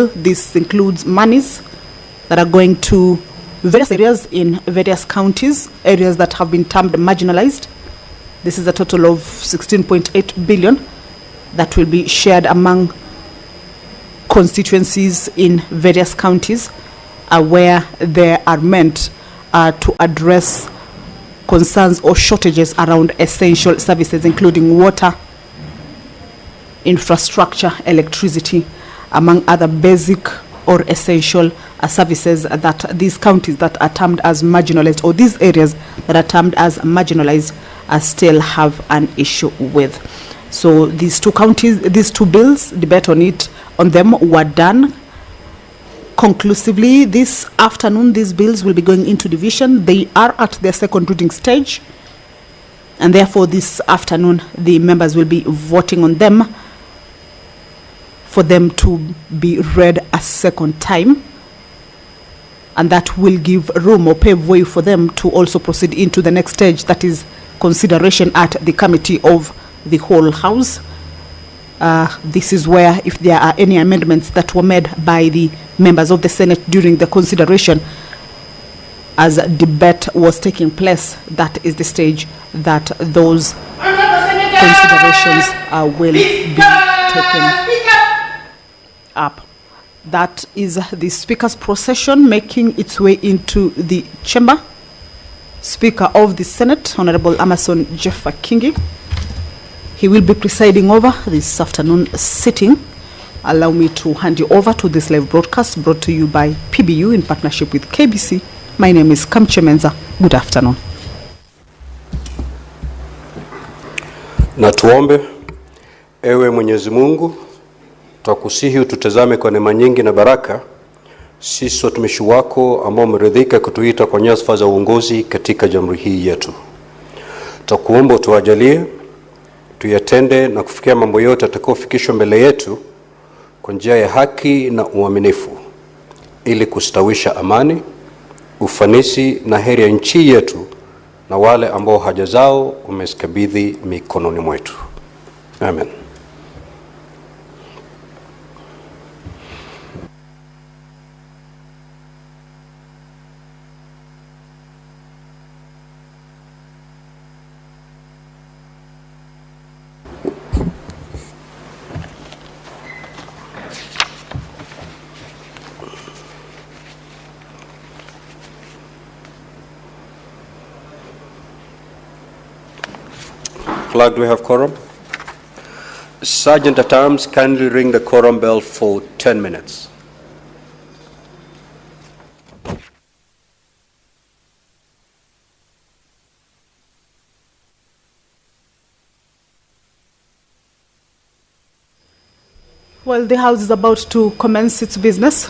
bill. This includes monies that are going to various areas in various counties, areas that have been termed marginalized. This is a total of 16.8 billion that will be shared among constituencies in various counties where they are meant to address concerns or shortages around essential services, including water, infrastructure, electricity, among other basic or essential services that these counties that are termed as marginalized, or these areas that are termed as marginalized, still have an issue with. So these two counties, these two bills, debate on them were done conclusively. This afternoon, these bills will be going into division. They are at their second reading stage, and therefore this afternoon the members will be voting on them for them to be read a second time, and that will give room or pave way for them to also proceed into the next stage, that is consideration at the Committee of the Whole House. This is where, if there are any amendments that were made by the members of the Senate during the consideration as debate was taking place, that is the stage that those considerations will be taken up. That is the Speaker's procession making its way into the chamber. Speaker of the Senate, Honorable Amason Jeffa Kingi. He will be presiding over this afternoon sitting. Allow me to hand you over to this live broadcast brought to you by PBU in partnership with KBC. My name is Kamche Menza. Good afternoon. Na tuombe. Ewe Mwenyezi Mungu, twakusihi ututazame kwa neema nyingi na baraka, sisi watumishi wako ambao umeridhika kutuita kwa nyadhifa za uongozi katika jamhuri hii yetu. Twakuomba utuajalie tuyatende na kufikia mambo yote yatakayofikishwa mbele yetu kwa njia ya haki na uaminifu, ili kustawisha amani, ufanisi na heri ya nchi yetu na wale ambao haja zao umezikabidhi mikononi mwetu. Amen. Flag, do we have quorum? Sergeant at Arms, kindly ring the quorum bell for 10 minutes. Well, the House is about to commence its business.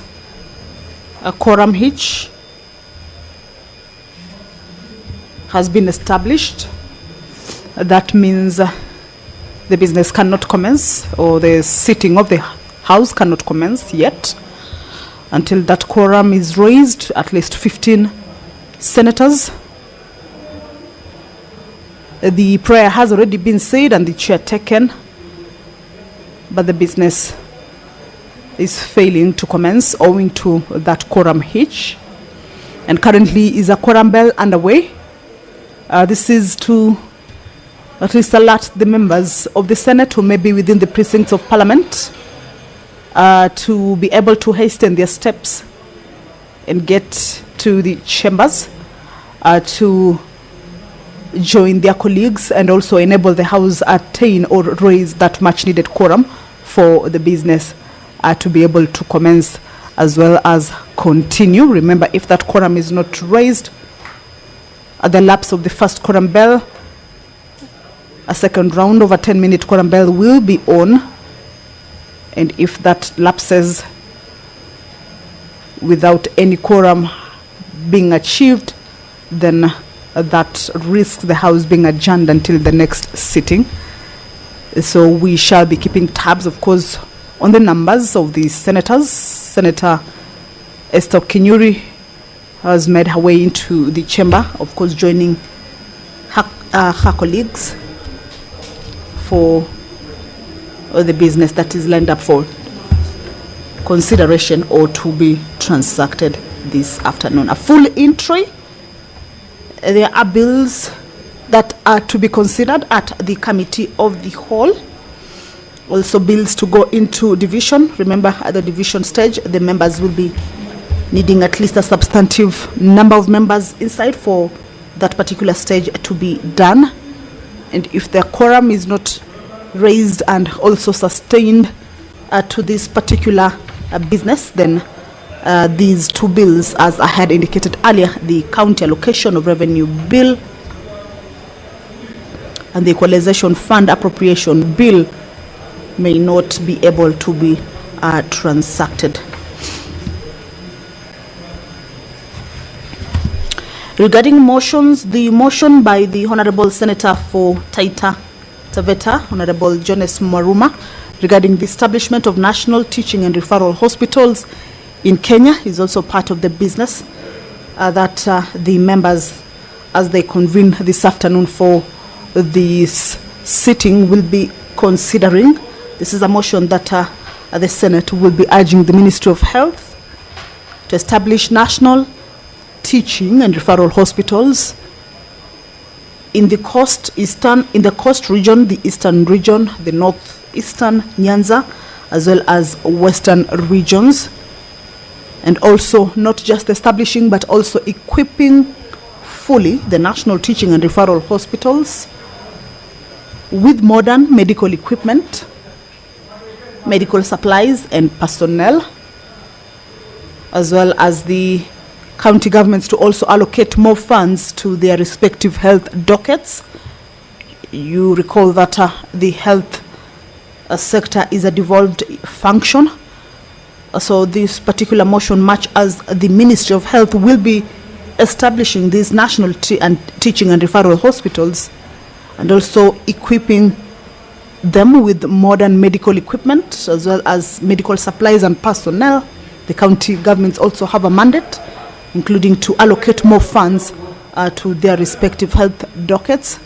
A quorum hitch has been established. That means the business cannot commence, or the sitting of the House cannot commence yet until that quorum is raised, at least 15 senators. The prayer has already been said and the chair taken, but the business is failing to commence owing to that quorum hitch. And currently is a quorum bell underway. This is to at least alert the members of the Senate who may be within the precincts of Parliament to be able to hasten their steps and get to the chambers to join their colleagues, and also enable the House attain or raise that much needed quorum for the business to be able to commence as well as continue. Remember, if that quorum is not raised at the lapse of the first quorum bell, a second round of a 10-minute quorum bell will be on, and if that lapses without any quorum being achieved, then that risks the House being adjourned until the next sitting. So we shall be keeping tabs, of course, on the numbers of the senators. Senator Esther Kinyuri has made her way into the chamber, of course, joining her colleagues for the business that is lined up for consideration or to be transacted this afternoon. A full entry. There are bills that are to be considered at the committee of the whole. Also bills to go into division. Remember, at the division stage, the members will be needing at least a substantive number of members inside for that particular stage to be done. And if the quorum is not raised and also sustained to this particular business, then these two bills, as I had indicated earlier, the county allocation of revenue bill and the equalization fund appropriation bill, may not be able to be transacted. Regarding motions, the motion by the Honorable Senator for Taita Taveta, Honorable Jonas Maruma, regarding the establishment of national teaching and referral hospitals in Kenya is also part of the business that the members, as they convene this afternoon for this sitting, will be considering. This is a motion that the Senate will be urging the Ministry of Health to establish national teaching and referral hospitals in the coast region, the eastern region, the northeastern Nyanza, as well as western regions, and also not just establishing but also equipping fully the national teaching and referral hospitals with modern medical equipment, medical supplies and personnel, as well as the county governments to also allocate more funds to their respective health dockets. You recall that the health sector is a devolved function. So this particular motion, much as the Ministry of Health will be establishing these national teaching and referral hospitals and also equipping them with modern medical equipment as well as medical supplies and personnel, the county governments also have a mandate, including to allocate more funds to their respective health dockets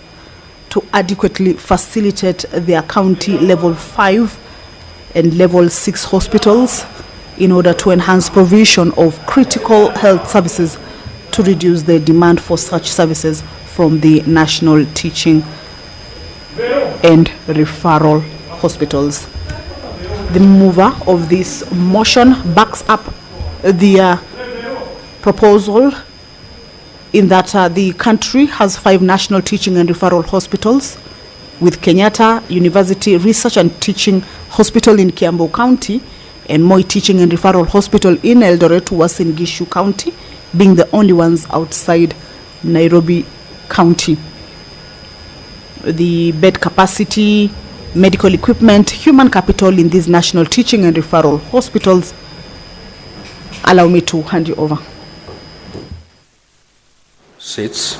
to adequately facilitate their county level 5 and level 6 hospitals in order to enhance provision of critical health services to reduce the demand for such services from the national teaching and referral hospitals. The mover of this motion backs up the proposal in that the country has 5 national teaching and referral hospitals, with Kenyatta University Research and Teaching Hospital in Kiambu County and Moi Teaching and Referral Hospital in Eldoret, Uasin Gishu County, being the only ones outside Nairobi County. The bed capacity, medical equipment, human capital in these national teaching and referral hospitals. Allow me to hand you over. Seats.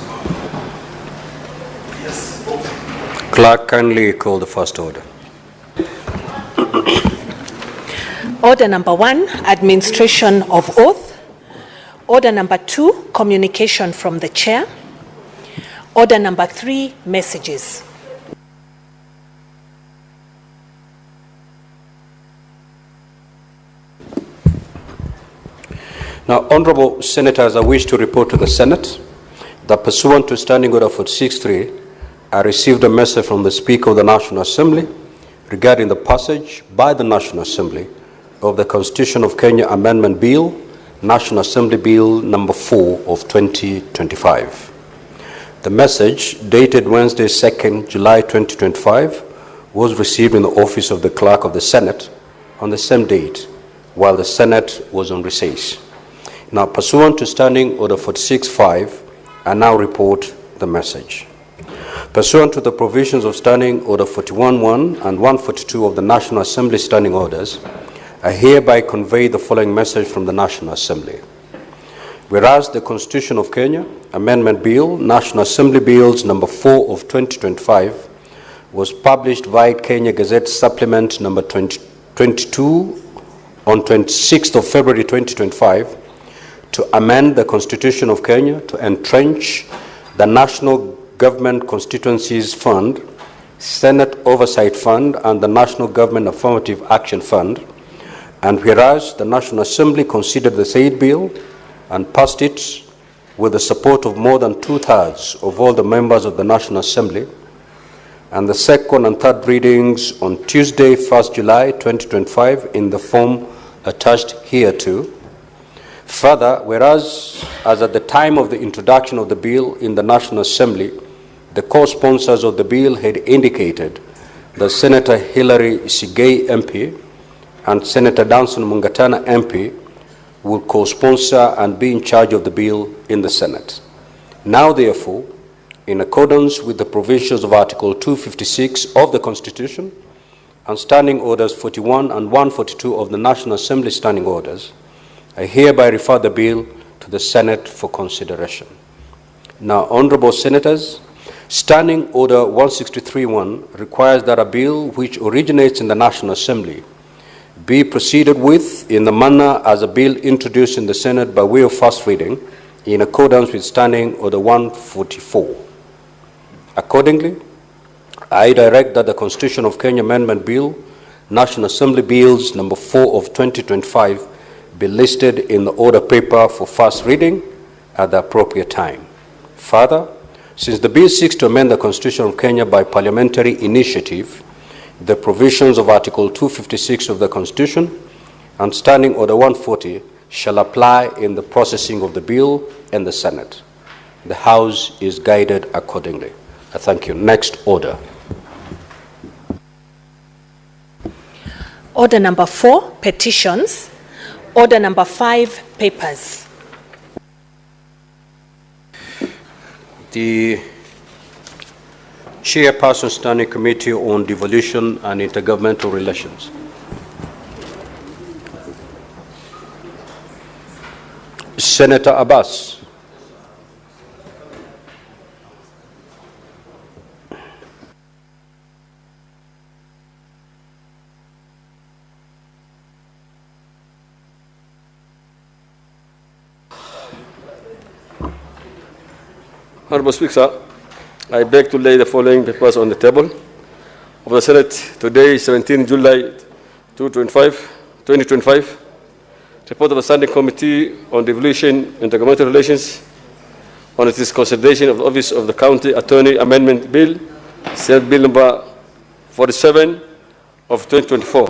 Clerk, kindly call the first order. Order number 1, administration of oath. Order number 2, communication from the chair. Order number 3, messages. Now, Honorable Senators, I wish to report to the Senate that pursuant to Standing Order 46.3, I received a message from the Speaker of the National Assembly regarding the passage by the National Assembly of the Constitution of Kenya Amendment Bill, National Assembly Bill number 4 of 2025. The message, dated Wednesday, 2nd July 2025, was received in the office of the Clerk of the Senate on the same date, while the Senate was on recess. Now, pursuant to Standing Order 46.5, I now report the message. Pursuant to the provisions of Standing Order 41.1 and 142 of the National Assembly Standing Orders, I hereby convey the following message from the National Assembly. Whereas the Constitution of Kenya Amendment Bill, National Assembly Bills number 4 of 2025, was published via Kenya Gazette Supplement number 22 on 26th of February 2025 to amend the Constitution of Kenya to entrench the National Government Constituencies Fund, Senate Oversight Fund, and the National Government Affirmative Action Fund, And whereas the National Assembly considered the said bill and passed it with the support of more than 2/3 of all the members of the National Assembly, and the second and third readings on Tuesday, 1st July 2025 in the form attached hereto. Further, whereas as at the time of the introduction of the bill in the National Assembly, the co-sponsors of the bill had indicated that Senator Hilary Sigei MP and Senator Danson Mungatana MP will co-sponsor and be in charge of the bill in the Senate. Now, therefore, in accordance with the provisions of Article 256 of the Constitution and Standing Orders 41 and 142 of the National Assembly Standing Orders, I hereby refer the bill to the Senate for consideration. Now, Honorable Senators, Standing Order 163.1 requires that a bill which originates in the National Assembly be proceeded with in the manner as a bill introduced in the Senate by way of first reading in accordance with Standing Order 144. Accordingly, I direct that the Constitution of Kenya Amendment Bill, National Assembly Bills number 4 of 2025 be listed in the order paper for first reading at the appropriate time. Further, since the bill seeks to amend the Constitution of Kenya by parliamentary initiative, the provisions of Article 256 of the Constitution and Standing Order 140 shall apply in the processing of the bill in the Senate. The House is guided accordingly. I thank you. Next order. Order number 4, petitions. Order number 5, papers. The Chairperson Standing Committee on Devolution and Intergovernmental Relations. Senator Abbas. Honorable Speaker, I beg to lay the following papers on the table of the Senate today, 17 July 2025. Report of the Standing Committee on Devolution and Intergovernmental Relations on its consideration of the Office of the County Attorney Amendment Bill, Senate Bill number 47 of 2024.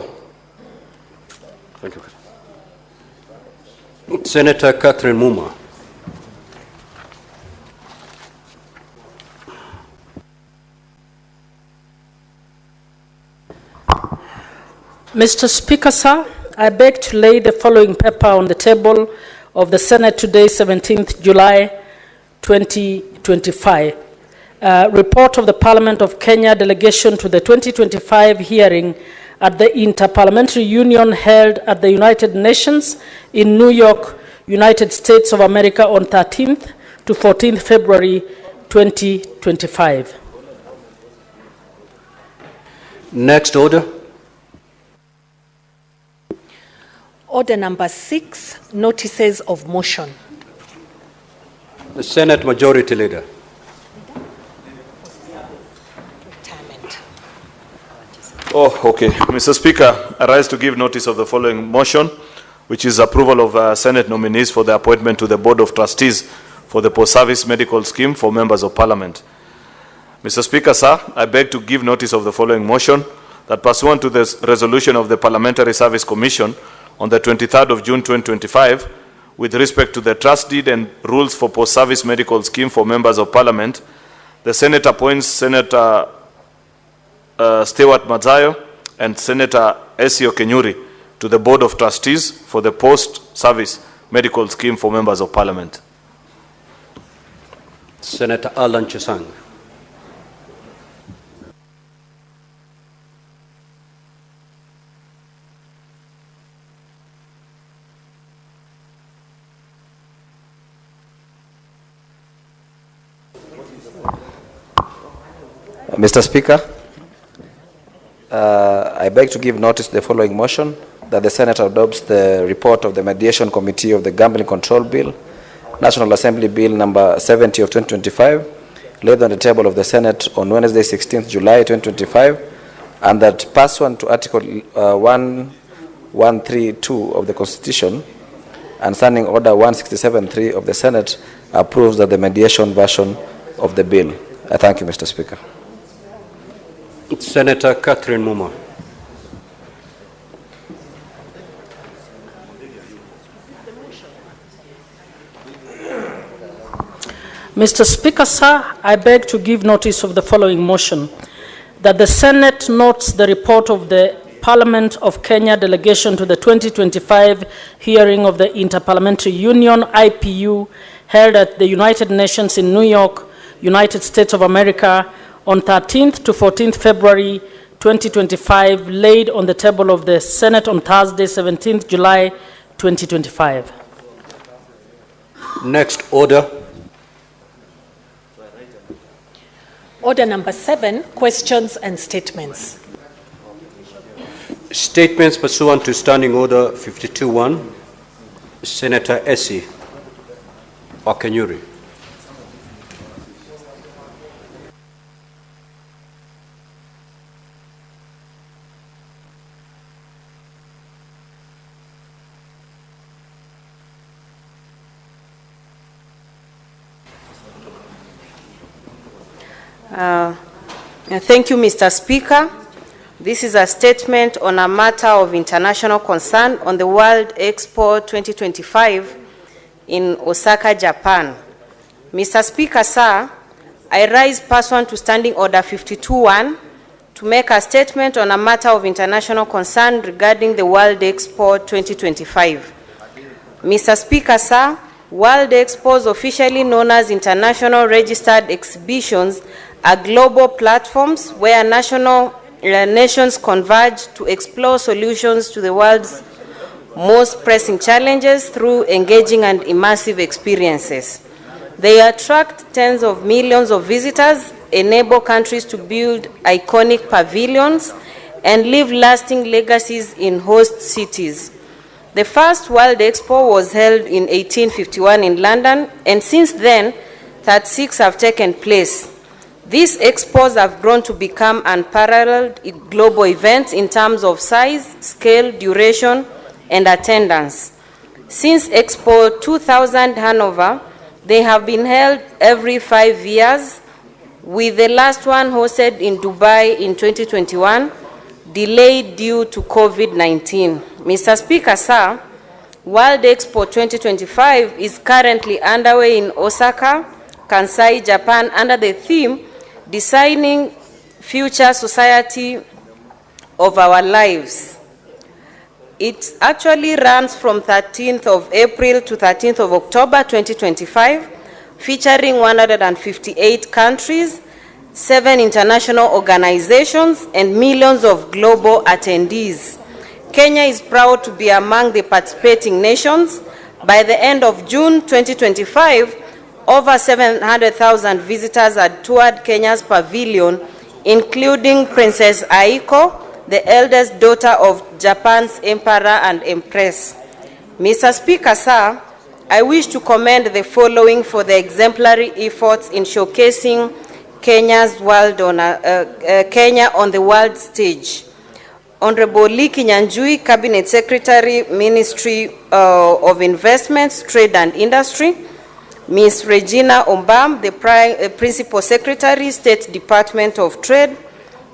Thank you. Senator Catherine Muma. Mr. Speaker, sir, I beg to lay the following paper on the table of the Senate today, 17th July 2025. Report of the Parliament of Kenya delegation to the 2025 hearing at the Interparliamentary Union held at the United Nations in New York, United States of America on 13th to 14th February 2025. Next order. Order number 6, notices of motion. The Senate Majority Leader. Oh, okay. Mr. Speaker, I rise to give notice of the following motion, which is approval of Senate nominees for the appointment to the Board of Trustees for the Post-Service Medical Scheme for members of Parliament. Mr. Speaker, sir, I beg to give notice of the following motion that pursuant to the resolution of the Parliamentary Service Commission on the 23rd of June 2025, with respect to the trust deed and rules for post-service medical scheme for members of Parliament, the Senate appoints Senator Stewart Mazayo and Senator Esio Kenyuri to the Board of Trustees for the post-service medical scheme for members of Parliament. Senator Alan Chesang. Mr. Speaker, I beg to give notice to the following motion that the Senate adopts the report of the Mediation Committee of the Gambling Control Bill, National Assembly Bill number 70 of 2025, laid on the table of the Senate on Wednesday, 16th July 2025, and that pursuant to Article 1 132 of the Constitution and Standing Order 167.3 of the Senate approves that the mediation version of the bill. I thank you, Mr. Speaker. Senator Catherine Muma. Mr. Speaker, sir, I beg to give notice of the following motion, that the Senate notes the report of the Parliament of Kenya delegation to the 2025 hearing of the Interparliamentary Union, IPU, held at the United Nations in New York, United States of America, on 13th to 14th February 2025, laid on the table of the Senate on Thursday, 17th July 2025. Next order. Order number 7, questions and statements. Statements pursuant to Standing Order 52.1. Senator Essie Wakenyuri. Thank you, Mr. Speaker. This is a statement on a matter of international concern on the World Expo 2025 in Osaka, Japan. Mr. Speaker, sir, I rise pursuant to Standing Order 52.1 to make a statement on a matter of international concern regarding the World Expo 2025. Mr. Speaker, sir, World Expos, officially known as International Registered Exhibitions, are global platforms where nations converge to explore solutions to the world's most pressing challenges through engaging and immersive experiences. They attract tens of millions of visitors, enable countries to build iconic pavilions, and leave lasting legacies in host cities. The first World Expo was held in 1851 in London, and since then, 36 have taken place. These expos have grown to become unparalleled global events in terms of size, scale, duration, and attendance. Since Expo 2000 Hanover, they have been held every 5 years, with the last one hosted in Dubai in 2021, delayed due to COVID-19. Mr. Speaker, sir, World Expo 2025 is currently underway in Osaka, Kansai, Japan, under the theme Designing Future Society of Our Lives. It actually runs from 13th of April to 13th of October 2025, featuring 158 countries, 7 international organizations, and millions of global attendees. Kenya is proud to be among the participating nations. By the end of June 2025, over 700,000 visitors had toured Kenya's pavilion, including Princess Aiko, the eldest daughter of Japan's Emperor and Empress. Mr. Speaker, sir, I wish to commend the following for the exemplary efforts in showcasing Kenya on the world stage. Honorable Lee Kinyanjui, Cabinet Secretary, Ministry of Investments, Trade and Industry. Ms. Regina Ombam, the Principal Secretary, State Department of Trade.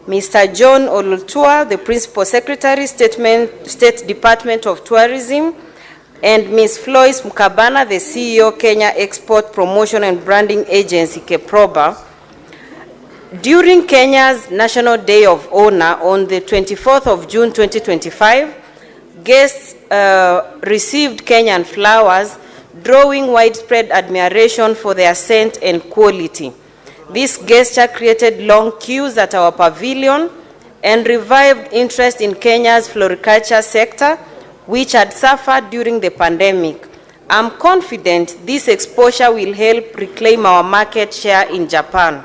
Mr. John Olutua, the Principal Secretary, State Department of Tourism. And Ms. Floyce Mukabana, the CEO, Kenya Export Promotion and Branding Agency, KEPROBA. During Kenya's National Day of Honor on the 24th of June 2025, guests received Kenyan flowers, drawing widespread admiration for their scent and quality. This gesture created long queues at our pavilion and revived interest in Kenya's floriculture sector, which had suffered during the pandemic. I'm confident this exposure will help reclaim our market share in Japan.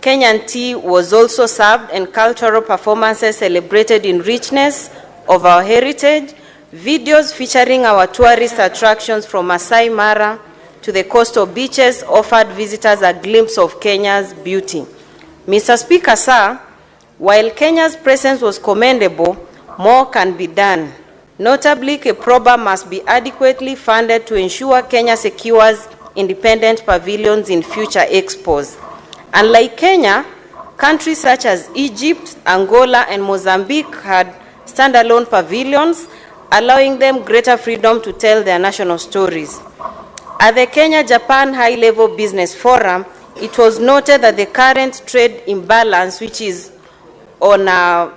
Kenyan tea was also served and cultural performances celebrated in richness of our heritage. Videos featuring our tourist attractions from Masai Mara to the coastal beaches offered visitors a glimpse of Kenya's beauty. Mr. Speaker, sir, while Kenya's presence was commendable, more can be done. Notably, Keproba must be adequately funded to ensure Kenya secures independent pavilions in future expos. Unlike Kenya, countries such as Egypt, Angola, and Mozambique had standalone pavilions, allowing them greater freedom to tell their national stories. At the Kenya-Japan High-Level Business Forum, it was noted that the current trade imbalance, which is on a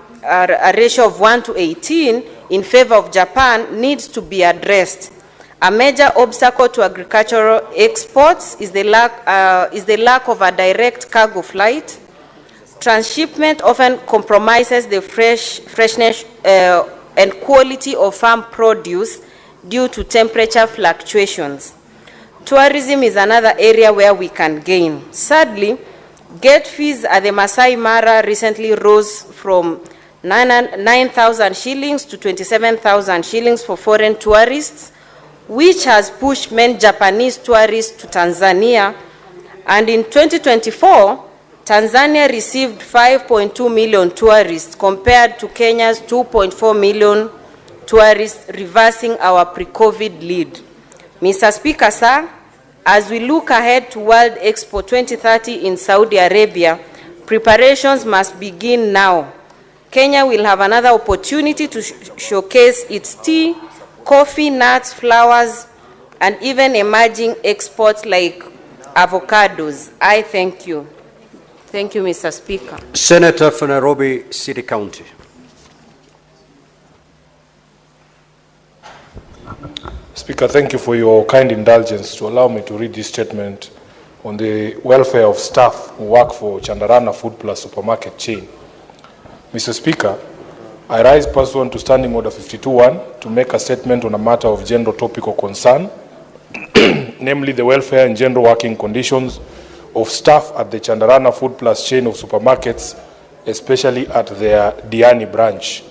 ratio of 1:18 in favor of Japan, needs to be addressed. A major obstacle to agricultural exports is the lack of a direct cargo flight. Transshipment often compromises the freshness and quality of farm produce due to temperature fluctuations. Tourism is another area where we can gain. Sadly, gate fees at the Masai Mara recently rose from 9,000 shillings to 27,000 shillings for foreign tourists, which has pushed many Japanese tourists to Tanzania. And in 2024, Tanzania received 5.2 million tourists compared to Kenya's 2.4 million tourists, reversing our pre-COVID lead. Mr. Speaker, sir, as we look ahead to World Expo 2030 in Saudi Arabia, preparations must begin now. Kenya will have another opportunity to showcase its tea, coffee, nuts, flowers, and even emerging exports like avocados. I thank you. Thank you, Mr. Speaker. Senator for Nairobi City County. Speaker, thank you for your kind indulgence to allow me to read this statement on the welfare of staff who work for Chandarana Food Plus supermarket chain. Mr. Speaker, I rise pursuant to Standing Order 52.1 to make a statement on a matter of general topical concern, namely the welfare and general working conditions of staff at the Chandarana Food Plus chain of supermarkets, especially at their Diani branch.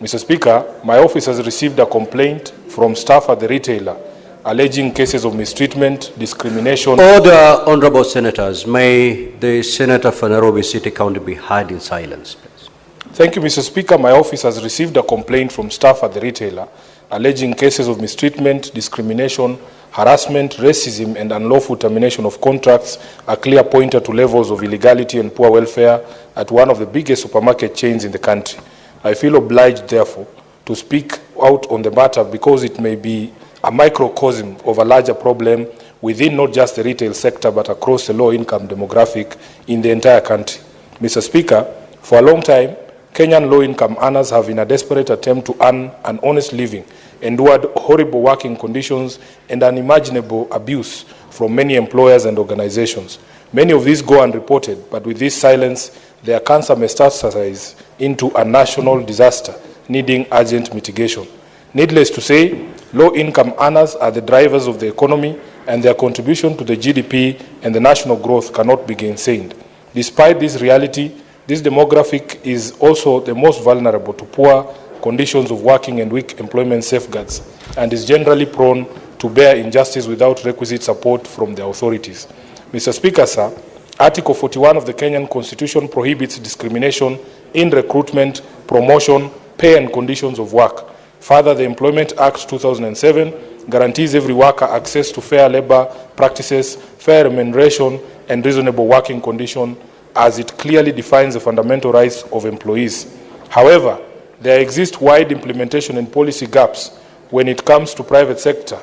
Mr. Speaker, my office has received a complaint from staff at the retailer alleging cases of mistreatment, discrimination. Order, honorable senators. May the Senator for Nairobi City County be heard in silence, please. Thank you, Mr. Speaker. My office has received a complaint from staff at the retailer alleging cases of mistreatment, discrimination, harassment, racism, and unlawful termination of contracts, a clear pointer to levels of illegality and poor welfare at one of the biggest supermarket chains in the country. I feel obliged, therefore, to speak out on the matter because it may be a microcosm of a larger problem within not just the retail sector but across the low-income demographic in the entire country. Mr. Speaker, for a long time, Kenyan low-income earners have, in a desperate attempt to earn an honest living, endured horrible working conditions and unimaginable abuse from many employers and organizations. Many of these go unreported, but with this silence, their cancer metastasizes into a national disaster needing urgent mitigation. Needless to say, low-income earners are the drivers of the economy, and their contribution to the GDP and the national growth cannot be gainsaid. Despite this reality, this demographic is also the most vulnerable to poor conditions of working and weak employment safeguards, and is generally prone to bear injustice without requisite support from the authorities. Mr. Speaker, sir, Article 41 of the Kenyan Constitution prohibits discrimination in recruitment, promotion, pay and conditions of work. Further, the Employment Act 2007 guarantees every worker access to fair labor practices, fair remuneration, and reasonable working conditions, as it clearly defines the fundamental rights of employees. However, there exist wide implementation and policy gaps when it comes to private sector,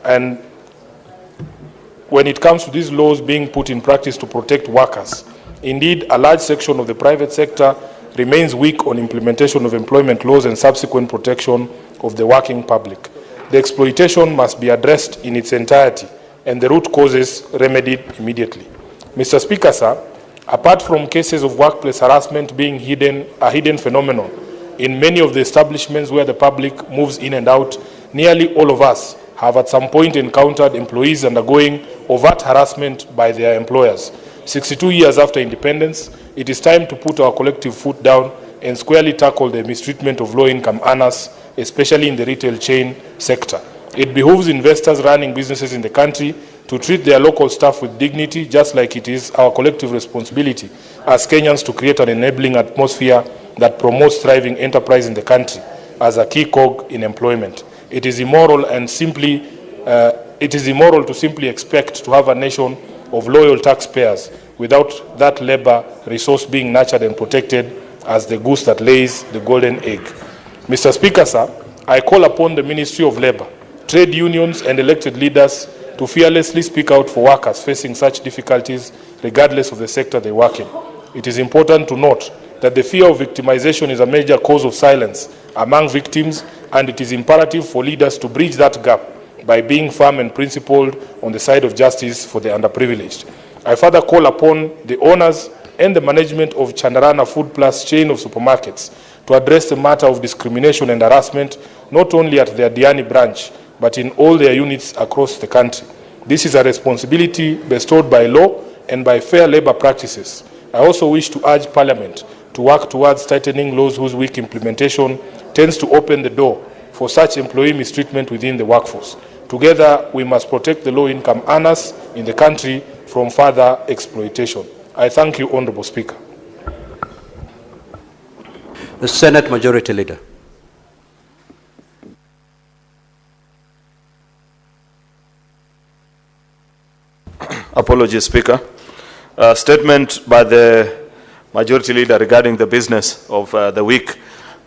and when it comes to these laws being put in practice to protect workers. Indeed, a large section of the private sector remains weak on implementation of employment laws and subsequent protection of the working public. The exploitation must be addressed in its entirety and the root causes remedied immediately. Mr. Speaker, sir, apart from cases of workplace harassment being a hidden phenomenon in many of the establishments where the public moves in and out, nearly all of us have at some point encountered employees undergoing overt harassment by their employers. 62 years after independence, it is time to put our collective foot down and squarely tackle the mistreatment of low-income earners, especially in the retail chain sector. It behooves investors running businesses in the country to treat their local staff with dignity, just like it is our collective responsibility as Kenyans to create an enabling atmosphere that promotes thriving enterprise in the country. as a key cog in employment. It is immoral to simply expect to have a nation of loyal taxpayers without that labor resource being nurtured and protected as the goose that lays the golden egg. Mr. Speaker, sir, I call upon the Ministry of Labour, trade unions and elected leaders to fearlessly speak out for workers facing such difficulties regardless of the sector they work in. It is important to note that the fear of victimization is a major cause of silence among victims, and it is imperative for leaders to bridge that gap by being firm and principled on the side of justice for the underprivileged. I further call upon the owners and the management of Chandarana Food Plus chain of supermarkets to address the matter of discrimination and harassment not only at their Diani branch but in all their units across the country. This is a responsibility bestowed by law and by fair labor practices. I also wish to urge Parliament to work towards tightening laws whose weak implementation tends to open the door for such employee mistreatment within the workforce. Together, we must protect the low-income earners in the country from further exploitation. I thank you, Honourable Speaker. The Senate Majority Leader. Apologies, Speaker. Statement by the Majority Leader regarding the business of the week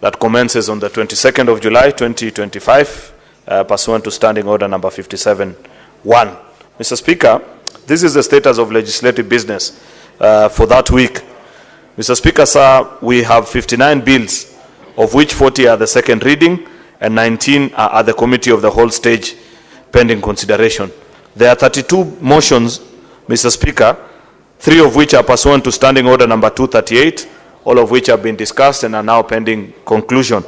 that commences on the 22nd of July 2025, pursuant to Standing Order number 57-1. Mr. Speaker, this is the status of legislative business for that week. Mr. Speaker, sir, we have 59 bills, of which 40 are the second reading and 19 are at the committee of the whole stage pending consideration. There are 32 motions, Mr. Speaker, 3 of which are pursuant to Standing Order number 238, all of which have been discussed and are now pending conclusion.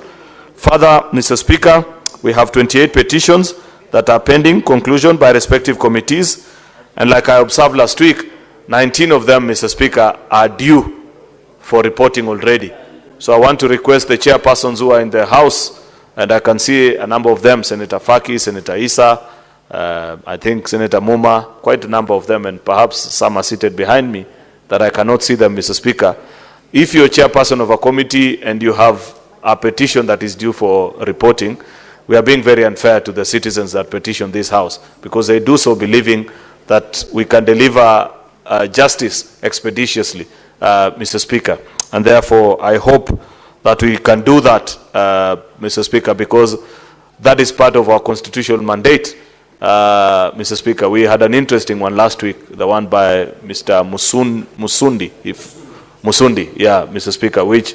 Further, Mr. Speaker, we have 28 petitions that are pending conclusion by respective committees, and like I observed last week, 19 of them, Mr. Speaker, are due for reporting already. So I want to request the chairpersons who are in the House, and I can see a number of them, Senator Faki, Senator Issa, I think Senator Muma, quite a number of them, and perhaps some are seated behind me that I cannot see them, Mr. Speaker. If you're chairperson of a committee and you have a petition that is due for reporting, we are being very unfair to the citizens that petition this House, because they do so believing that we can deliver justice expeditiously, Mr. Speaker. And therefore, I hope that we can do that, Mr. Speaker, because that is part of our constitutional mandate, Mr. Speaker. We had an interesting one last week, the one by Mr. Musundi, Mr. Speaker, which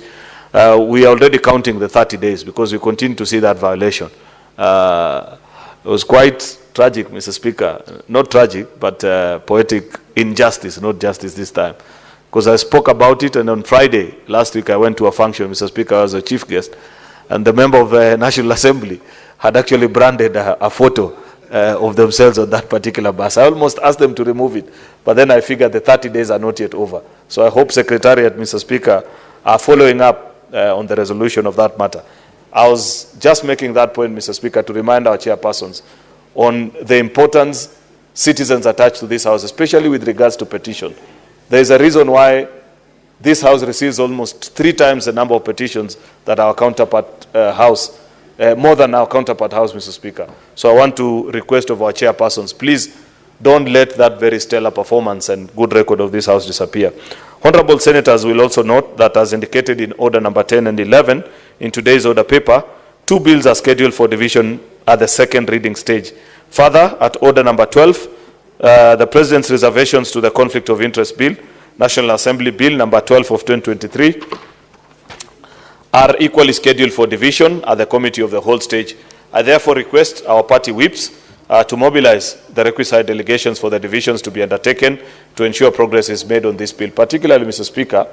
we are already counting the 30 days because we continue to see that violation. It was quite tragic, Mr. Speaker. Not tragic, but poetic injustice, not justice this time. Because I spoke about it, and on Friday, last week, I went to a function, Mr. Speaker, I was a chief guest, and the member of the National Assembly had actually branded a photo of themselves on that particular bus. I almost asked them to remove it, but then I figured the 30 days are not yet over. So I hope Secretariat, Mr. Speaker, are following up on the resolution of that matter. I was just making that point, Mr. Speaker, to remind our chairpersons on the importance citizens attach to this House, especially with regards to petition. There is a reason why this House receives almost 3 times the number of petitions that our counterpart House, more than our counterpart House, Mr. Speaker. So I want to request of our chairpersons, please don't let that very stellar performance and good record of this House disappear. Honorable Senators will also note that, as indicated in Order number 10 and 11 in today's order paper, 2 bills are scheduled for division at the second reading stage. Further, at Order number 12, the President's reservations to the Conflict of Interest Bill, National Assembly Bill number 12 of 2023, are equally scheduled for division at the Committee of the Whole Stage. I therefore request our party whips to mobilize the requisite delegations for the divisions to be undertaken to ensure progress is made on this bill. Particularly, Mr. Speaker,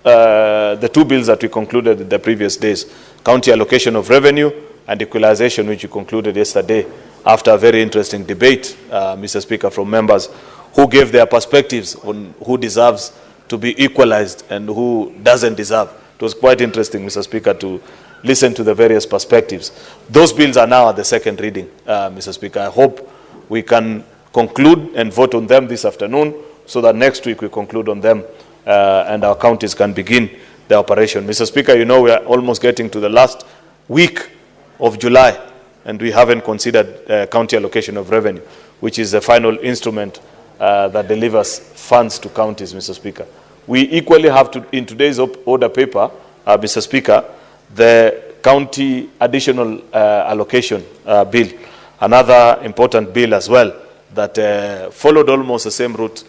the 2 bills that we concluded in the previous days, county allocation of revenue and equalization, which we concluded yesterday after a very interesting debate, Mr. Speaker, from members who gave their perspectives on who deserves to be equalized and who doesn't deserve. It was quite interesting, Mr. Speaker, to listen to the various perspectives. Those bills are now at the second reading, Mr. Speaker. I hope we can conclude and vote on them this afternoon so that next week we conclude on them and our counties can begin the operation. Mr. Speaker, you know we are almost getting to the last week of July, and we haven't considered county allocation of revenue, which is the final instrument that delivers funds to counties, Mr. Speaker. We equally have to, in today's order paper, Mr. Speaker, the county additional allocation bill, another important bill as well that followed almost the same route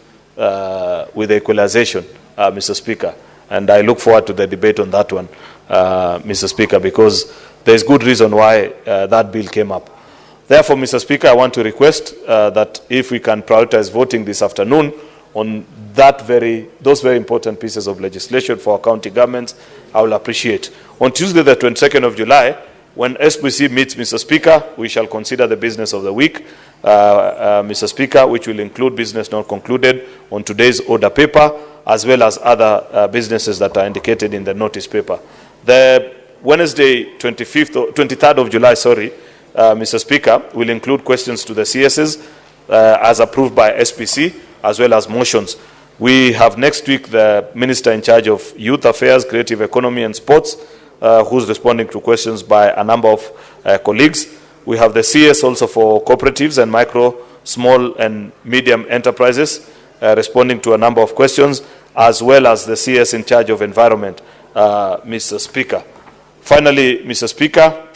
with the equalization, Mr. Speaker. And I look forward to the debate on that one, Mr. Speaker, because there is good reason why that bill came up. Therefore, Mr. Speaker, I want to request that if we can prioritize voting this afternoon on those very important pieces of legislation for our county governments, I will appreciate. On Tuesday, the 22nd of July, when SPC meets, Mr. Speaker, we shall consider the business of the week, Mr. Speaker, which will include business not concluded on today's order paper, as well as other businesses that are indicated in the notice paper. The Wednesday, 23rd of July, Mr. Speaker, will include questions to the CSs as approved by SPC, as well as motions. We have next week the Minister in charge of Youth Affairs, Creative Economy and Sports, who's responding to questions by a number of colleagues. We have the CS also for cooperatives and micro, small and medium enterprises, responding to a number of questions, as well as the CS in charge of environment, Mr. Speaker. Finally, Mr. Speaker,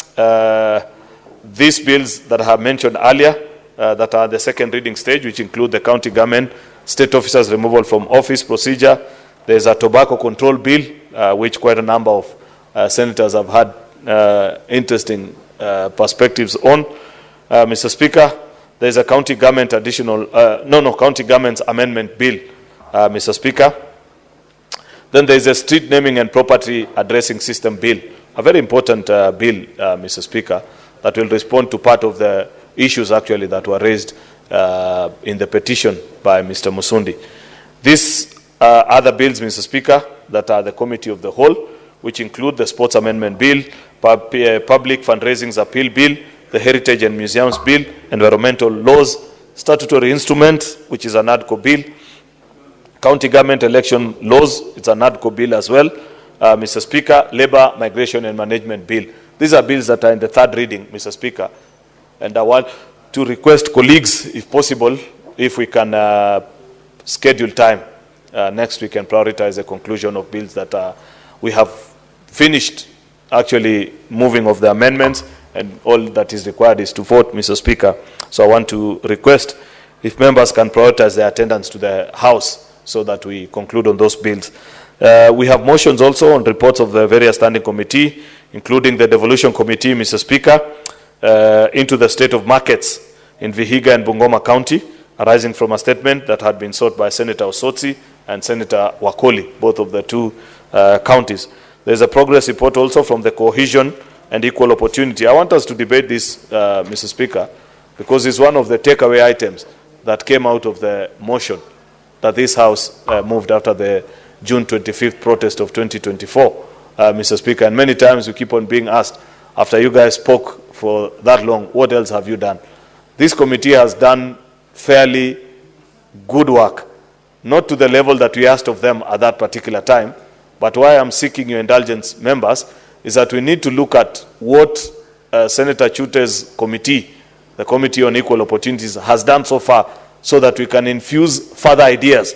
these bills that I have mentioned earlier, that are the second reading stage, which include the county government, state officers removal from office procedure. There's a tobacco control bill, which quite a number of senators have had interesting perspectives on. Mr. Speaker, there's a county government county government's amendment bill, Mr. Speaker. Then there's a street naming and property addressing system bill, a very important bill, Mr. Speaker, that will respond to part of the issues actually that were raised in the petition by Mr. Musundi. These other bills, Mr. Speaker, that are the committee of the whole, which include the sports amendment bill, public fundraisings appeal bill, the heritage and museums bill, environmental laws, statutory instrument, which is an ADCO bill, county government election laws, it's an ADCO bill as well, Mr. Speaker, labor, migration and management bill. These are bills that are in the third reading, Mr. Speaker. And I want to request colleagues, if possible, if we can schedule time next week and prioritize the conclusion of bills that we have finished actually moving of the amendments, and all that is required is to vote, Mr. Speaker. So I want to request if members can prioritize their attendance to the House so that we conclude on those bills. We have motions also on reports of the various standing committee, including the devolution committee, Mr. Speaker, into the state of markets in Vihiga and Bungoma County, arising from a statement that had been sought by Senator Osotsi and Senator Wakoli, both of the two counties. There's a progress report also from the cohesion and equal opportunity. I want us to debate this, Mr. Speaker, because it's one of the takeaway items that came out of the motion that this House moved after the June 25th protest of 2024, Mr. Speaker. And many times we keep on being asked, after you guys spoke for that long, what else have you done? This committee has done fairly good work, not to the level that we asked of them at that particular time, but why I'm seeking your indulgence, members, is that we need to look at what Senator Chute's committee, the Committee on Equal Opportunities, has done so far, so that we can infuse further ideas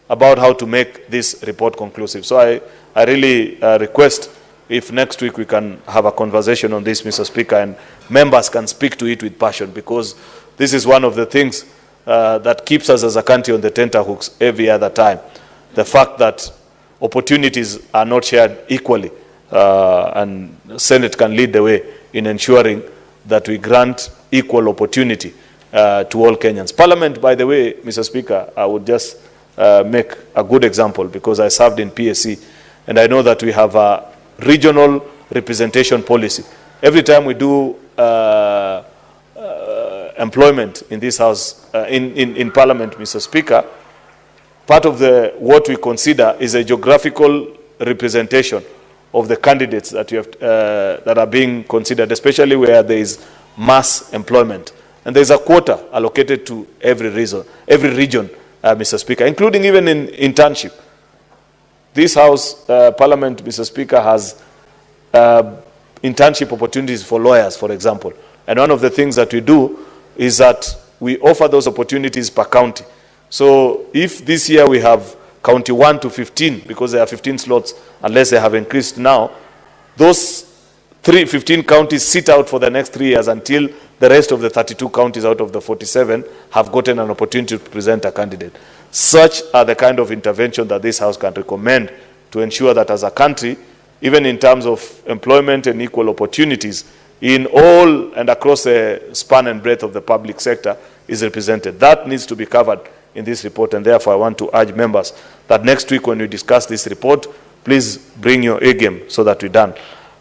about how to make this report conclusive. So I really request if next week we can have a conversation on this, Mr. Speaker, and members can speak to it with passion, because this is one of the things that keeps us as a country on the tenterhooks every other time. The fact that opportunities are not shared equally, and Senate can lead the way in ensuring that we grant equal opportunity to all Kenyans. Parliament, by the way, Mr. Speaker, I would just make a good example, because I served in PSC, and I know that we have a regional representation policy. Every time we do employment in this House, in Parliament, Mr. Speaker, part of what we consider is a geographical representation of the candidates that you have, that are being considered, especially where there is mass employment. And there's a quota allocated to every region, Mr. Speaker, including even in internship. this House, Parliament, Mr. Speaker, has internship opportunities for lawyers, for example. And one of the things that we do is that we offer those opportunities per county. So if this year we have county 1 to 15, because there are 15 slots, unless they have increased now, those 15 counties sit out for the next 3 years until the rest of the 32 counties out of the 47 have gotten an opportunity to present a candidate. Such are the kind of intervention that this House can recommend to ensure that as a country, even in terms of employment and equal opportunities, in all and across the span and breadth of the public sector is represented. That needs to be covered in this report, and therefore I want to urge members that next week when we discuss this report, please bring your A game so that we're done.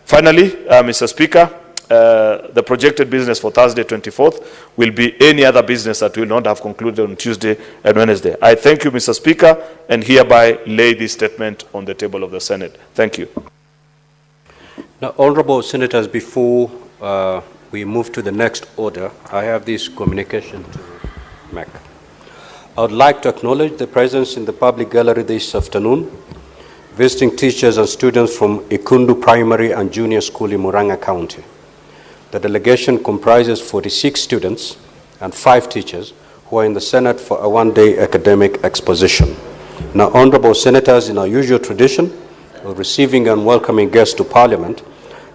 Finally, Mr. Speaker, the projected business for Thursday 24th will be any other business that will not have concluded on Tuesday and Wednesday. I thank you, Mr. Speaker, and hereby lay this statement on the table of the Senate. Thank you. Now, honorable senators, before we move to the next order, I have this communication to make. I would like to acknowledge the presence in the public gallery this afternoon, visiting teachers and students from Ikundu Primary and Junior School in Murang'a County. The delegation comprises 46 students and 5 teachers who are in the Senate for a one-day academic exposition. Now, honorable senators, in our usual tradition of receiving and welcoming guests to Parliament,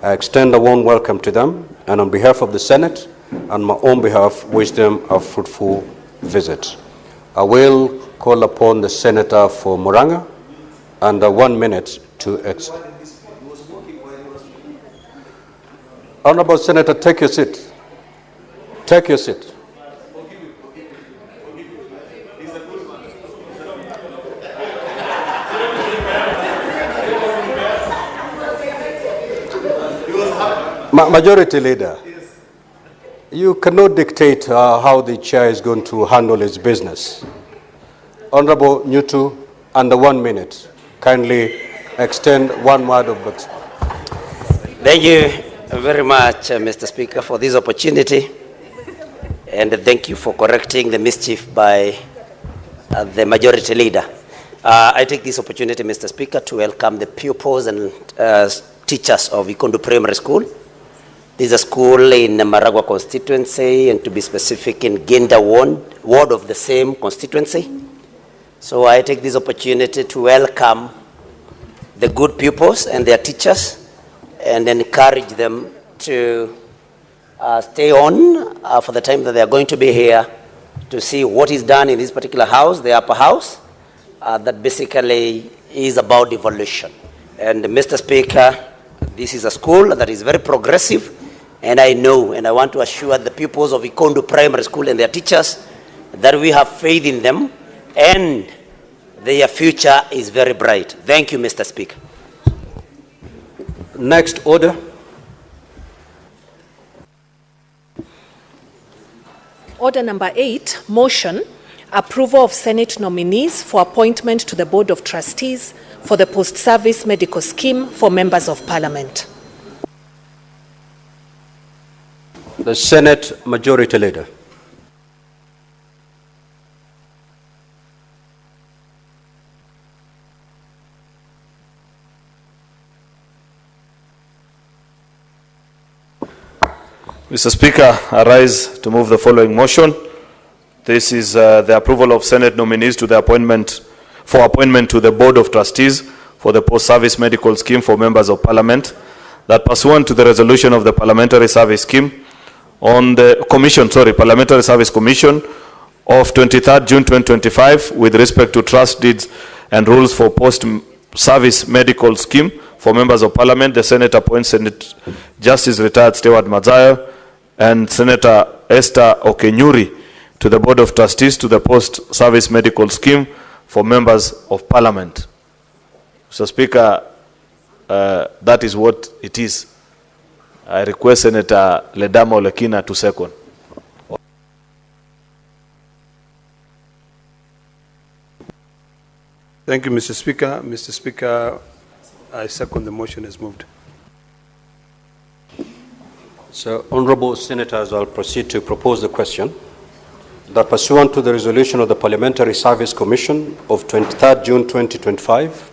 I extend a warm welcome to them, and on behalf of the Senate and my own behalf, wish them a fruitful visit. I will call upon the Senator for Murang'a under 1 minute to Honorable Senator, take your seat. Take your seat. Majority Leader, you cannot dictate how the chair is going to handle its business. Honorable Nyutu, under 1 minute, kindly extend 1 word of words. Thank you very much, Mr. Speaker, for this opportunity, and thank you for correcting the mischief by the Majority Leader. I take this opportunity, Mr. Speaker, to welcome the pupils and teachers of Ikundu Primary School. This is a school in Maragua constituency, and to be specific, in Ginda ward of the same constituency. So I take this opportunity to welcome the good pupils and their teachers and encourage them to stay on for the time that they are going to be here to see what is done in this particular house, the upper house, that basically is about evolution. And Mr. Speaker, this is a school that is very progressive, and I know and I want to assure the pupils of Ikundu Primary School and their teachers that we have faith in them and their future is very bright. Thank you, Mr. Speaker. Next order. Order number 8, motion, approval of Senate nominees for appointment to the Board of Trustees for the post-service medical scheme for members of Parliament. The Senate Majority Leader. Mr. Speaker, I rise to move the following motion. This is the approval of Senate nominees to the appointment to the Board of Trustees for the post-service medical scheme for members of Parliament, that pursuant to the resolution of the Parliamentary Service Scheme on the Parliamentary Service Commission of 23rd June 2025 with respect to trust deeds and rules for post-service medical scheme for members of Parliament, the Senate appoints Senate Justice Retired Stewart Mazayo and Senator Esther Okenyuri to the Board of Trustees to the post-service medical scheme for members of Parliament. Mr. Speaker, that is what it is. I request Senator Ledama Olekina to second. Thank you, Mr. Speaker. Mr. Speaker, I second the motion as moved. So, honorable senators, I'll proceed to propose the question that pursuant to the resolution of the Parliamentary Service Commission of 23rd June 2025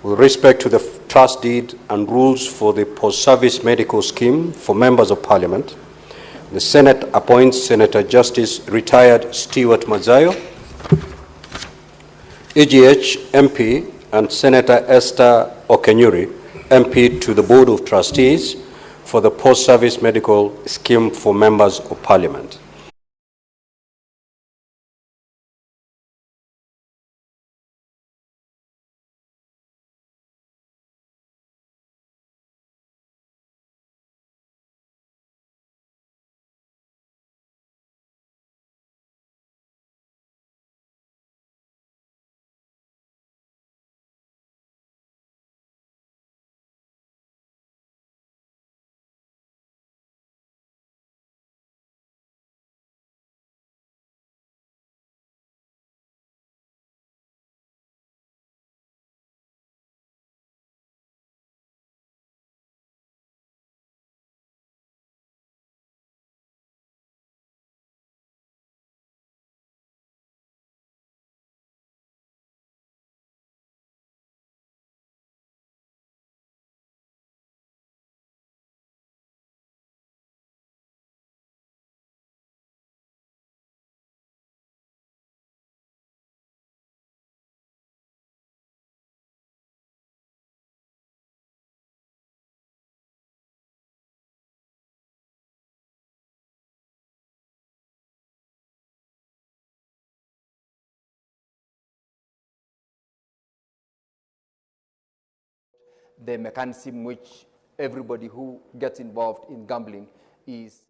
with respect to the trust deed and rules for the post-service medical scheme for members of Parliament, the Senate appoints Senator Justice retired Stewart Mazayo, EGH MP, and Senator Esther Okenyuri, MP, to the Board of Trustees for the post-service medical scheme for members of Parliament. The mechanism which everybody who gets involved in gambling is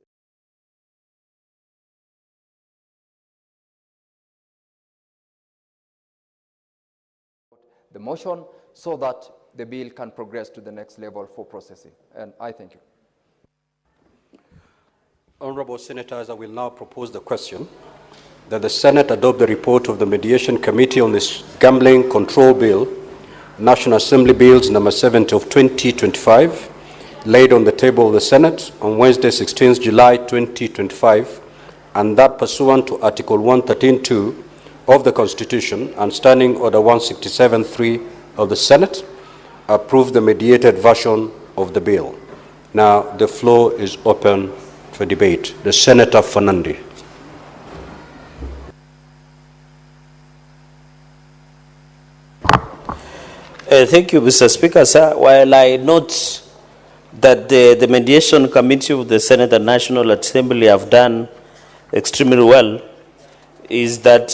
the motion so that the bill can progress to the next level for processing. And I thank you. Honorable Senators, I will now propose the question that the Senate adopt the report of the Mediation Committee on this Gambling Control Bill, National Assembly Bills number 70 of 2025, laid on the table of the Senate on Wednesday, 16th July 2025, and that pursuant to Article 113(2) of the Constitution and Standing Order 167(3) of the Senate, approve the mediated version of the bill. Now, the floor is open for debate. The Senator Fernandi. Thank you, Mr. Speaker, sir. While I note that the Mediation Committee of the Senate and National Assembly have done extremely well, is that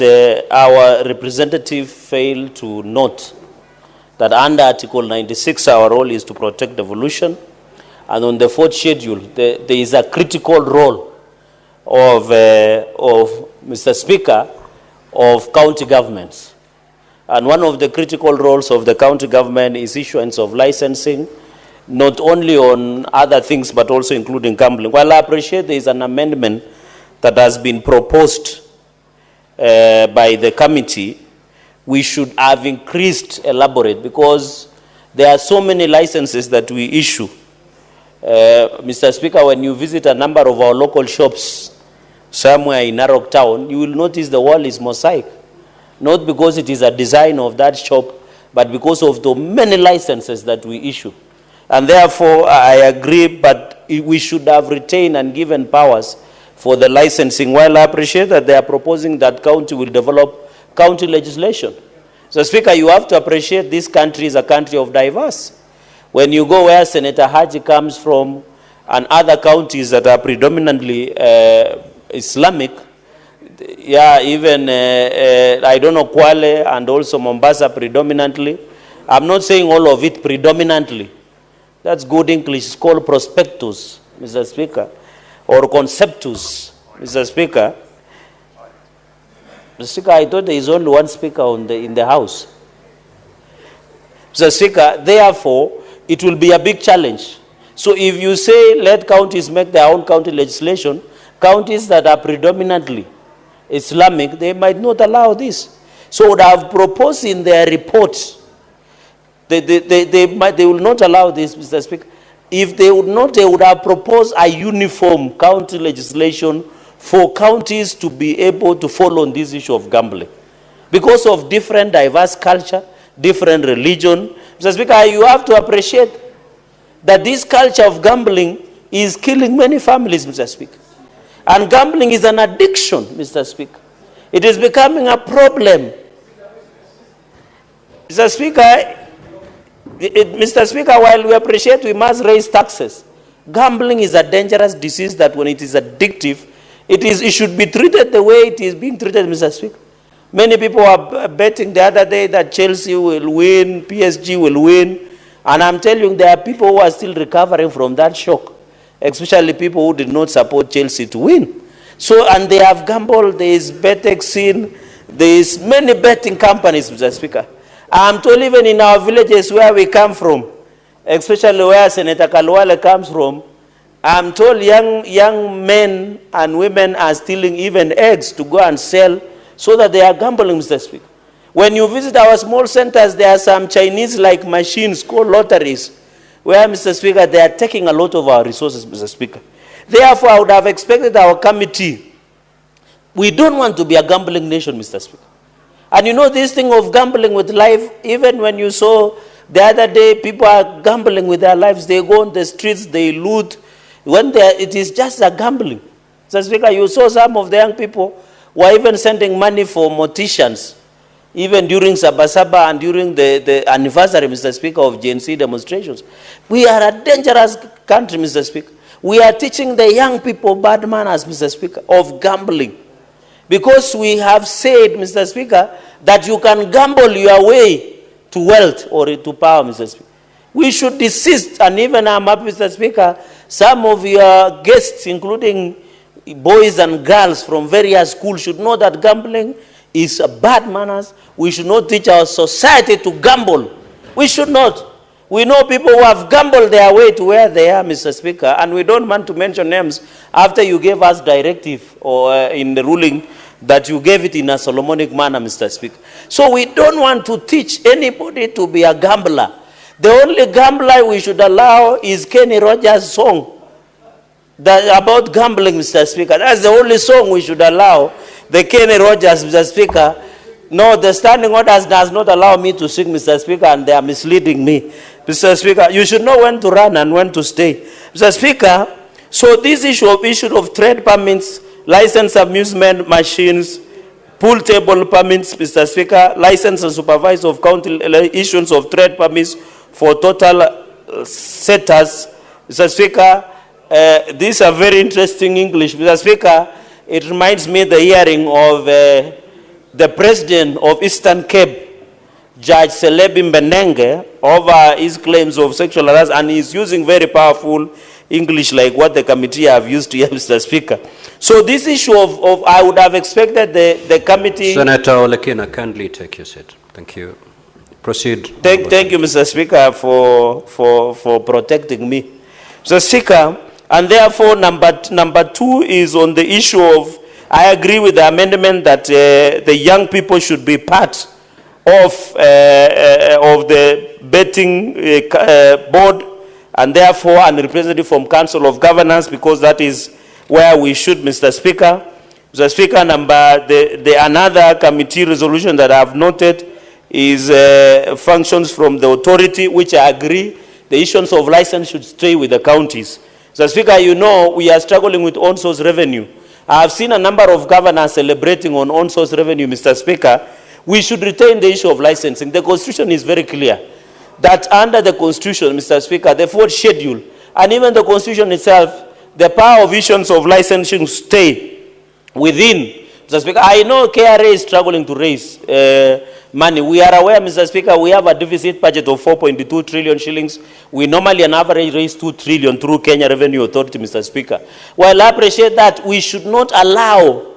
our representative failed to note that under Article 96, our role is to protect devolution. And on the fourth schedule, there is a critical role of Mr. Speaker, of county governments. And one of the critical roles of the county government is issuance of licensing, not only on other things, but also including gambling. While I appreciate there is an amendment that has been proposed by the committee, we should have increased elaborate, because there are so many licenses that we issue. Mr. Speaker, when you visit a number of our local shops somewhere in Narok Town, you will notice the wall is mosaic. Not because it is a design of that shop, but because of the many licenses that we issue. And therefore, I agree, but we should have retained and given powers for the licensing, while I appreciate that they are proposing that county will develop county legislation. So, Speaker, you have to appreciate this country is a country of diverse. When you go where Senator Haji comes from and other counties that are predominantly Islamic, yeah, even, I don't know, Kwale and also Mombasa predominantly. I'm not saying all of it predominantly. That's good English. It's called prospectus, Mr. Speaker, or conceptus, Mr. Speaker. Mr. Speaker, I thought there is only one speaker in the House. Mr. Speaker, therefore, it will be a big challenge. So if you say let counties make their own county legislation, counties that are predominantly Islamic, they might not allow this. So they have proposed in their report, they will not allow this, Mr. Speaker. If they would not, they would have proposed a uniform county legislation for counties to be able to follow on this issue of gambling. Because of different diverse culture, different religion, Mr. Speaker, you have to appreciate that this culture of gambling is killing many families, Mr. Speaker. And gambling is an addiction, Mr. Speaker. It is becoming a problem. Mr. Speaker, Mr. Speaker, while we appreciate we must raise taxes, gambling is a dangerous disease that when it is addictive, it should be treated the way it is being treated, Mr. Speaker. Many people are betting the other day that Chelsea will win, PSG will win, and I'm telling you there are people who are still recovering from that shock, especially people who did not support Chelsea to win. So, and they have gambled, there is betting, there is many betting companies, Mr. Speaker. I'm told even in our villages where we come from, especially where Senator Kalwale comes from, I'm told young men and women are stealing even eggs to go and sell so that they are gambling, Mr. Speaker. When you visit our small centers, there are some Chinese-like machines called lotteries, where, Mr. Speaker, they are taking a lot of our resources, Mr. Speaker. Therefore, I would have expected our committee, we don't want to be a gambling nation, Mr. Speaker. And you know this thing of gambling with life, even when you saw the other day, people are gambling with their lives. They go on the streets, they loot. It is just a gambling. Mr. Speaker, you saw some of the young people were even sending money for morticians, even during Sabasaba and during the anniversary, Mr. Speaker, of GNC demonstrations. We are a dangerous country, Mr. Speaker. We are teaching the young people bad manners, Mr. Speaker, of gambling. Because we have said, Mr. Speaker, that you can gamble your way to wealth or to power, Mr. Speaker. We should desist, and even I'm happy, Mr. Speaker, some of your guests, including boys and girls from various schools, should know that gambling is a bad manners. We should not teach our society to gamble. We should not. We know people who have gambled their way to where they are, Mr. Speaker, and we don't want to mention names after you gave us directive or in the ruling that you gave it in a Solomonic manner, Mr. Speaker. So we don't want to teach anybody to be a gambler. The only gambler we should allow is Kenny Rogers' song about gambling, Mr. Speaker. That's the only song we should allow. The Kenny Rogers, Mr. Speaker. No, the standing orders does not allow me to sing, Mr. Speaker, and they are misleading me. Mr. Speaker, you should know when to run and when to stay. Mr. Speaker, so this issue of trade permits, licensed amusement machines, pool table permits, Mr. Speaker, license and supervise of county issuance of trade permits for total setters. Mr. Speaker, these are very interesting English. Mr. Speaker, it reminds me of the hearing of the president of Eastern Cape, Judge Celebi Mbenenge, over his claims of sexual harassment, and he's using very powerful English like what the committee have used here, Mr. Speaker. So this issue of I would have expected the committee... Senator Olekina, kindly take your seat. Thank you. Proceed. Thank you, Mr. Speaker, for protecting me. Mr. Speaker, and therefore number two is on the issue of, I agree with the amendment that the young people should be part of the betting board, and therefore a representative from Council of Governors, because that is where we should, Mr. Speaker. Mr. Speaker, another committee resolution that I have noted is functions from the authority, which I agree, the issuance of license should stay with the counties. Mr. Speaker, you know we are struggling with on-source revenue. I have seen a number of governors celebrating on on-source revenue, Mr. Speaker. We should retain the issue of licensing. The Constitution is very clear that under the Constitution, Mr. Speaker, the fourth schedule, and even the Constitution itself, the power of issuance of licensing stay within. Mr. Speaker, I know KRA is struggling to raise money. We are aware, Mr. Speaker, we have a deficit budget of 4.2 trillion shillings. We normally on average raise 2 trillion through Kenya Revenue Authority, Mr. Speaker. While I appreciate that, we should not allow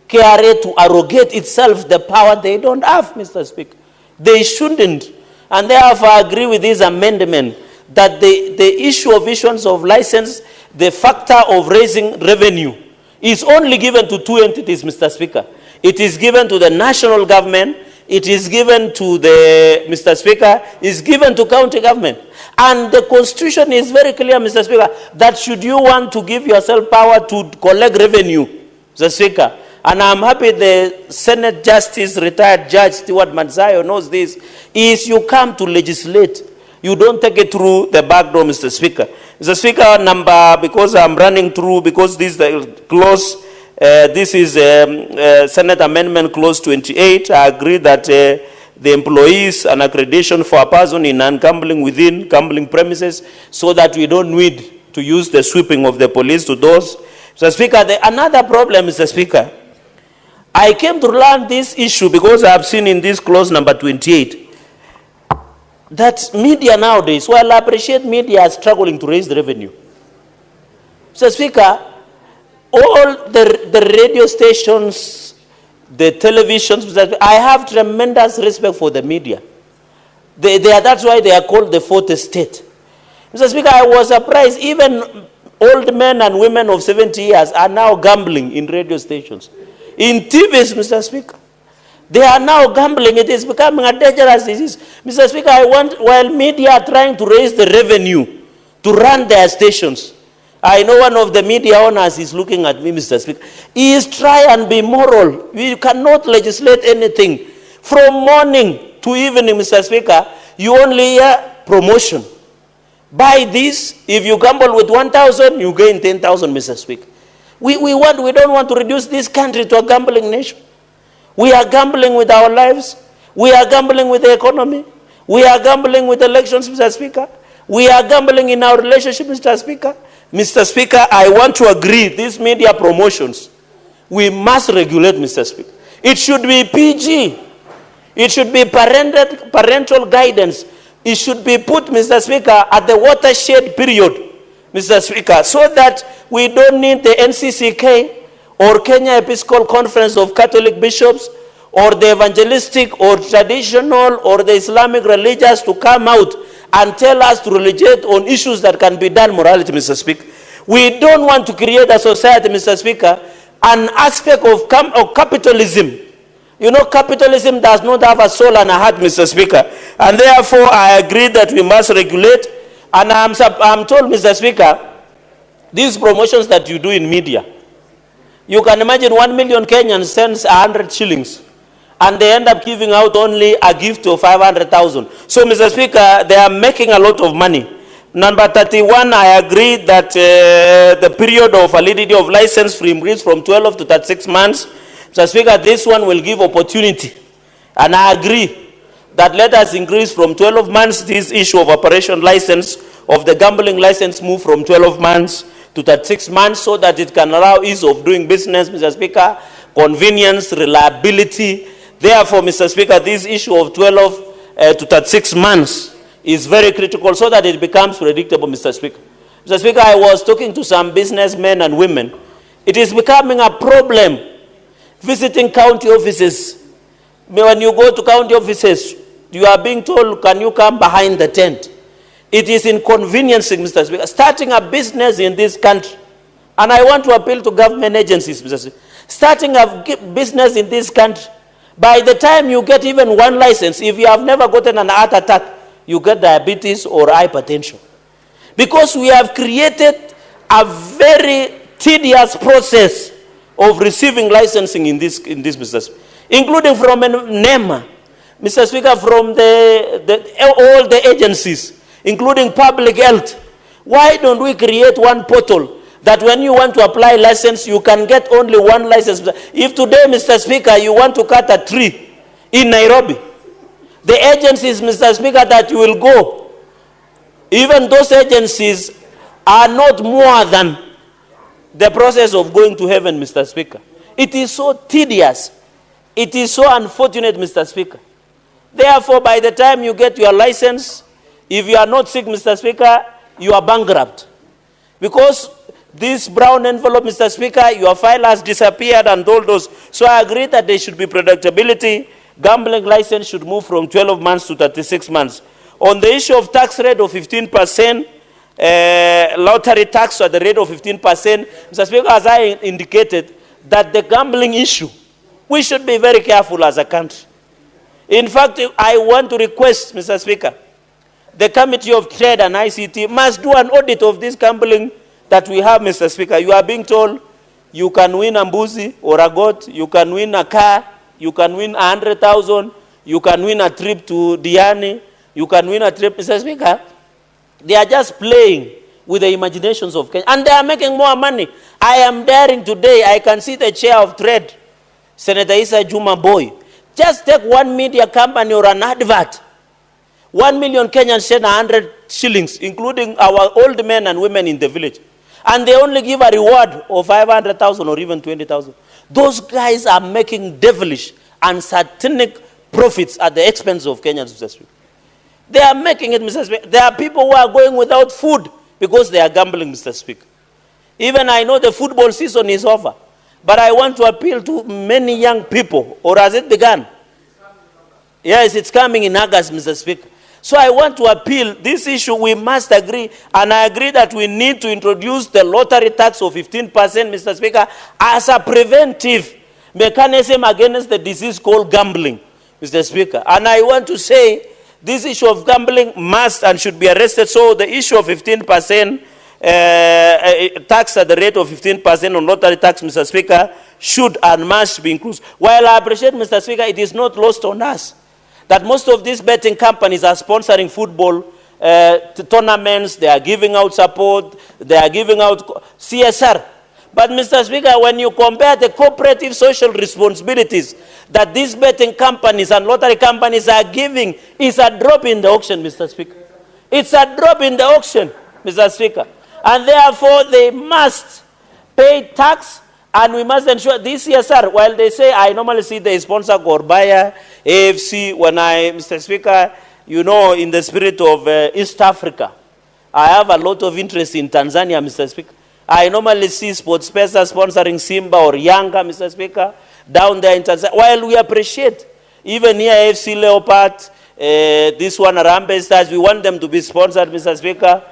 KRA to arrogate itself the power they don't have, Mr. Speaker. They shouldn't. And therefore, I agree with this amendment that the issue of issuance of license, the factor of raising revenue, is only given to two entities, Mr. Speaker. It is given to the national government, it is given to the, Mr. Speaker, is given to county government. And the Constitution is very clear, Mr. Speaker, that should you want to give yourself power to collect revenue, Mr. Speaker, and I'm happy the Senate Justice, retired Judge Stewart Manzayo knows this, is you come to legislate. You don't take it through the back door, Mr. Speaker. Mr. Speaker, because I'm running through, because this clause, this is Senate Amendment Clause 28. I agree that the employees an accreditation for a person in non-gambling within gambling premises, so that we don't need to use the sweeping of the police to those. Mr. Speaker, another problem, Mr. Speaker, I came to learn this issue because I have seen in this clause number 28 that media nowadays, well, I appreciate media are struggling to raise the revenue. Mr. Speaker, all the radio stations, the televisions, I have tremendous respect for the media. That's why they are called the fourth estate. Mr. Speaker, I was surprised even old men and women of 70 years are now gambling in radio stations. In TVs, Mr. Speaker, they are now gambling. It is becoming a dangerous disease. Mr. Speaker, while media are trying to raise the revenue to run their stations, I know one of the media owners is looking at me, Mr. Speaker. He is trying and be moral. We cannot legislate anything. From morning to evening, Mr. Speaker, you only hear promotion. Buy this. If you gamble with 1,000, you gain 10,000, Mr. Speaker. We don't want to reduce this country to a gambling nation. We are gambling with our lives. We are gambling with the economy. We are gambling with elections, Mr. Speaker. We are gambling in our relationship, Mr. Speaker. Mr. Speaker, I want to agree, these media promotions, we must regulate, Mr. Speaker. It should be PG. It should be parental guidance. It should be put, Mr. Speaker, at the watershed period, Mr. Speaker, so that we don't need the NCCK or Kenya Episcopal Conference of Catholic Bishops or the evangelistic or traditional or the Islamic religious to come out and tell us to religiate on issues that can be done morality, Mr. Speaker. We don't want to create a society, Mr. Speaker, an aspect of capitalism. You know, capitalism does not have a soul and a heart, Mr. Speaker. And therefore, I agree that we must regulate. And I'm told, Mr. Speaker, these promotions that you do in media, you can imagine 1 million Kenyans sends 100 shillings. And they end up giving out only a gift of 500,000. So, Mr. Speaker, they are making a lot of money. Number 31, I agree that the period of validity of license will increase from 12 to 36 months. Mr. Speaker, this one will give opportunity. And I agree that let us increase from 12 months this issue of operation license, of the gambling license move from 12 months to 36 months so that it can allow ease of doing business, Mr. Speaker, convenience, reliability. Therefore, Mr. Speaker, this issue of 12 to 36 months is very critical so that it becomes predictable, Mr. Speaker. Mr. Speaker, I was talking to some businessmen and women. It is becoming a problem visiting county offices. When you go to county offices, you are being told, can you come behind the tent? It is inconveniencing, Mr. Speaker, starting a business in this country. And I want to appeal to government agencies, Mr. Speaker. Starting a business in this country, by the time you get even one license, if you have never gotten an heart attack, you get diabetes or hypertension. Because we have created a very tedious process of receiving licensing in this business, including from NEMA, Mr. Speaker, from all the agencies, including public health. Why don't we create one portal that when you want to apply license, you can get only one license? If today, Mr. Speaker, you want to cut a tree in Nairobi, the agencies, Mr. Speaker, that you will go, even those agencies are not more than the process of going to heaven, Mr. Speaker. It is so tedious. It is so unfortunate, Mr. Speaker. Therefore, by the time you get your license, if you are not sick, Mr. Speaker, you are bankrupt. Because this brown envelope, Mr. Speaker, your file has disappeared and all those. So I agree that there should be predictability. Gambling license should move from 12 months to 36 months. On the issue of tax rate of 15%, lottery tax at the rate of 15%, Mr. Speaker, as I indicated, that the gambling issue, we should be very careful as a country. In fact, I want to request, Mr. Speaker, the Committee of Trade and ICT must do an audit of this gambling that we have, Mr. Speaker. You are being told you can win a mbuzi or a goat, you can win a car, you can win 100,000, you can win a trip to Diani, you can win a trip, Mr. Speaker. They are just playing with the imaginations of Kenya, and they are making more money. I am daring today, I can see the chair of trade, Senator Issa Juma Boy. Just take one media company or an advert. 1 million Kenyans send 100 shillings, including our old men and women in the village. And they only give a reward of 500,000 or even 20,000. Those guys are making devilish and satanic profits at the expense of Kenyans, Mr. Speaker. They are making it, Mr. Speaker. There are people who are going without food because they are gambling, Mr. Speaker. Even I know the football season is over, but I want to appeal to many young people, or has it begun? Yes, it's coming in August, Mr. Speaker. So I want to appeal, this issue we must agree, and I agree that we need to introduce the lottery tax of 15%, Mr. Speaker, as a preventive mechanism against the disease called gambling, Mr. Speaker. And I want to say, this issue of gambling must and should be arrested. So the issue of 15% tax at the rate of 15% on lottery tax, Mr. Speaker, should and must be included. While I appreciate, Mr. Speaker, it is not lost on us that most of these betting companies are sponsoring football tournaments, they are giving out support, they are giving out CSR. But, Mr. Speaker, when you compare the cooperative social responsibilities that these betting companies and lottery companies are giving, it's a drop in the auction, Mr. Speaker. It's a drop in the auction, Mr. Speaker. And therefore, they must pay tax, and we must ensure this CSR, while they say, I normally see they sponsor Gorbaya, AFC, when Mr. Speaker, you know, in the spirit of East Africa, I have a lot of interest in Tanzania, Mr. Speaker. I normally see sports persons sponsoring Simba or Yanga, Mr. Speaker, down there in Tanzania. While we appreciate, even here AFC Leopard, this one Arambe Stars, we want them to be sponsored, Mr. Speaker.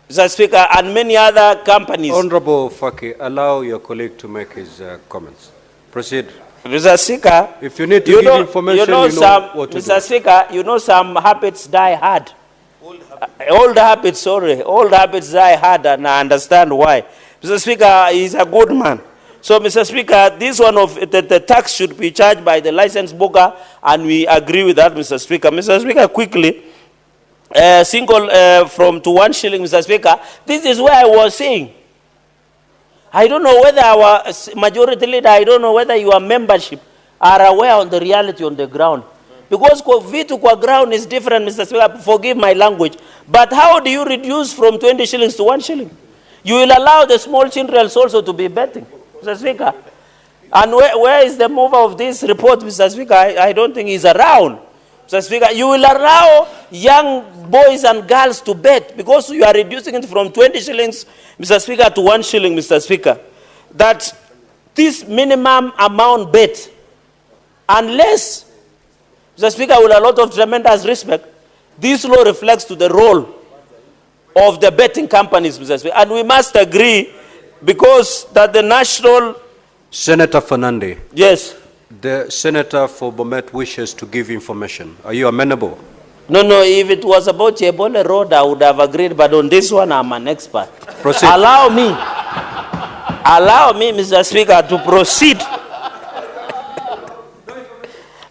Mr. Speaker, and many other companies. Honorable Faki, allow your colleague to make his comments. Proceed. Mr. Speaker, if you need to give information, you know what to do. Mr. Speaker, you know some habits die hard. Old habits, sorry. Old habits die hard, and I understand why. Mr. Speaker, he's a good man. So, Mr. Speaker, this one of the tax should be charged by the license broker, and we agree with that, Mr. Speaker. Mr. Speaker, quickly, single from to 1 shilling, Mr. Speaker. This is where I was saying. I don't know whether our majority leader, I don't know whether your membership are aware of the reality on the ground. Because vitu kwa ground is different, Mr. Speaker, forgive my language. But how do you reduce from 20 shillings to 1 shilling? You will allow the small children also to be betting, Mr. Speaker. And where is the mover of this report, Mr. Speaker? I don't think he's around. Mr. Speaker, you will allow young boys and girls to bet because you are reducing it from 20 shillings, Mr. Speaker, to 1 shilling, Mr. Speaker. That this minimum amount bet, unless, Mr. Speaker, with a lot of tremendous respect, this law reflects to the role of the betting companies, Mr. Speaker. And we must agree because that the national... Senator Fernande. Yes. The senator for Bomet wishes to give information. Are you amenable? No, if it was about Chebole Road, I would have agreed, but on this one, I'm an expert. Proceed. Allow me, Mr. Speaker, to proceed.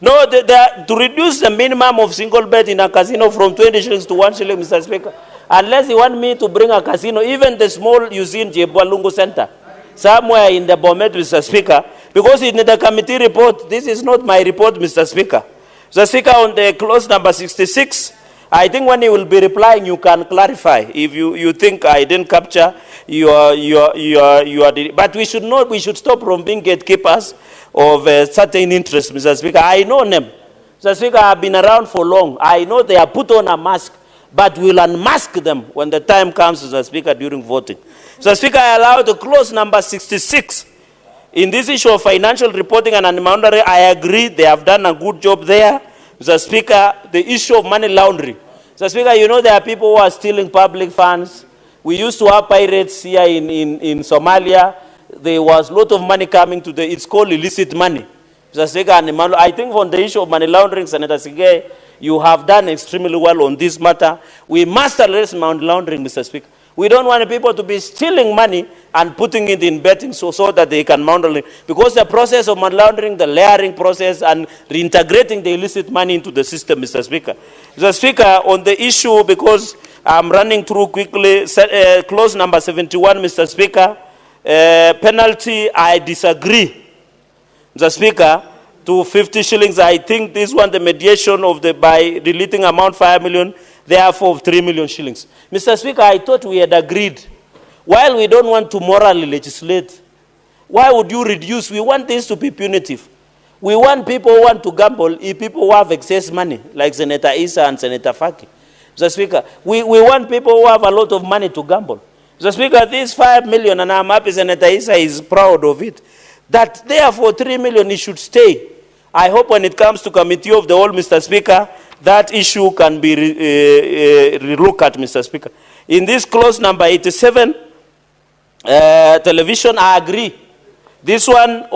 No, to reduce the minimum of single bet in a casino from 20 shillings to 1 shilling, Mr. Speaker, unless you want me to bring a casino, even the small you see in Jebwalungu Center, somewhere in the Bomet, Mr. Speaker, because in the committee report, this is not my report, Mr. Speaker. Mr. Speaker, on the clause number 66, I think when you will be replying, you can clarify if you think I didn't capture your but we should stop from being gatekeepers of certain interests, Mr. Speaker. I know them. Mr. Speaker, I've been around for long. I know they are put on a mask, but we'll unmask them when the time comes, Mr. Speaker, during voting. Mr. Speaker, I allow the clause number 66. In this issue of financial reporting and monetary, I agree they have done a good job there. Mr. Speaker, the issue of money laundering. Mr. Speaker, you know there are people who are stealing public funds. We used to have pirates here in Somalia. There was a lot of money coming to it's called illicit money. Mr. Speaker, and I think on the issue of money laundering, Senator Sige, you have done extremely well on this matter. We must address money laundering, Mr. Speaker. We don't want people to be stealing money and putting it in betting so that they can laundering. Because the process of money laundering, the layering process, and reintegrating the illicit money into the system, Mr. Speaker. Mr. Speaker, on the issue, because I'm running through quickly, clause number 71, Mr. Speaker, penalty, I disagree, Mr. Speaker, to 50 shillings. I think this one, the mediation of by deleting amount 5 million, therefore 3 million shillings. Mr. Speaker, I thought we had agreed. While we don't want to morally legislate, why would you reduce? We want this to be punitive. We want people who want to gamble, people who have excess money, like Senator Issa and Senator Faki. Mr. Speaker, we want people who have a lot of money to gamble. Mr. Speaker, this 5 million, and I'm happy Senator Issa is proud of it, that therefore 3 million, it should stay. I hope when it comes to committee of the whole, Mr. Speaker, that issue can be relooked at, Mr. Speaker. In this clause number 87, television, I agree. This one,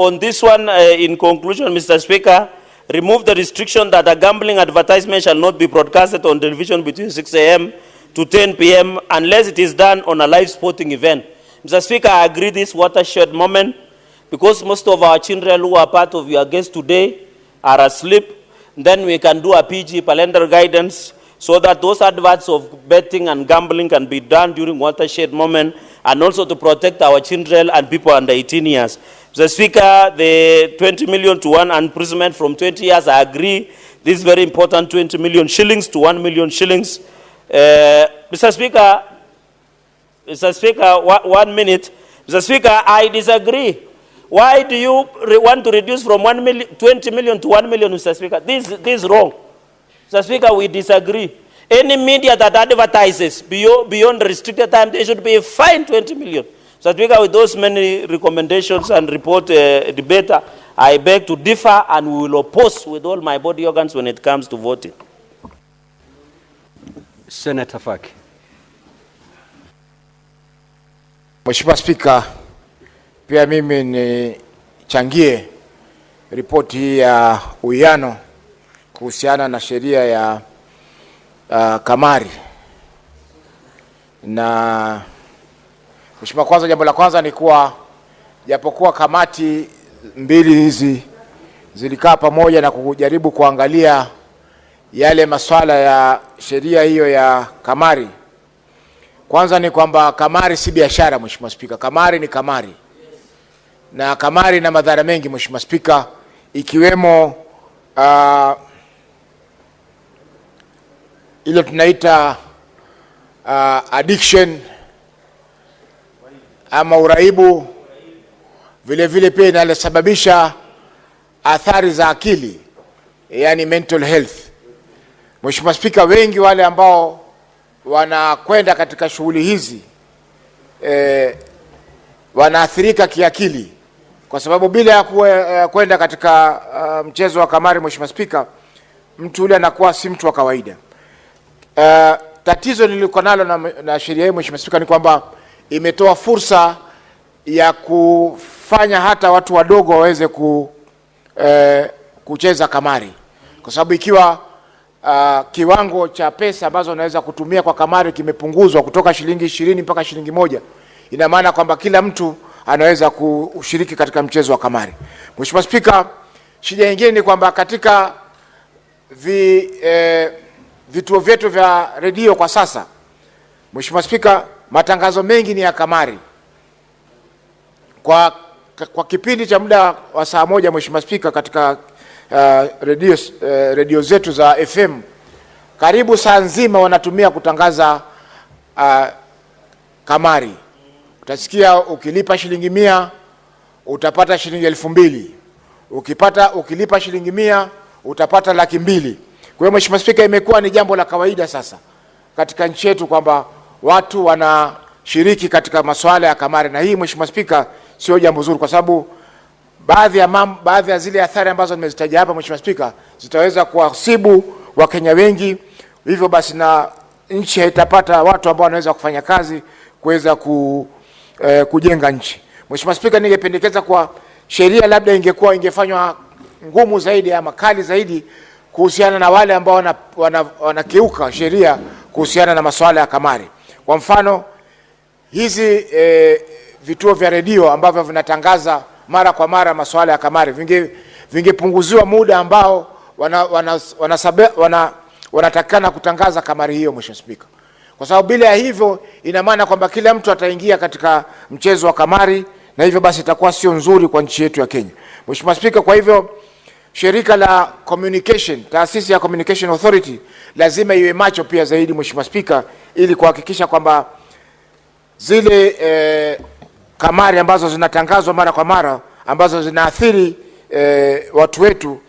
in conclusion, Mr. Speaker, remove the restriction that a gambling advertisement shall not be broadcasted on television between 6 a.m. to 10 p.m. unless it is done on a live sporting event. Mr. Speaker, I agree this watershed moment, because most of our children who are part of your guests today are asleep. Then we can do a PG, parental guidance, so that those adverts of betting and gambling can be done during watershed moment, and also to protect our children and people under 18 years. Mr. Speaker, the 20 million to 1 imprisonment from 20 years, I agree. This is very important, 20 million shillings to 1 million shillings. Mr. Speaker, 1 minute. Mr. Speaker, I disagree. Why do you want to reduce from 20 million to 1 million, Mr. Speaker? This is wrong. Mr. Speaker, we disagree. Any media that advertises beyond the restricted time, they should be fined 20 million. Mr. Speaker, with those many recommendations and report debate, I beg to differ, and we will oppose with all my body organs when it comes to voting. Senator Faki. Mheshimiwa Spika, pia mimi nichangie ripoti hii ya uwiano kuhusiana na sheria ya kamari. Na Mheshimiwa, kwanza, jambo la kwanza ni kuwa japokuwa kamati mbili hizi zilikaa pamoja na kujaribu kuangalia yale masuala ya sheria hiyo ya kamari, kwanza ni kwamba kamari si biashara, Mheshimiwa Spika. Kamari ni kamari. Na kamari na madhara mengi, Mheshimiwa Spika, ikiwemo ile tunaita addiction ama uraibu, vile vile pia inalosababisha athari za akili, yani mental health. Mheshimiwa Spika, wengi wale ambao wanakwenda katika shughuli hizi wanaathirika kiakili, kwa sababu bila ya kwenda katika mchezo wa kamari, Mheshimiwa Spika, mtu yule anakuwa si mtu wa kawaida. Tatizo niliko nalo na sheria hii, Mheshimiwa Spika, ni kwamba imetoa fursa ya kufanya hata watu wadogo waweze kucheza kamari, kwa sababu ikiwa kiwango cha pesa ambazo unaweza kutumia kwa kamari kimepunguzwa kutoka shilingi 20 mpaka shilingi 1, ina maana kwamba kila mtu anaweza kushiriki katika mchezo wa kamari. Mheshimiwa Spika, shida nyingine ni kwamba katika vituo vyetu vya redio kwa sasa, Mheshimiwa Spika, matangazo mengi ni ya kamari. Kwa kipindi cha muda wa saa moja, Mheshimiwa Spika, katika redio zetu za FM, karibu saa nzima wanatumia kutangaza kamari. Utasikia ukilipa shilingi 100 utapata shilingi 2,000. Ukilipa shilingi 100 utapata 200,000. Kwa hiyo Mheshimiwa Spika, imekuwa ni jambo la kawaida sasa katika nchi yetu kwamba watu wanashiriki katika masuala ya kamari, na hii Mheshimiwa Spika sio jambo zuri, kwa sababu baadhi ya zile athari ambazo nimezitaja hapa, Mheshimiwa Spika, zitaweza kuwasibu Wakenya wengi. Hivyo basi na nchi haitapata watu ambao wanaweza kufanya kazi kuweza kujenga nchi. Mheshimiwa Spika, ningependekeza kwa sheria labda ingefanywa ngumu zaidi ama kali zaidi kuhusiana na wale ambao wanakiuka sheria kuhusiana na masuala ya kamari. Kwa mfano, hizi vituo vya redio ambavyo vinatangaza mara kwa mara masuala ya kamari vingepunguziwa muda ambao wanatakana kutangaza kamari hiyo, Mheshimiwa Spika. Kwa sababu bila ya hivyo ina maana kwamba kila mtu ataingia katika mchezo wa kamari, na hivyo basi itakuwa sio nzuri kwa nchi yetu ya Kenya. Mheshimiwa Spika, kwa hivyo shirika la communication, taasisi ya Communication Authority lazima iwe macho pia zaidi, Mheshimiwa Spika, ili kuhakikisha kwamba zile kamari ambazo zinatangazwa mara kwa mara ambazo zinaathiri watu wetu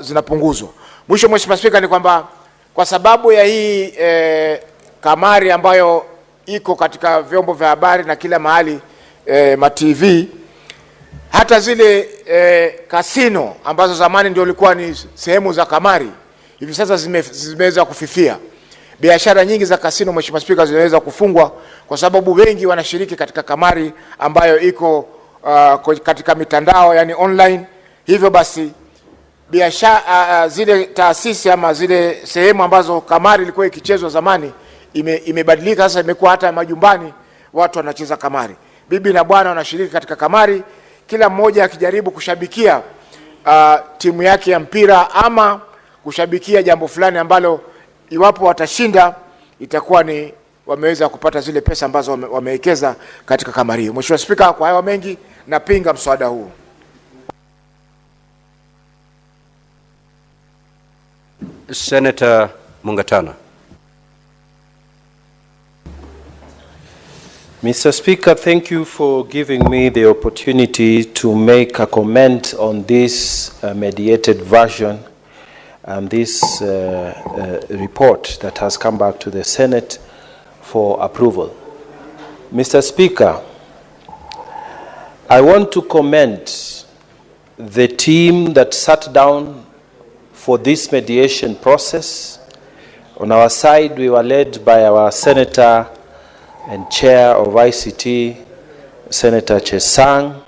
zinapunguzwa. Mwisho, Mheshimiwa Spika, ni kwamba kwa sababu ya hii kamari ambayo iko katika vyombo vya habari na kila mahali, ma TV, hata zile kasino ambazo zamani ndio ilikuwa ni sehemu za kamari, hivi sasa zimeweza kufifia. Biashara nyingi za kasino, Mheshimiwa Spika, zinaweza kufungwa kwa sababu wengi wanashiriki katika kamari ambayo iko katika mitandao, yani online. Hivyo basi biashara zile taasisi ama zile sehemu ambazo kamari ilikuwa ikichezwa zamani imebadilika. Sasa imekuwa hata majumbani watu wanacheza kamari, bibi na bwana wanashiriki katika kamari, kila mmoja akijaribu kushabikia timu yake ya mpira ama kushabikia jambo fulani ambalo iwapo watashinda itakuwa ni wameweza kupata zile pesa ambazo wamewekeza katika kamari hiyo. Mheshimiwa Spika, kwa hayo mengi napinga mswada huu. Senator Mungatana. Mr. Speaker, thank you for giving me the opportunity to make a comment on this mediated version and this report that has come back to the Senate for approval. Mr. Speaker, I want to commend the team that sat down for this mediation process. On our side, we were led by our Senator and Chair of ICT, Senator Chesang,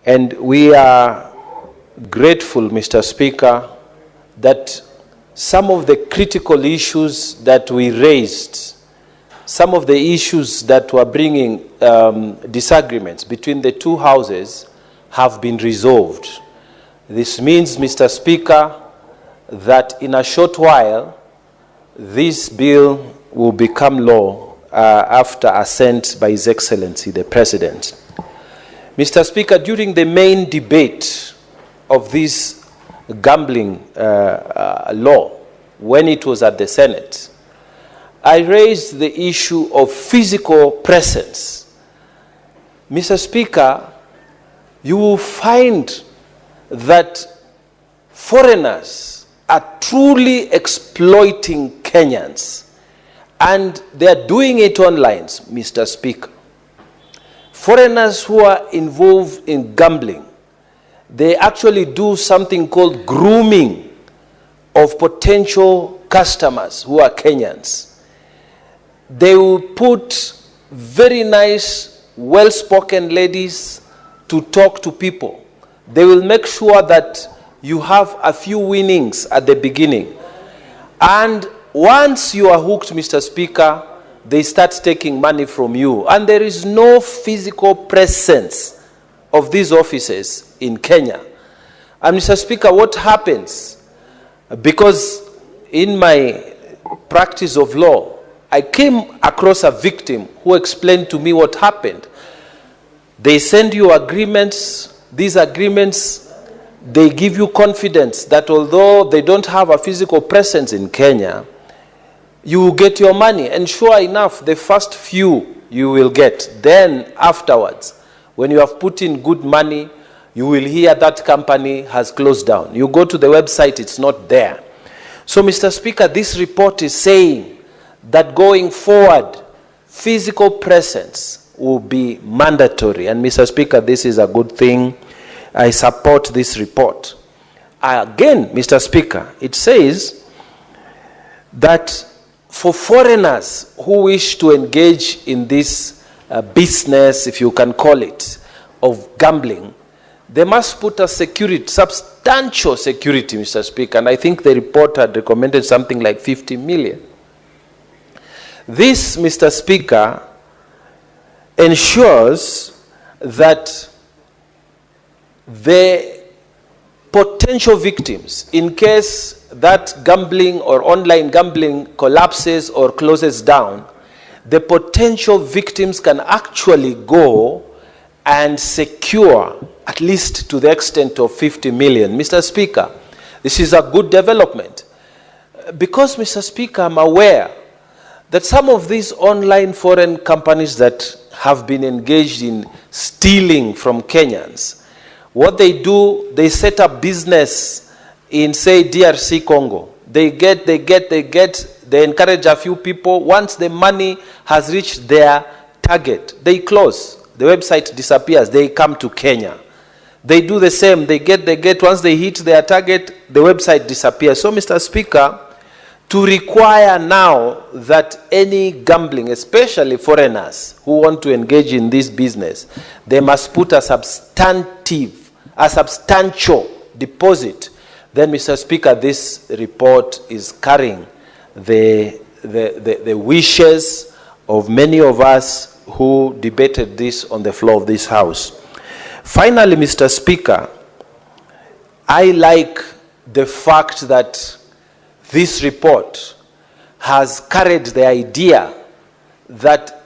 and we are grateful, Mr. Speaker, that some of the critical issues that we raised, some of the issues that were bringing disagreements between the two houses have been resolved. This means, Mr. Speaker, that in a short while, this bill will become law after assent by His Excellency the President. Mr. Speaker, during the main debate of this gambling law, when it was at the Senate, I raised the issue of physical presence. Mr. Speaker, you will find that foreigners are truly exploiting Kenyans, and they are doing it online, Mr. Speaker. Foreigners who are involved in gambling, they actually do something called grooming of potential customers who are Kenyans. They will put very nice, well-spoken ladies to talk to people. They will make sure that you have a few winnings at the beginning. And once you are hooked, Mr. Speaker, they start taking money from you. And there is no physical presence of these offices in Kenya. And Mr. Speaker, what happens? Because in my practice of law, I came across a victim who explained to me what happened. They send you agreements. These agreements, they give you confidence that although they don't have a physical presence in Kenya, you will get your money. And sure enough, the first few you will get. Then afterwards, when you have put in good money, you will hear that company has closed down. You go to the website, it's not there. So, Mr. Speaker, this report is saying that going forward, physical presence will be mandatory. And Mr. Speaker, this is a good thing. I support this report. Again, Mr. Speaker, it says that for foreigners who wish to engage in this business, if you can call it, of gambling, they must put a security, substantial security, Mr. Speaker. And I think the report had recommended something like 50 million. This, Mr. Speaker, ensures that the potential victims, in case that gambling or online gambling collapses or closes down, the potential victims can actually go and secure at least to the extent of 50 million. Mr. Speaker, this is a good development. Because, Mr. Speaker, I'm aware that some of these online foreign companies that have been engaged in stealing from Kenyans, what they do, they set up business in, say, DRC Congo. They encourage a few people. Once the money has reached their target, they close. The website disappears. They come to Kenya. They do the same. They get, once they hit their target, the website disappears. So, Mr. Speaker, to require now that any gambling, especially foreigners who want to engage in this business, they must put a substantial deposit, then, Mr. Speaker, this report is carrying the wishes of many of us who debated this on the floor of this House. Finally, Mr. Speaker, I like the fact that this report has carried the idea that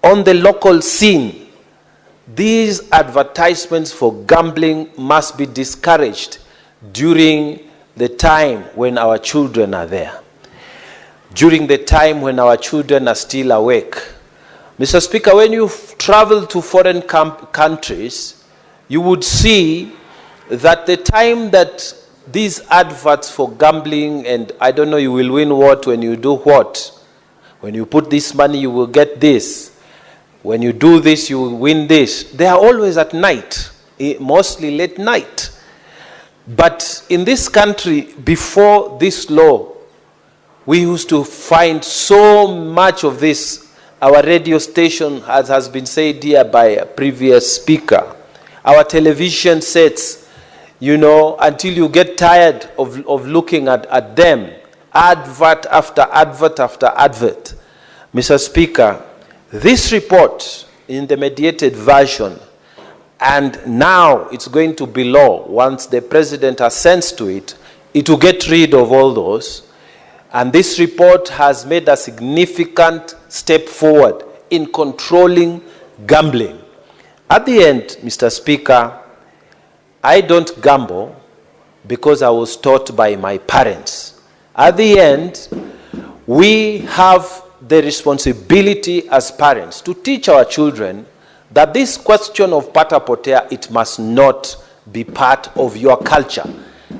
on the local scene, these advertisements for gambling must be discouraged during the time when our children are there, during the time when our children are still awake. Mr. Speaker, when you travel to foreign countries, you would see that the time that these adverts for gambling and I don't know, you will win what when you do what. When you put this money, you will get this. When you do this, you will win this. They are always at night, mostly late night. But in this country, before this law, we used to find so much of this. Our radio station, as has been said here by a previous speaker, our television sets, you know, until you get tired of looking at them, advert after advert after advert. Mr. Speaker, this report in the mediated version, and now it's going to be law once the president assents to it, it will get rid of all those. And this report has made a significant step forward in controlling gambling. At the end, Mr. Speaker, I don't gamble because I was taught by my parents. At the end, we have the responsibility as parents to teach our children that this question of pata potea, it must not be part of your culture.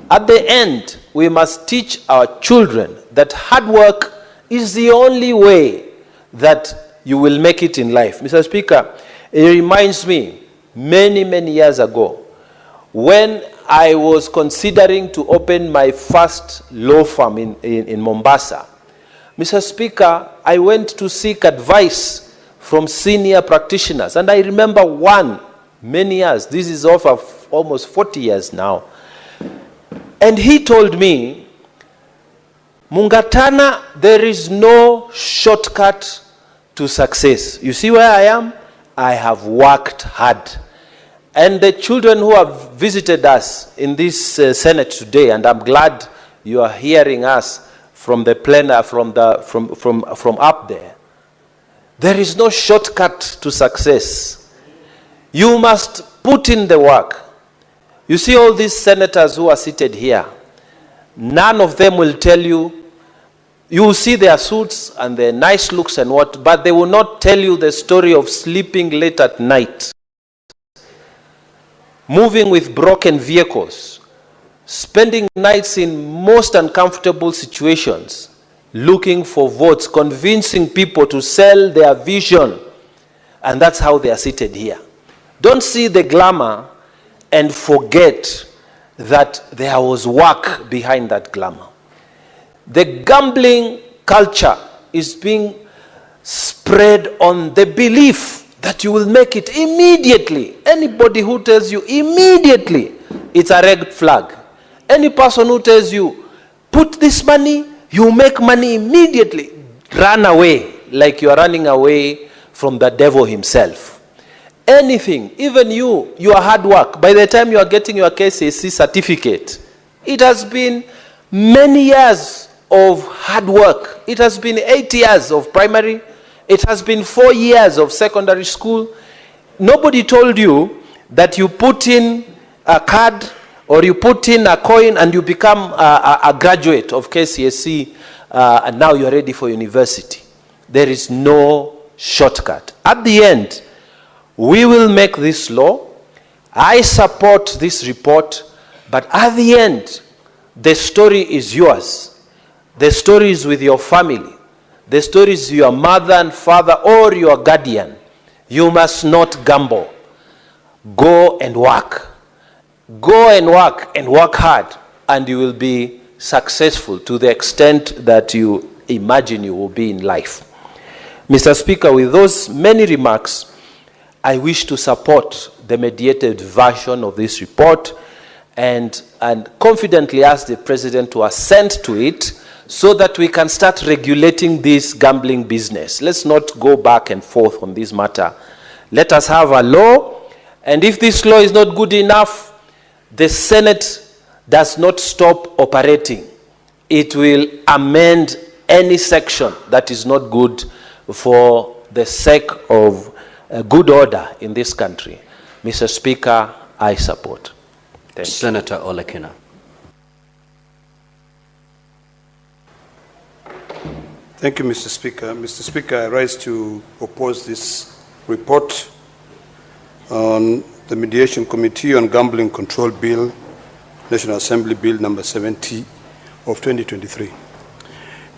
At the end, we must teach our children that hard work is the only way that you will make it in life. Mr. Speaker, it reminds me many, many years ago when I was considering to open my first law firm in Mombasa. Mr. Speaker, I went to seek advice from senior practitioners. And I remember one, many years, this is over almost 40 years now. And he told me, Mungatana, there is no shortcut to success. You see where I am? I have worked hard. And the children who have visited us in this Senate today, and I'm glad you are hearing us from the plenary, from up there. There is no shortcut to success. You must put in the work. You see all these senators who are seated here, none of them will tell you, you will see their suits and their nice looks and what, but they will not tell you the story of sleeping late at night, moving with broken vehicles, spending nights in most uncomfortable situations, looking for votes, convincing people to sell their vision. And that's how they are seated here. Don't see the glamour and forget that there was work behind that glamour. The gambling culture is being spread on the belief that you will make it immediately. Anybody who tells you immediately, it's a red flag. Any person who tells you, put this money, you make money immediately, run away. like you are running away from the devil himself. Anything, even your hard work, by the time you are getting your KCSE certificate, it has been many years of hard work. It has been 8 years of primary. It has been 4 years of secondary school. Nobody told you that you put in a card or you put in a coin and you become a graduate of KCSE and now you're ready for university. There is no shortcut. At the end, we will make this law. I support this report, but at the end, the story is yours. The story is with your family. The story is your mother and father or your guardian. You must not gamble. Go and work. Go and work hard, and you will be successful to the extent that you imagine you will be in life. Mr. Speaker, with those many remarks, I wish to support the mediated version of this report and confidently ask the President to assent to it so that we can start regulating this gambling business. Let's not go back and forth on this matter. Let us have a law, and if this law is not good enough, the Senate does not stop operating. It will amend any section that is not good for the sake of good order in this country. Mr. Speaker, I support. Thank you. Senator Olekina. Thank you, Mr. Speaker. Mr. Speaker, I rise to oppose this report on the Mediation Committee on Gambling Control Bill, National Assembly Bill number 70 of 2023.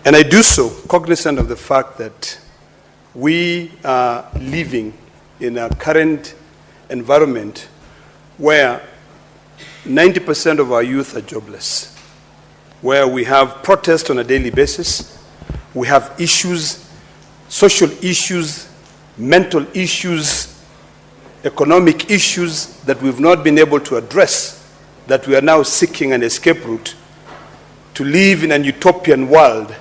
And I do so cognizant of the fact that we are living in a current environment where 90% of our youth are jobless, where we have protests on a daily basis, we have issues, social issues, mental issues, economic issues that we've not been able to address, that we are now seeking an escape route to live in an utopian world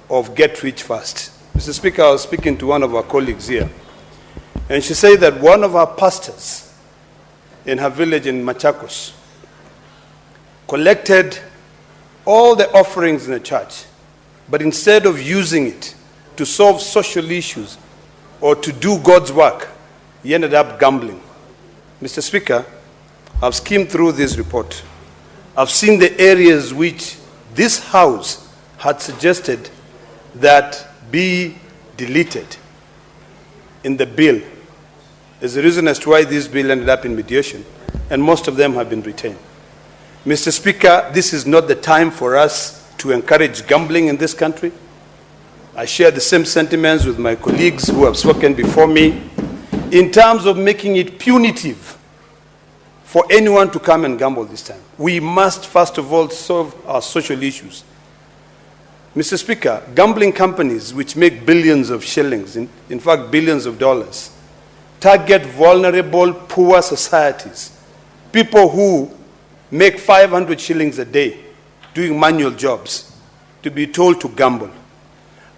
of get rich fast. Mr. Speaker, I was speaking to one of our colleagues here, and she said that one of our pastors in her village in Machakos collected all the offerings in the church, but instead of using it to solve social issues or to do God's work, he ended up gambling. Mr. Speaker, I've skimmed through this report. I've seen the areas which this House had suggested that be deleted in the bill. There's a reason as to why this bill ended up in mediation, and most of them have been retained. Mr. Speaker, this is not the time for us to encourage gambling in this country. I share the same sentiments with my colleagues who have spoken before me in terms of making it punitive for anyone to come and gamble this time. We must, first of all, solve our social issues. Mr. Speaker, gambling companies which make billions of shillings, in fact billions of dollars, target vulnerable, poor societies, people who make 500 shillings a day doing manual jobs, to be told to gamble.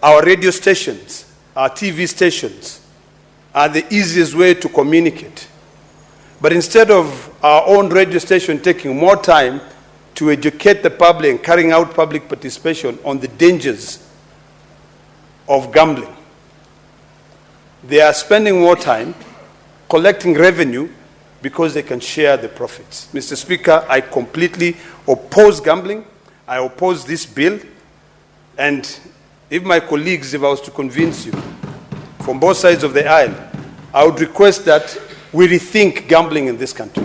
Our radio stations, our TV stations are the easiest way to communicate. But instead of our own radio station taking more time to educate the public and carrying out public participation on the dangers of gambling, they are spending more time collecting revenue because they can share the profits. Mr. Speaker, I completely oppose gambling. I oppose this bill. And if my colleagues, if I was to convince you from both sides of the aisle, I would request that we rethink gambling in this country.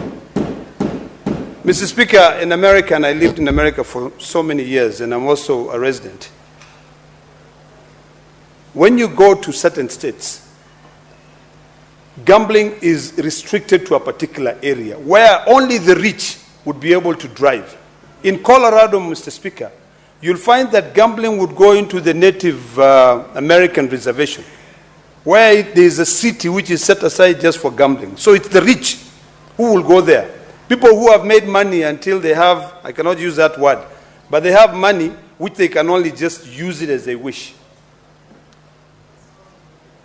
Mr. Speaker, in America, and I lived in America for so many years, and I'm also a resident, when you go to certain states, gambling is restricted to a particular area where only the rich would be able to drive. In Colorado, Mr. Speaker, you'll find that gambling would go into the Native American reservation, where there is a city which is set aside just for gambling. So it's the rich who will go there. People who have made money until they have, I cannot use that word, but they have money which they can only just use it as they wish.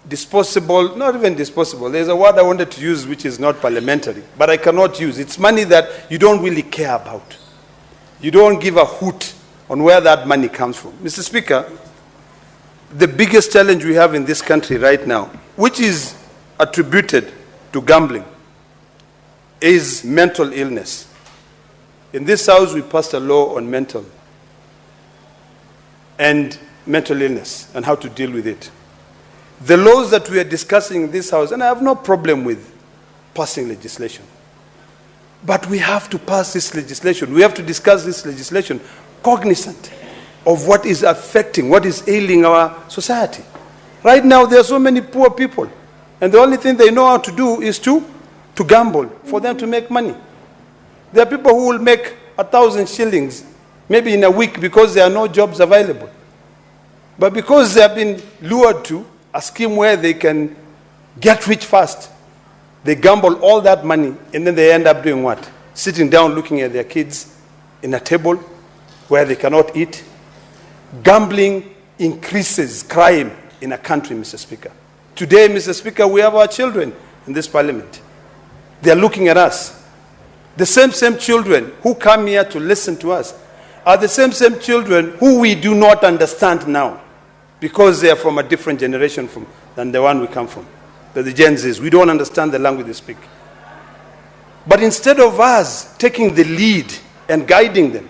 disposable, not even disposable, there's a word I wanted to use which is not parliamentary, but I cannot use. It's money that you don't really care about. You don't give a hoot on where that money comes from. Mr. Speaker, the biggest challenge we have in this country right now, which is attributed to gambling, is mental illness. In this house, we passed a law on mental illness and how to deal with it. The laws that we are discussing in this house, and I have no problem with passing legislation, but we have to pass this legislation. We have to discuss this legislation cognizant of what is affecting, what is ailing our society. Right now, there are so many poor people, and the only thing they know how to do is to gamble for them to make money. There are people who will make 1,000 shillings maybe in a week because there are no jobs available. But because they have been lured to a scheme where they can get rich fast, they gamble all that money, and then they end up doing what? Sitting down looking at their kids in a table where they cannot eat. Gambling increases crime in a country, Mr. Speaker. Today, Mr. Speaker, we have our children in this parliament. They are looking at us. The same children who come here to listen to us are the same children who we do not understand now, because they are from a different generation than the one we come from. The Gen Zs, we don't understand the language they speak. But instead of us taking the lead and guiding them,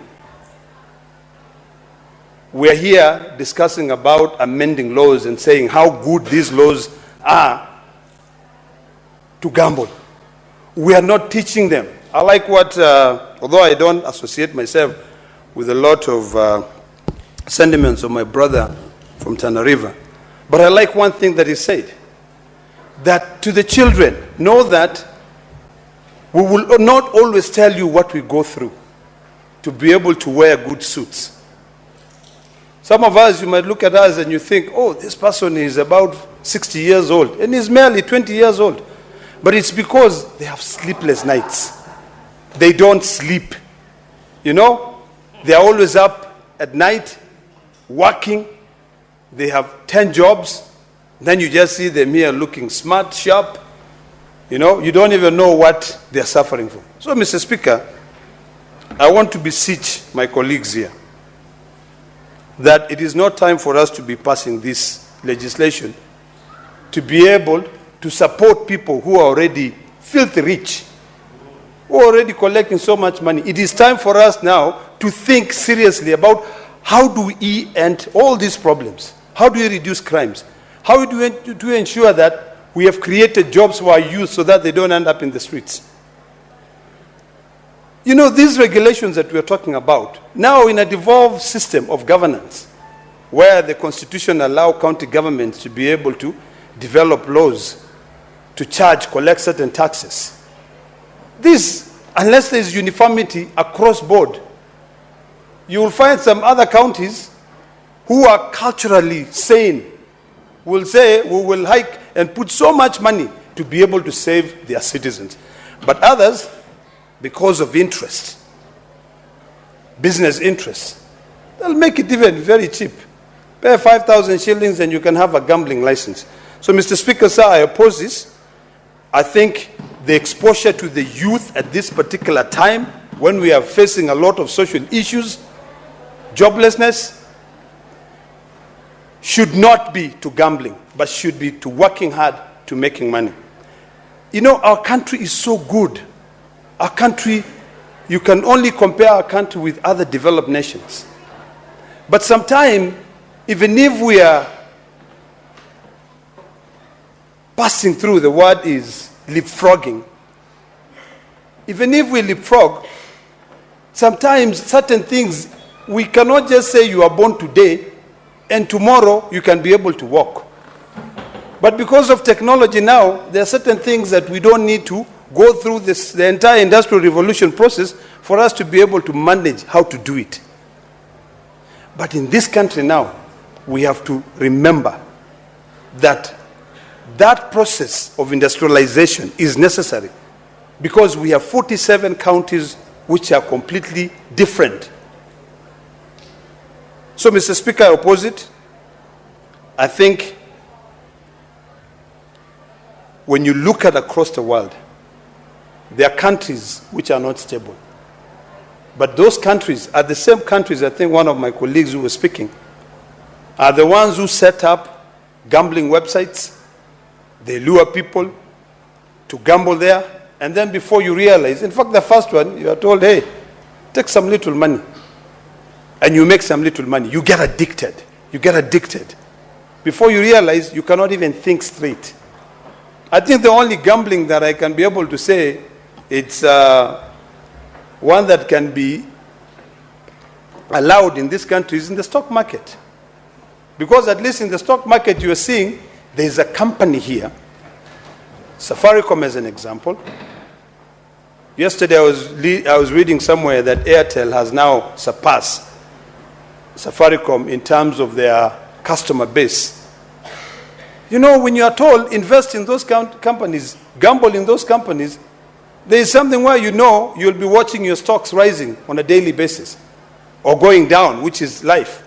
we are here discussing about amending laws and saying how good these laws are to gamble. We are not teaching them. I like what, although I don't associate myself with a lot of sentiments of my brother from Tana River, but I like one thing that he said, that to the children, know that we will not always tell you what we go through to be able to wear good suits. Some of us, you might look at us and you think, oh, this person is about 60 years old, and he's merely 20 years old. But it's because they have sleepless nights. They don't sleep. You know, they are always up at night, working. They have 10 jobs. Then you just see them here looking smart, sharp. You know, you don't even know what they're suffering from. So, Mr. Speaker, I want to beseech my colleagues here that it is not time for us to be passing this legislation to be able to support people who are already filthy rich, who are already collecting so much money. It is time for us now to think seriously about how do we end all these problems? How do we reduce crimes? How do we ensure that we have created jobs for our youth so that they don't end up in the streets? You know, these regulations that we're talking about, now in a devolved system of governance, where the Constitution allows county governments to be able to develop laws to collect certain taxes. This, unless there is uniformity across board, you will find some other counties who are culturally sane will say, we will hike and put so much money to be able to save their citizens. But others, because of interest, business interests, they'll make it even very cheap. Pay 5,000 shillings and you can have a gambling license. So, Mr. Speaker, sir, I oppose this. I think the exposure to the youth at this particular time, when we are facing a lot of social issues, joblessness, should not be to gambling, but should be to working hard to making money. You know, our country is so good. Our country, you can only compare our country with other developed nations. But sometimes, even if we are passing through, the word is leapfrogging. Even if we leapfrog, sometimes certain things, we cannot just say you are born today and tomorrow you can be able to walk. But because of technology now, there are certain things that we don't need to go through the entire industrial revolution process for us to be able to manage how to do it. But in this country now, we have to remember that that process of industrialization is necessary because we have 47 counties which are completely different. So, Mr. Speaker, I oppose it. I think when you look at across the world, there are countries which are not stable. But those countries are the same countries, I think one of my colleagues who was speaking, are the ones who set up gambling websites. They lure people to gamble there, and then before you realize, in fact, the first one, you are told, hey, take some little money. And you make some little money. You get addicted. You get addicted. Before you realize, you cannot even think straight. I think the only gambling that I can be able to say, it's one that can be allowed in this country is in the stock market. Because at least in the stock market you are seeing there's a company here, Safaricom as an example. Yesterday I was reading somewhere that Airtel has now surpassed Safaricom in terms of their customer base. You know, when you are told invest in those companies, gamble in those companies, there is something where you know you'll be watching your stocks rising on a daily basis or going down, which is life.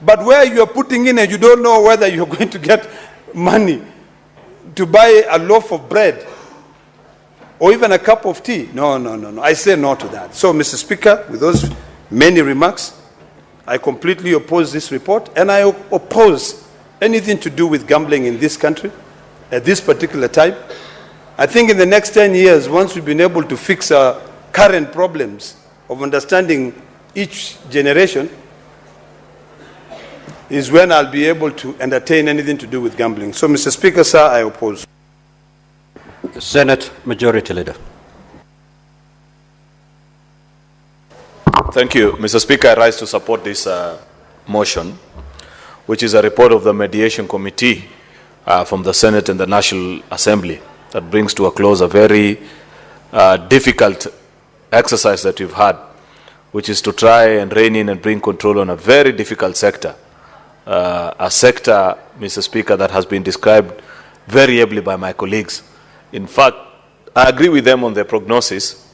But where you are putting in and you don't know whether you're going to get money to buy a loaf of bread or even a cup of tea. No. I say no to that. So, Mr. Speaker, with those many remarks, I completely oppose this report, and I oppose anything to do with gambling in this country at this particular time. I think in the next 10 years, once we've been able to fix our current problems of understanding each generation, is when I'll be able to entertain anything to do with gambling. So, Mr. Speaker, sir, I oppose. The Senate Majority Leader. Thank you. Mr. Speaker, I rise to support this motion, which is a report of the Mediation Committee from the Senate and the National Assembly that brings to a close a very difficult exercise that we've had, which is to try and rein in and bring control on a very difficult sector. A sector, Mr. Speaker, that has been described very ably by my colleagues. In fact, I agree with them on their prognosis.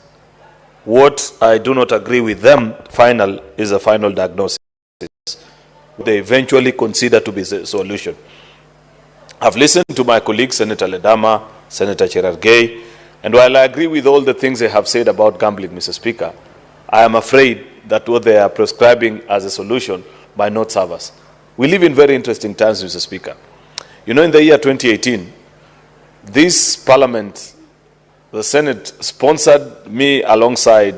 What I do not agree with them, is a final diagnosis. They eventually consider to be the solution. I've listened to my colleagues, Senator Ledama, Senator Cherargei, and while I agree with all the things they have said about gambling, Mr. Speaker, I am afraid that what they are prescribing as a solution might not serve us. We live in very interesting times, Mr. Speaker. You know, in the year 2018, this Parliament, the Senate, sponsored me alongside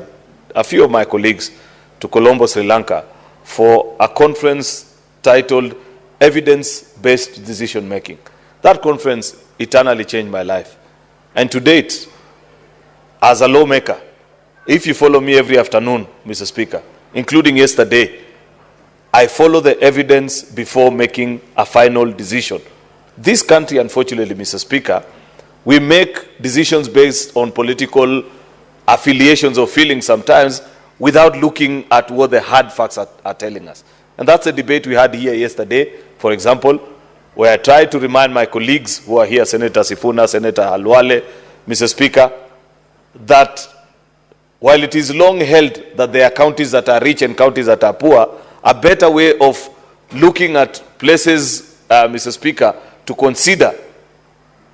a few of my colleagues to Colombo, Sri Lanka, for a conference titled Evidence-Based Decision Making. That conference eternally changed my life. And to date, as a lawmaker, if you follow me every afternoon, Mr. Speaker, including yesterday, I follow the evidence before making a final decision. This country, unfortunately, Mr. Speaker, we make decisions based on political affiliations or feelings sometimes without looking at what the hard facts are telling us. And that's a debate we had here yesterday, for example, where I tried to remind my colleagues who are here, Senator Sifuna, Senator Halwale, Mr. Speaker, that while it is long held that there are counties that are rich and counties that are poor, a better way of looking at places, Mr. Speaker, to consider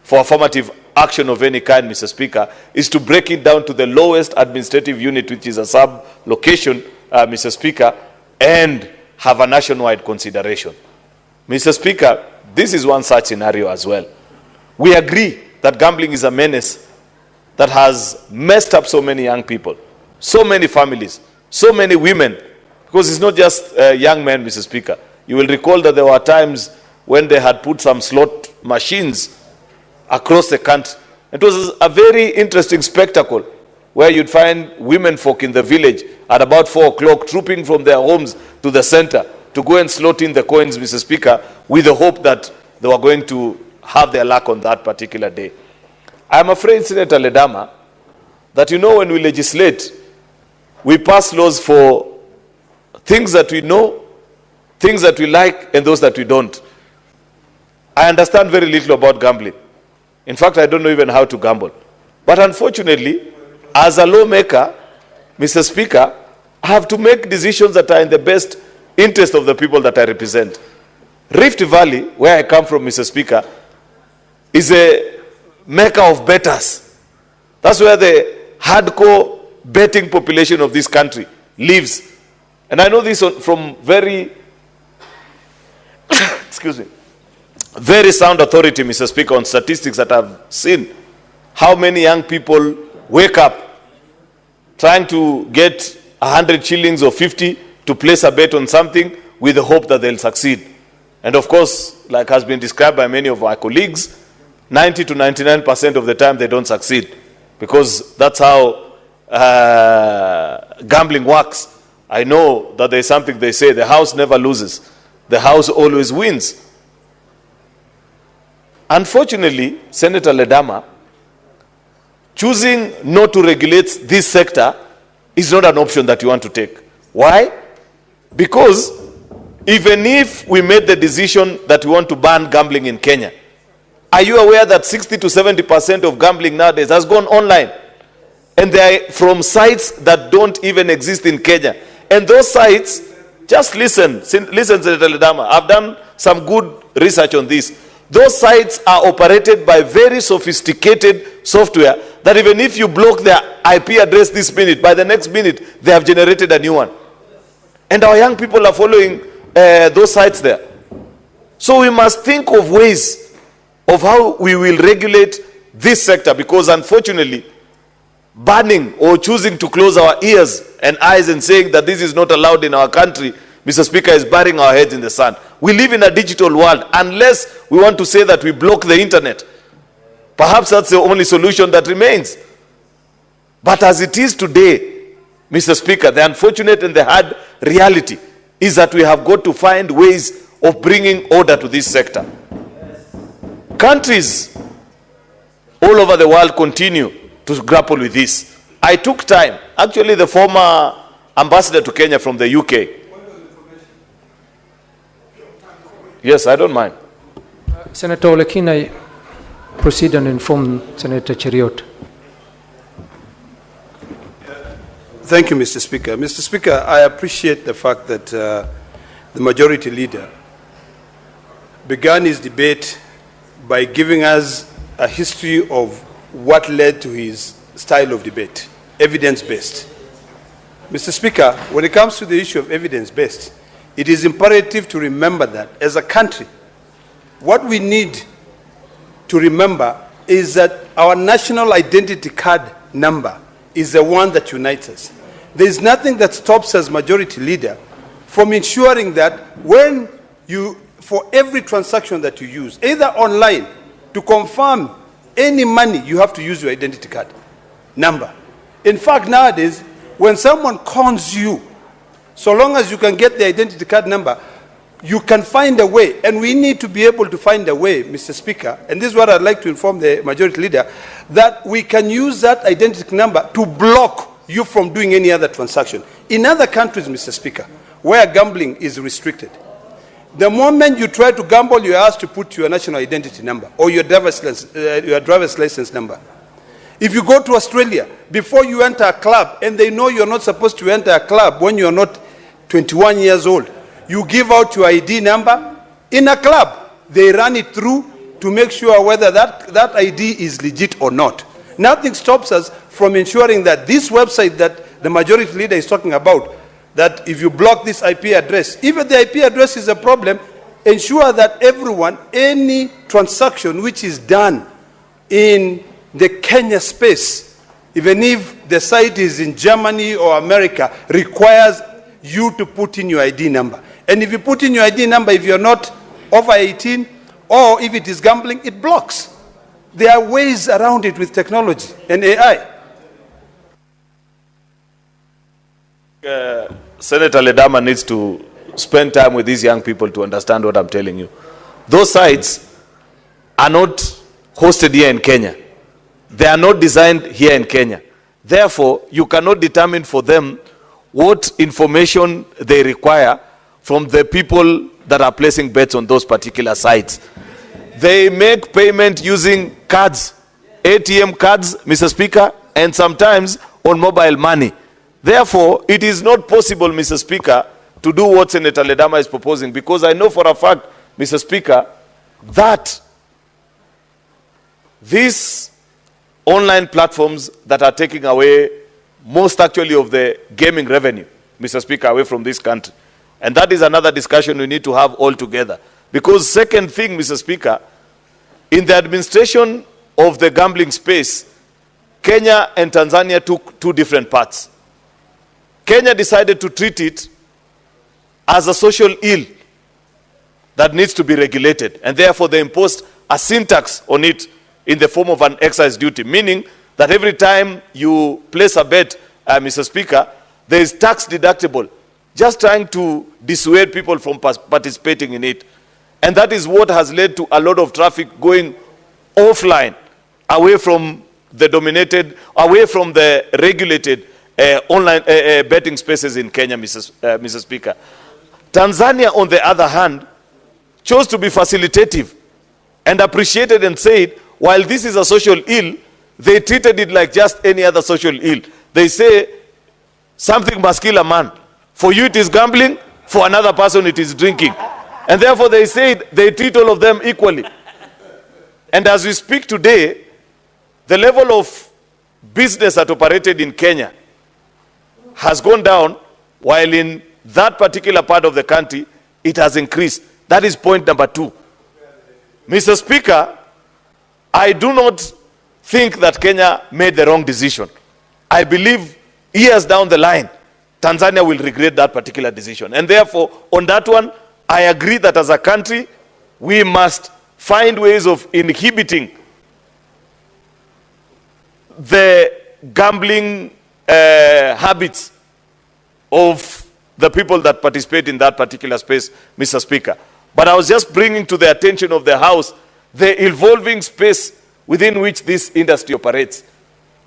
for affirmative action of any kind, Mr. Speaker, is to break it down to the lowest administrative unit, which is a sub-location, Mr. Speaker, and have a nationwide consideration. Mr. Speaker, this is one such scenario as well. We agree that gambling is a menace that has messed up so many young people, so many families, so many women, because it's not just young men, Mr. Speaker. You will recall that there were times when they had put some slot machines across the country. It was a very interesting spectacle where you'd find women folk in the village at about 4 o'clock trooping from their homes to the center to go and slot in the coins, Mr. Speaker, with the hope that they were going to have their luck on that particular day. I'm afraid, Senator Ledama, that you know when we legislate, we pass laws for things that we know, things that we like, and those that we don't. I understand very little about gambling. In fact, I don't know even how to gamble. But unfortunately, as a lawmaker, Mr. Speaker, I have to make decisions that are in the best interest of the people that I represent. Rift Valley, where I come from, Mr. Speaker, is a mecca of betters. That's where the hardcore betting population of this country lives. And I know this from very, excuse me, very sound authority, Mr. Speaker, on statistics that I've seen. How many young people wake up trying to get 100 shillings or 50 to place a bet on something with the hope that they'll succeed. And of course, like has been described by many of our colleagues, 90 to 99% of the time they don't succeed, because that's how gambling works. I know that there's something they say, the house never loses, the house always wins. Unfortunately, Senator Ledama, choosing not to regulate this sector is not an option that you want to take. Why? Because even if we made the decision that we want to ban gambling in Kenya, are you aware that 60 to 70% of gambling nowadays has gone online? And they are from sites that don't even exist in Kenya. And those sites, just listen, Senator Ledama, I've done some good research on this. Those sites are operated by very sophisticated software that even if you block their IP address this minute, by the next minute, they have generated a new one. And our young people are following those sites there. So we must think of ways of how we will regulate this sector, because unfortunately, banning or choosing to close our ears and eyes and saying that this is not allowed in our country, Mr. Speaker, is burying our heads in the sand. We live in a digital world. Unless we want to say that we block the internet, perhaps that's the only solution that remains. But as it is today, Mr. Speaker, the unfortunate and the hard reality is that we have got to find ways of bringing order to this sector. Countries all over the world continue to grapple with this. I took time. Actually, the former ambassador to Kenya from the UK. Yes, I don't mind. Senator Olekin, I proceed and inform Senator Cheriot. Thank you, Mr. Speaker. Mr. Speaker, I appreciate the fact that the majority leader began his debate by giving us a history of what led to his style of debate, evidence-based. Mr. Speaker, when it comes to the issue of evidence-based, it is imperative to remember that as a country, what we need to remember is that our national identity card number is the one that unites us. There is nothing that stops us, majority leader, from ensuring that when you, for every transaction that you use, either online, to confirm any money, you have to use your identity card number. In fact, nowadays, when someone cons you, so long as you can get the identity card number, you can find a way, and we need to be able to find a way, Mr. Speaker, and this is what I'd like to inform the majority leader, that we can use that identity number to block you from doing any other transaction. In other countries, Mr. Speaker, where gambling is restricted, the moment you try to gamble, you are asked to put your national identity number or your driver's license number. If you go to Australia, before you enter a club, and they know you're not supposed to enter a club when you're not 21 years old, you give out your ID number in a club. They run it through to make sure whether that ID is legit or not. Nothing stops us from ensuring that this website that the majority leader is talking about, that if you block this IP address, even the IP address is a problem, ensure that everyone, any transaction which is done in the Kenya space, even if the site is in Germany or America, requires you to put in your ID number. And if you put in your ID number, if you're not over 18, or if it is gambling, it blocks. There are ways around it with technology and AI. Senator Ledama needs to spend time with these young people to understand what I'm telling you. Those sites are not hosted here in Kenya. They are not designed here in Kenya. Therefore, you cannot determine for them what information they require from the people that are placing bets on those particular sites. They make payment using cards, ATM cards, Mr. Speaker, and sometimes on mobile money. Therefore, it is not possible, Mr. Speaker, to do what Senator Ledama is proposing, because I know for a fact, Mr. Speaker, that these online platforms that are taking away most actually of the gaming revenue, Mr. Speaker, away from this country. And that is another discussion we need to have all together. Because second thing, Mr. Speaker, in the administration of the gambling space, Kenya and Tanzania took two different paths. Kenya decided to treat it as a social ill that needs to be regulated, and therefore they imposed a sin tax on it in the form of an excise duty, meaning that every time you place a bet, Mr. Speaker, there is tax deductible, just trying to dissuade people from participating in it. And that is what has led to a lot of traffic going offline, away from the dominated, away from the regulated online betting spaces in Kenya, Mr. Speaker. Tanzania, on the other hand, chose to be facilitative and appreciated and said, while this is a social ill, they treated it like just any other social ill. They say, something must kill a man. For you it is gambling, for another person it is drinking. And therefore they said they treat all of them equally. And as we speak today, the level of business that operated in Kenya has gone down, while in that particular part of the country, it has increased. That is point number 2. Mr. Speaker, I do not think that Kenya made the wrong decision. I believe years down the line, Tanzania will regret that particular decision. And therefore, on that one, I agree that as a country, we must find ways of inhibiting the gambling habits of the people that participate in that particular space, Mr. Speaker. But I was just bringing to the attention of the House the evolving space within which this industry operates.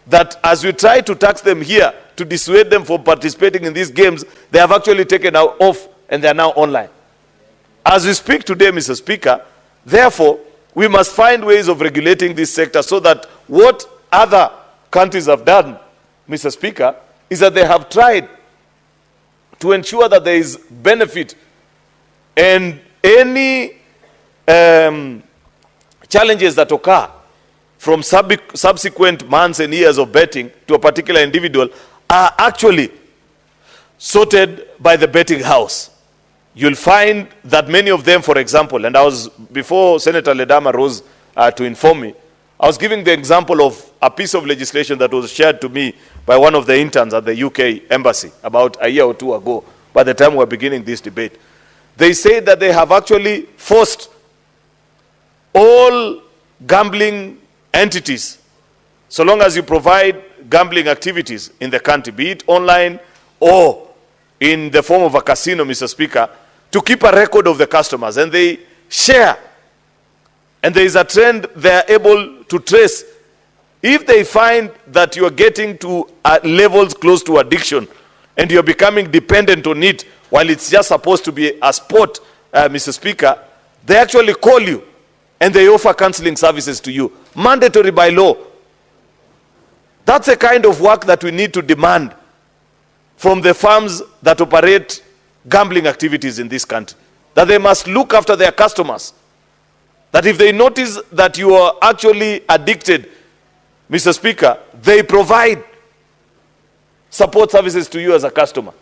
That as we try to tax them here to dissuade them from participating in these games, they have actually taken off and they are now online. As we speak today, Mr. Speaker, therefore, we must find ways of regulating this sector so that what other countries have done, Mr. Speaker, is that they have tried to ensure that there is benefit, and any challenges that occur from subsequent months and years of betting to a particular individual are actually sorted by the betting house. You'll find that many of them, for example, and before Senator Ledama rose to inform me, I was giving the example of a piece of legislation that was shared to me by one of the interns at the UK embassy about a year or two ago, by the time we were beginning this debate. They say that they have actually forced all gambling entities, so long as you provide gambling activities in the country, be it online or in the form of a casino, Mr. Speaker, to keep a record of the customers, and they share. And there is a trend they are able to trace. If they find that you are getting to levels close to addiction and you're becoming dependent on it while it's just supposed to be a sport, Mr. Speaker, they actually call you and they offer counseling services to you, mandatory by law. That's the kind of work that we need to demand from the firms that operate gambling activities in this country, that they must look after their customers. That if they notice that you are actually addicted, Mr. Speaker, they provide support services to you as a customer.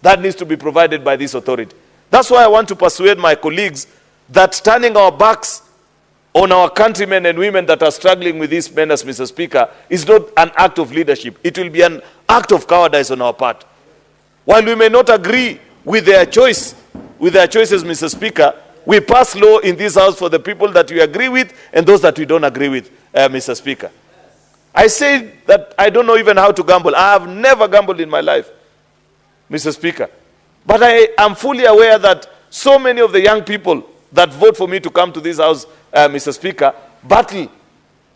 That needs to be provided by this authority. That's why I want to persuade my colleagues that turning our backs on our countrymen and women that are struggling with this menace, Mr. Speaker, is not an act of leadership. It will be an act of cowardice on our part. While we may not agree with their choices, Mr. Speaker, we pass law in this house for the people that we agree with and those that we don't agree with, Mr. Speaker. I say that I don't know even how to gamble. I have never gambled in my life, Mr. Speaker. But I am fully aware that so many of the young people that vote for me to come to this house, Mr. Speaker, battle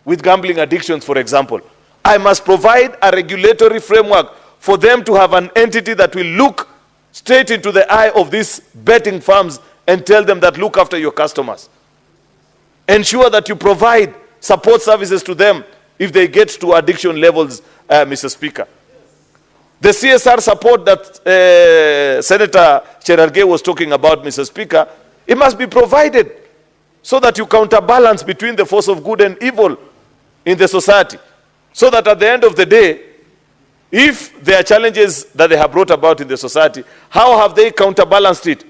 with gambling addictions, for example. I must provide a regulatory framework for them to have an entity that will look straight into the eye of these betting firms and tell them that look after your customers. Ensure that you provide support services to them if they get to addiction levels, Mr. Speaker. The CSR support that Senator Cherargei was talking about, Mr. Speaker, it must be provided so that you counterbalance between the force of good and evil in the society, so that at the end of the day, if there are challenges that they have brought about in the society, how have they counterbalanced it?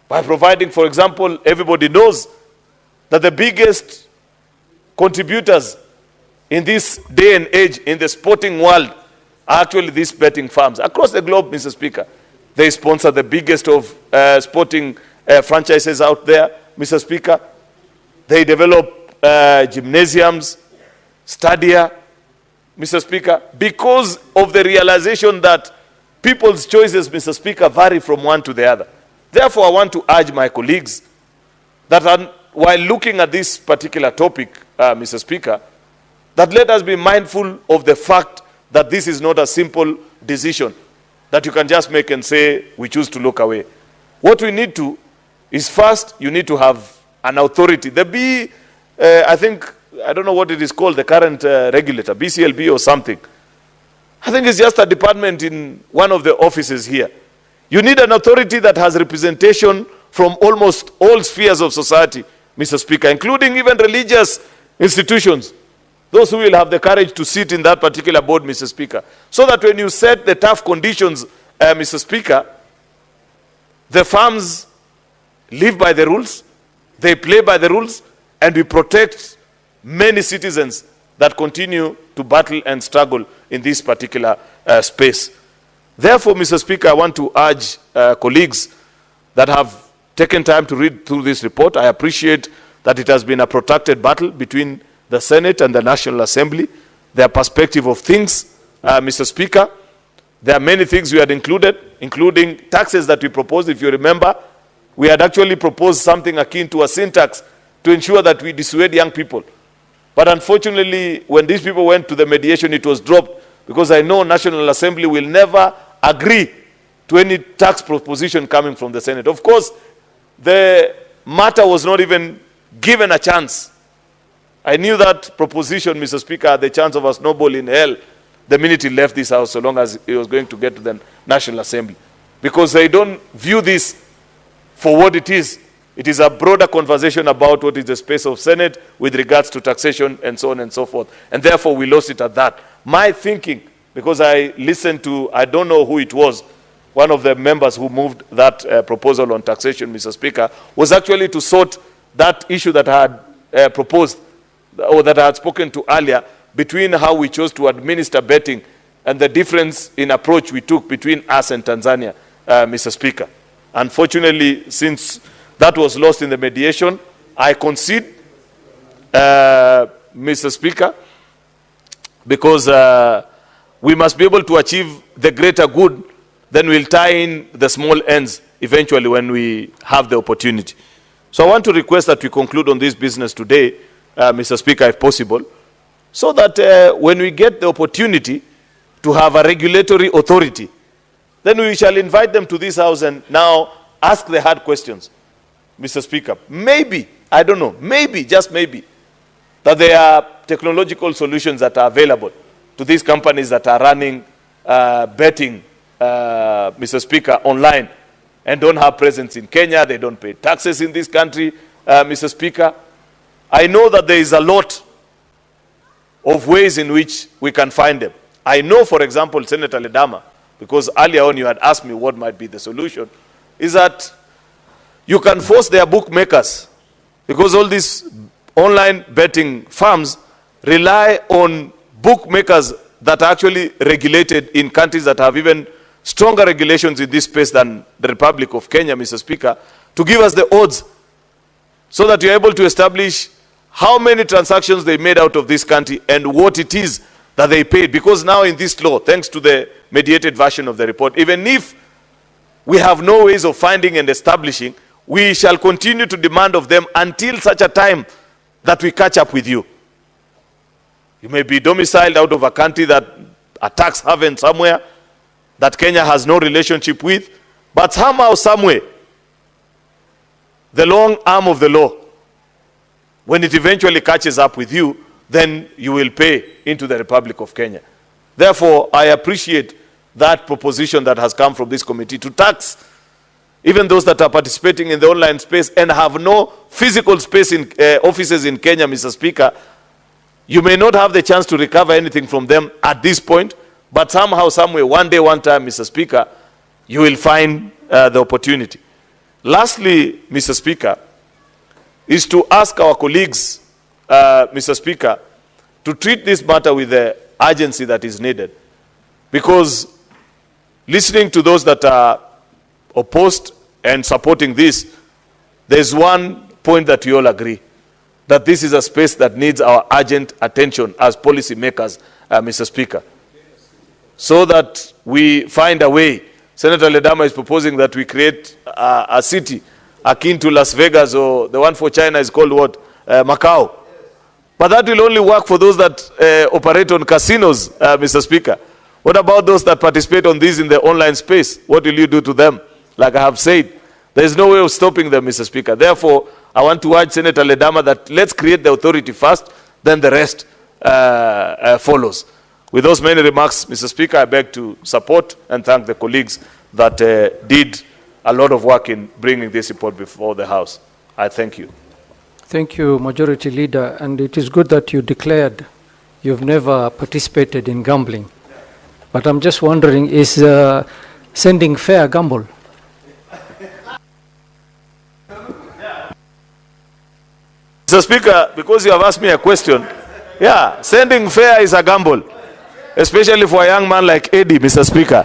By providing, for example, everybody knows that the biggest contributors in this day and age in the sporting world are actually these betting farms. Across the globe, Mr. Speaker, they sponsor the biggest of sporting franchises out there, Mr. Speaker. They develop gymnasiums, stadia, Mr. Speaker, because of the realization that people's choices, Mr. Speaker, vary from one to the other. Therefore, I want to urge my colleagues that while looking at this particular topic, Mr. Speaker, that let us be mindful of the fact that this is not a simple decision that you can just make and say, we choose to look away. What we need to is first, you need to have an authority. I think, I don't know what it is called, the current regulator, BCLB or something. I think it's just a department in one of the offices here. You need an authority that has representation from almost all spheres of society, Mr. Speaker, including even religious institutions. Those who will have the courage to sit in that particular board, Mr. Speaker. So that when you set the tough conditions, Mr. Speaker, the farms live by the rules, they play by the rules, and we protect many citizens that continue to battle and struggle in this particular space. Therefore, Mr. Speaker, I want to urge colleagues that have taken time to read through this report. I appreciate that it has been a protracted battle between the Senate and the National Assembly, their perspective of things, Mr. Speaker. There are many things we had included, including taxes that we proposed. If you remember, we had actually proposed something akin to a sin tax to ensure that we dissuade young people. But unfortunately, when these people went to the mediation, it was dropped, because I know National Assembly will never agree to any tax proposition coming from the Senate. Of course, the matter was not even given a chance. I knew that proposition, Mr. Speaker, had the chance of a snowball in hell the minute he left this house, so long as he was going to get to the National Assembly. Because they don't view this for what it is. It is a broader conversation about what is the space of Senate with regards to taxation and so on and so forth. And therefore, we lost it at that. My thinking, because I listened to, I don't know who it was, one of the members who moved that proposal on taxation, Mr. Speaker, was actually to sort that issue that I had proposed, or that I had spoken to earlier, between how we chose to administer betting and the difference in approach we took between us and Tanzania, Mr. Speaker. Unfortunately, since that was lost in the mediation, I concede, Mr. Speaker, because we must be able to achieve the greater good, then we'll tie in the small ends eventually when we have the opportunity. So I want to request that we conclude on this business today, Mr. Speaker, if possible, so that when we get the opportunity to have a regulatory authority, then we shall invite them to this house and now ask the hard questions, Mr. Speaker. Maybe, I don't know, maybe, just maybe, that there are technological solutions that are available to these companies that are running betting, Mr. Speaker, online and don't have presence in Kenya, they don't pay taxes in this country, Mr. Speaker. I know that there is a lot of ways in which we can find them. I know, for example, Senator Ledama, because earlier on you had asked me what might be the solution, is that you can force their bookmakers, because all these online betting firms rely on bookmakers that are actually regulated in countries that have even stronger regulations in this space than the Republic of Kenya, Mr. Speaker, to give us the odds so that you're able to establish how many transactions they made out of this country and what it is that they paid. Because now in this law, thanks to the mediated version of the report, even if we have no ways of finding and establishing, we shall continue to demand of them until such a time that we catch up with you. You may be domiciled out of a country that a tax haven somewhere that Kenya has no relationship with, but somehow, somewhere, the long arm of the law, when it eventually catches up with you, then you will pay into the Republic of Kenya. Therefore, I appreciate that proposition that has come from this committee to tax even those that are participating in the online space and have no physical space in offices in Kenya, Mr. Speaker, You may not have the chance to recover anything from them at this point, but somehow, somewhere, one day, one time, Mr. Speaker, you will find the opportunity. Lastly, Mr. Speaker, is to ask our colleagues, Mr. Speaker, to treat this matter with the urgency that is needed. Because listening to those that are opposed and supporting this, there's one point that we all agree, that this is a space that needs our urgent attention as policy makers, Mr. Speaker, so that we find a way. Senator Ledama is proposing that we create a city akin to Las Vegas, or the one for China is called what? Macau. But that will only work for those that operate on casinos, Mr. Speaker. What about those that participate on these in the online space? What will you do to them? Like I have said, there is no way of stopping them, Mr. Speaker. Therefore, I want to urge Senator Ledama that let's create the authority first, then the rest follows. With those many remarks, Mr. Speaker, I beg to support and thank the colleagues that did a lot of work in bringing this report before the House. I thank you. Thank you, Majority Leader. And it is good that you declared you've never participated in gambling. But I'm just wondering, is sending fare a gamble? Mr. Speaker, because you have asked me a question, yeah, sending fare is a gamble, especially for a young man like Eddie, Mr. Speaker.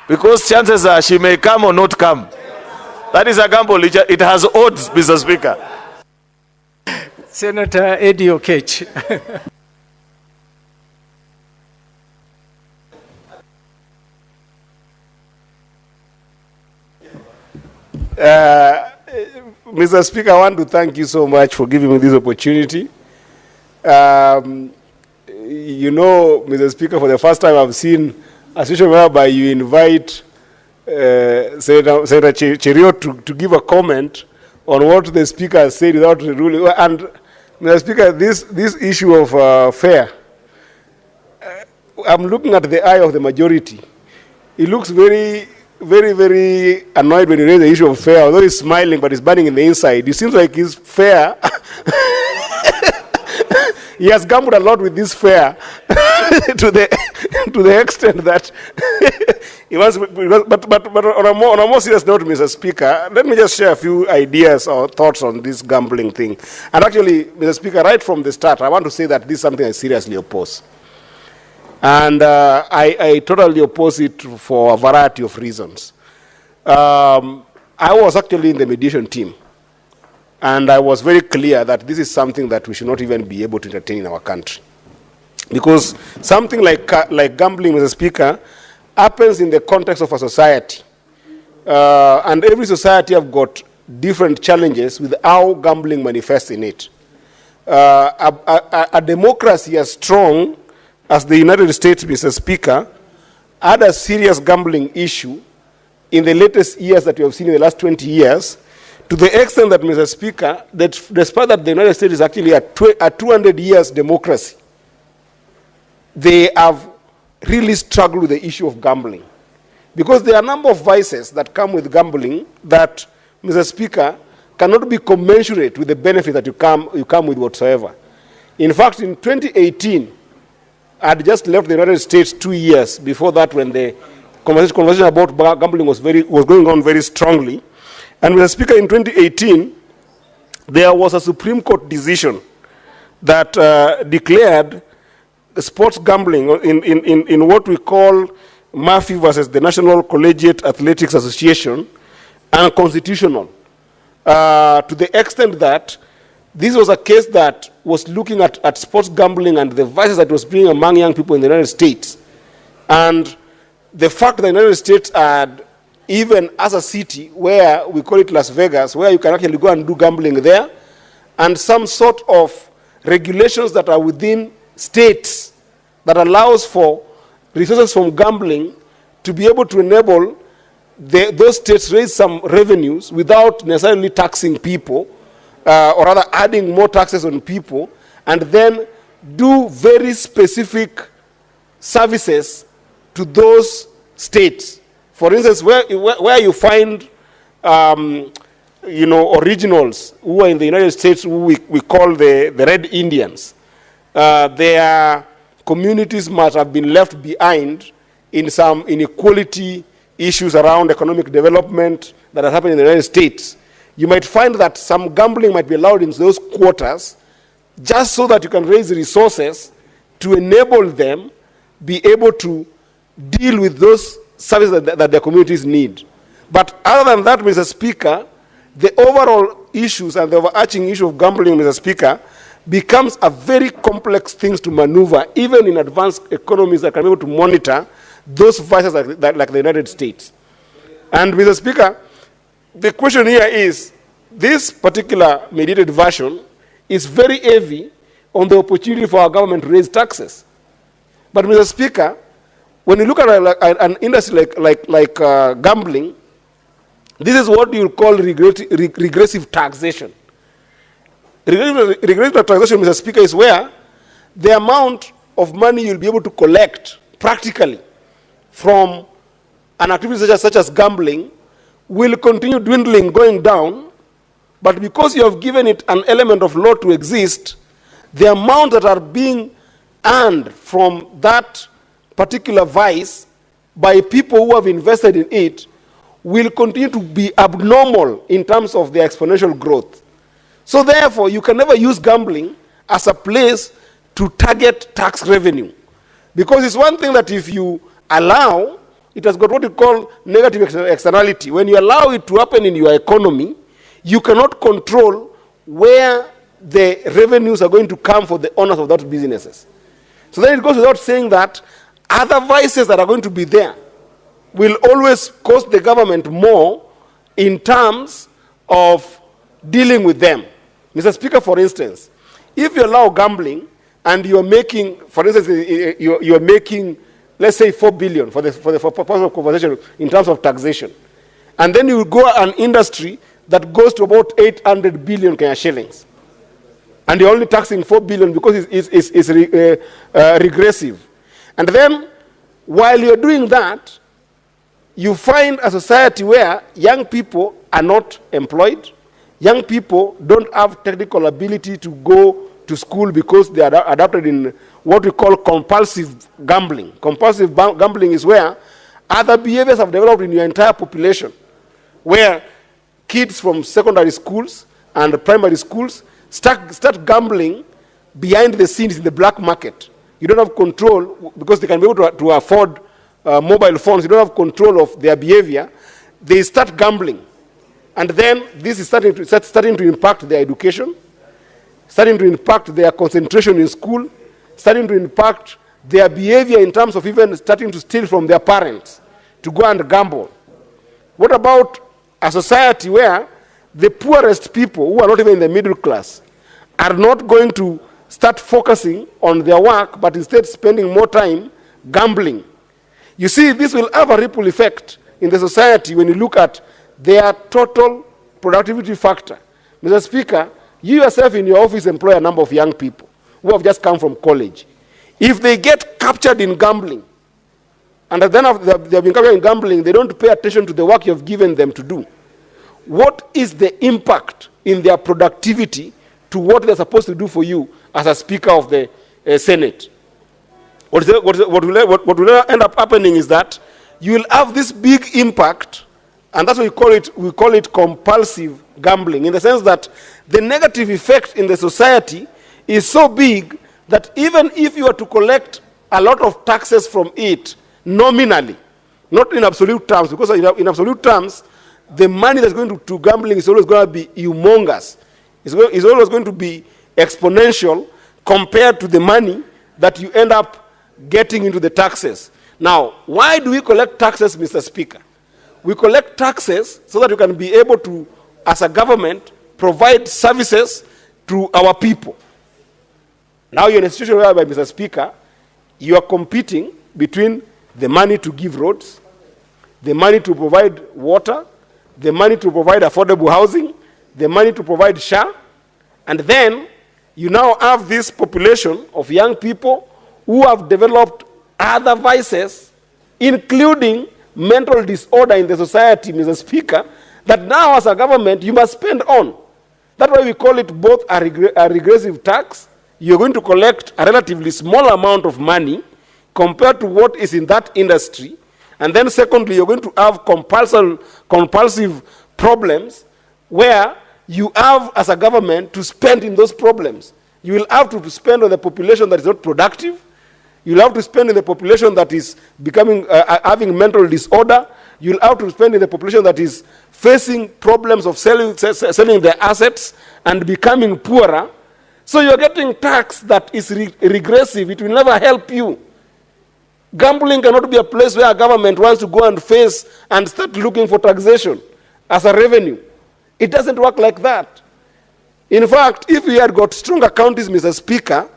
Because chances are she may come or not come. That is a gamble. It has odds, Mr. Speaker. Senator Eddie Okech. Mr. Speaker, I want to thank you so much for giving me this opportunity. You know, Mr. Speaker, for the first time I've seen a situation whereby you invite Senator Cheriot to give a comment on what the Speaker has said without ruling. And, Mr. Speaker, this issue of fare, I'm looking at the eye of the majority. He looks very annoyed when he raises the issue of fare, although he's smiling, but he's burning in the inside. It seems like his fare, he has gambled a lot with this fare to the extent that he wants. But on a more serious note, Mr. Speaker, let me just share a few ideas or thoughts on this gambling thing. And actually, Mr. Speaker, right from the start, I want to say that this is something I seriously oppose. And I totally oppose it for a variety of reasons. I was actually in the mediation team, and I was very clear that this is something that we should not even be able to entertain in our country. Because something like gambling, Mr. Speaker, happens in the context of a society. And every society have got different challenges with how gambling manifests in it. A democracy as strong as the United States, Mr. Speaker, had a serious gambling issue in the latest years that we have seen in the last 20 years, to the extent that, Mr. Speaker, that despite that the United States is actually a 200 years democracy, they have really struggled with the issue of gambling. Because there are a number of vices that come with gambling that, Mr. Speaker, cannot be commensurate with the benefit that you come with whatsoever. In fact, in 2018, I had just left the United States 2 years before that, when the conversation about gambling was going on very strongly. And Mr. Speaker, in 2018, there was a Supreme Court decision that declared sports gambling in what we call Murphy versus the National Collegiate Athletics Association unconstitutional, to the extent that this was a case that was looking at sports gambling and the vices that was being among young people in the United States. And the fact that the United States had, even as a city where we call it Las Vegas, where you can actually go and do gambling there, and some sort of regulations that are within states that allows for resources from gambling to be able to enable those states raise some revenues without necessarily taxing people, or rather adding more taxes on people, and then do very specific services to those states. For instance, where you find originals who are in the United States, who we call the Red Indians, their communities must have been left behind in some inequality issues around economic development that has happened in the United States. You might find that some gambling might be allowed in those quarters just so that you can raise resources to enable them be able to deal with those services that their communities need. But other than that, Mr. Speaker, the overall issues and the overarching issue of gambling, Mr. Speaker, becomes a very complex thing to maneuver, even in advanced economies that can be able to monitor those vices like the United States. And Mr. Speaker, the question here is, this particular mediated version is very heavy on the opportunity for our government to raise taxes. But Mr. Speaker, when you look at an industry like gambling, this is what you call regressive taxation. Regressive taxation, Mr. Speaker, is where the amount of money you'll be able to collect practically from an activity such as gambling will continue dwindling, going down, but because you have given it an element of law to exist, the amount that are being earned from that particular vice by people who have invested in it will continue to be abnormal in terms of their exponential growth. So therefore, you can never use gambling as a place to target tax revenue. Because it's one thing that if you allow, it has got what you call negative externality. When you allow it to happen in your economy, you cannot control where the revenues are going to come for the owners of those businesses. So then it goes without saying that other vices that are going to be there will always cost the government more in terms of dealing with them. Mr. Speaker, for instance, if you allow gambling and you are making, for instance, you are making, let's say, 4 billion for purpose of conversation in terms of taxation, and then you go an industry that goes to about 800 billion Kenya shillings, and you're only taxing 4 billion because it's regressive. And then, while you're doing that, you find a society where young people are not employed, young people don't have technical ability to go to school because they are adapted in what we call compulsive gambling. Compulsive gambling is where other behaviors have developed in your entire population, where kids from secondary schools and primary schools start gambling behind the scenes in the black market. You don't have control because they can be able to afford mobile phones. You don't have control of their behavior. They start gambling. And then this is starting to impact their education, starting to impact their concentration in school, starting to impact their behavior in terms of even starting to steal from their parents to go and gamble. What about a society where the poorest people, who are not even in the middle class, are not going to start focusing on their work, but instead spending more time gambling? You see, this will have a ripple effect in the society when you look at their total productivity factor. Mr. Speaker, you yourself in your office employ a number of young people who have just come from college. If they get captured in gambling, and then after they have been captured in gambling, they don't pay attention to the work you have given them to do, what is the impact in their productivity to what they're supposed to do for you as a Speaker of the Senate? What will end up happening is that you will have this big impact, and that's what we call it compulsive gambling, in the sense that the negative effect in the society is so big that even if you are to collect a lot of taxes from it nominally, not in absolute terms, because in absolute terms, the money that's going to gambling is always going to be humongous. It's always going to be exponential compared to the money that you end up getting into the taxes. Now, why do we collect taxes, Mr. Speaker? We collect taxes so that we can be able to, as a government, provide services to our people. Now you're in a situation whereby, Mr. Speaker, you are competing between the money to give roads, the money to provide water, the money to provide affordable housing, the money to provide SHA, and then you now have this population of young people who have developed other vices, including mental disorder in the society, Mr. Speaker, that now as a government you must spend on. That's why we call it both a regressive tax. you're going to collect a relatively small amount of money compared to what is in that industry. And then secondly, you're going to have compulsive problems where you have, as a government, to spend in those problems. You will have to spend on the population that is not productive. You'll have to spend in the population that is becoming, having mental disorder. You'll have to spend in the population that is facing problems of selling their assets and becoming poorer. So you're getting tax that is regressive. It will never help you. Gambling cannot be a place where a government wants to go and face and start looking for taxation as a revenue. It doesn't work like that. In fact, if we had got stronger counties, Mr. Speaker,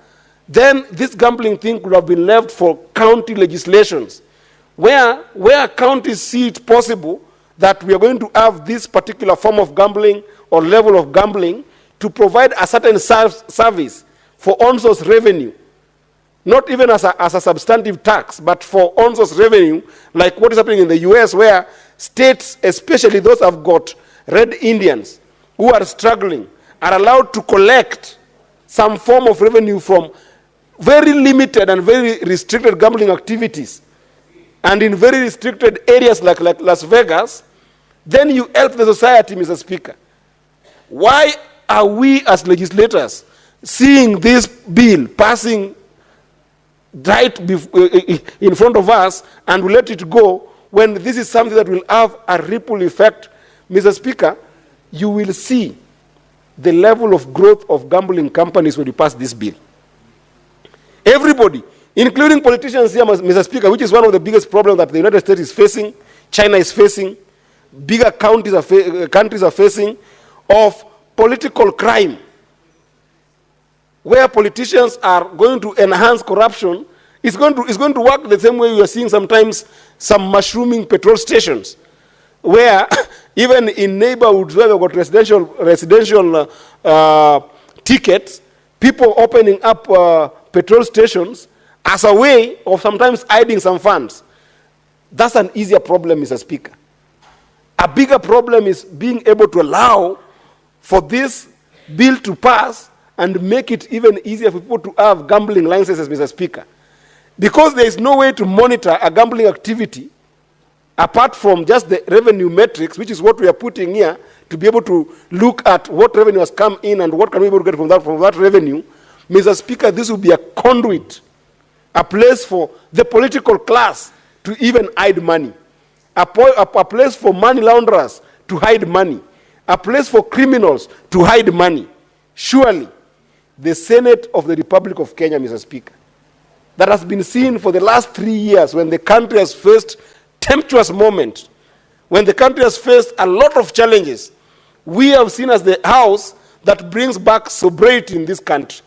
then this gambling thing could have been left for county legislations, where counties see it possible that we are going to have this particular form of gambling or level of gambling to provide a certain service for on-source revenue, not even as a substantive tax, but for on-source revenue, like what is happening in the US, where states, especially those who have got Red Indians who are struggling, are allowed to collect some form of revenue from very limited and very restricted gambling activities, and in very restricted areas like Las Vegas. Then you help the society, Mr. Speaker. Why are we as legislators seeing this bill passing right in front of us and we let it go when this is something that will have a ripple effect? Mr. Speaker, you will see the level of growth of gambling companies when you pass this bill. Everybody, including politicians here, Mr. Speaker, which is one of the biggest problems that the United States is facing, China is facing, bigger countries are facing, of political crime, where politicians are going to enhance corruption. It's going to work the same way we are seeing sometimes some mushrooming petrol stations, where even in neighborhoods where we've got residential tickets, people opening up petrol stations as a way of sometimes hiding some funds. That's an easier problem, Mr. Speaker. A bigger problem is being able to allow for this bill to pass and make it even easier for people to have gambling licenses, Mr. Speaker. Because there is no way to monitor a gambling activity apart from just the revenue metrics, which is what we are putting here, to be able to look at what revenue has come in and what can we be able to get from that revenue. Mr. Speaker, this will be a conduit, a place for the political class to even hide money, a place for money launderers to hide money, a place for criminals to hide money. Surely, the Senate of the Republic of Kenya, Mr. Speaker, that has been seen for the last 3 years when the country has faced tempestuous moments, when the country has faced a lot of challenges, we have seen as the house that brings back sobriety in this country.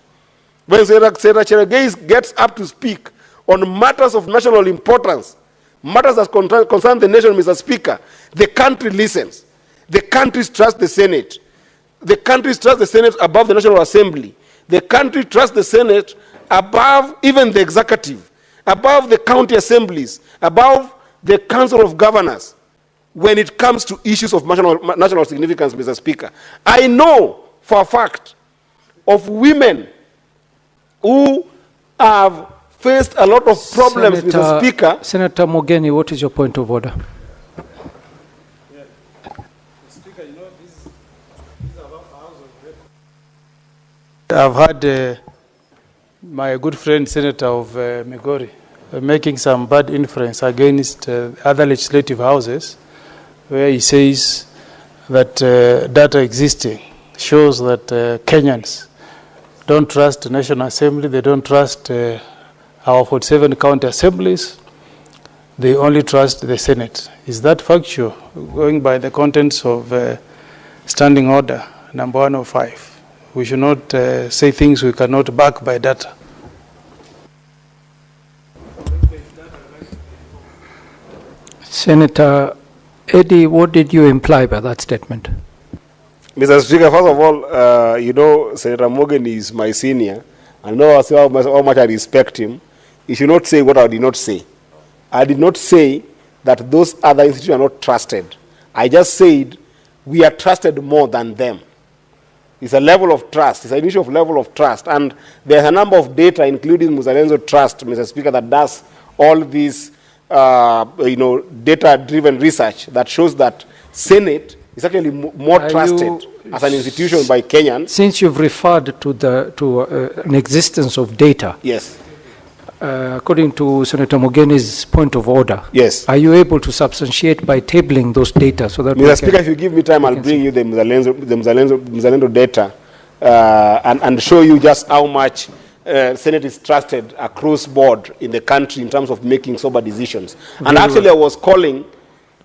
When Senator Cherargei gets up to speak on matters of national importance, matters that concern the nation, Mr. Speaker, the country listens. The country trusts the Senate. The country trusts the Senate above the National Assembly. The country trusts the Senate above even the executive, above the county assemblies, above the Council of Governors when it comes to issues of national significance, Mr. Speaker. I know for a fact of women who have faced a lot of problems, Mr. Speaker. Senator Mogeni, what is your point of order? Speaker, you know, this is about House of I've had my good friend, Senator of Migori, making some bad inference against other legislative houses, where he says that data existing shows that Kenyans don't trust the National Assembly, they don't trust our 47 county assemblies, they only trust the Senate. Is that factual, going by the contents of Standing Order number 105? We should not say things we cannot back by data. Senator Eddie, what did you imply by that statement? Mr. Speaker, first of all, you know, Senator Morgan is my senior. I know how much I respect him. He should not say what I did not say. I did not say that those other institutions are not trusted. I just said we are trusted more than them. It's a level of trust. It's an issue of level of trust. And there's a number of data, including Muzalendo Trust, Mr. Speaker, that does all these data-driven research that shows that Senate is actually more trusted as an institution by Kenyans. Since you've referred to an existence of data, yes, according to Senator Mogeni's point of order, yes, are you able to substantiate by tabling those data so that Mr. Speaker, if you give me time, I'll bring you the Muzalendo data and show you just how much Senate is trusted across board in the country in terms of making sober decisions. And actually, I was calling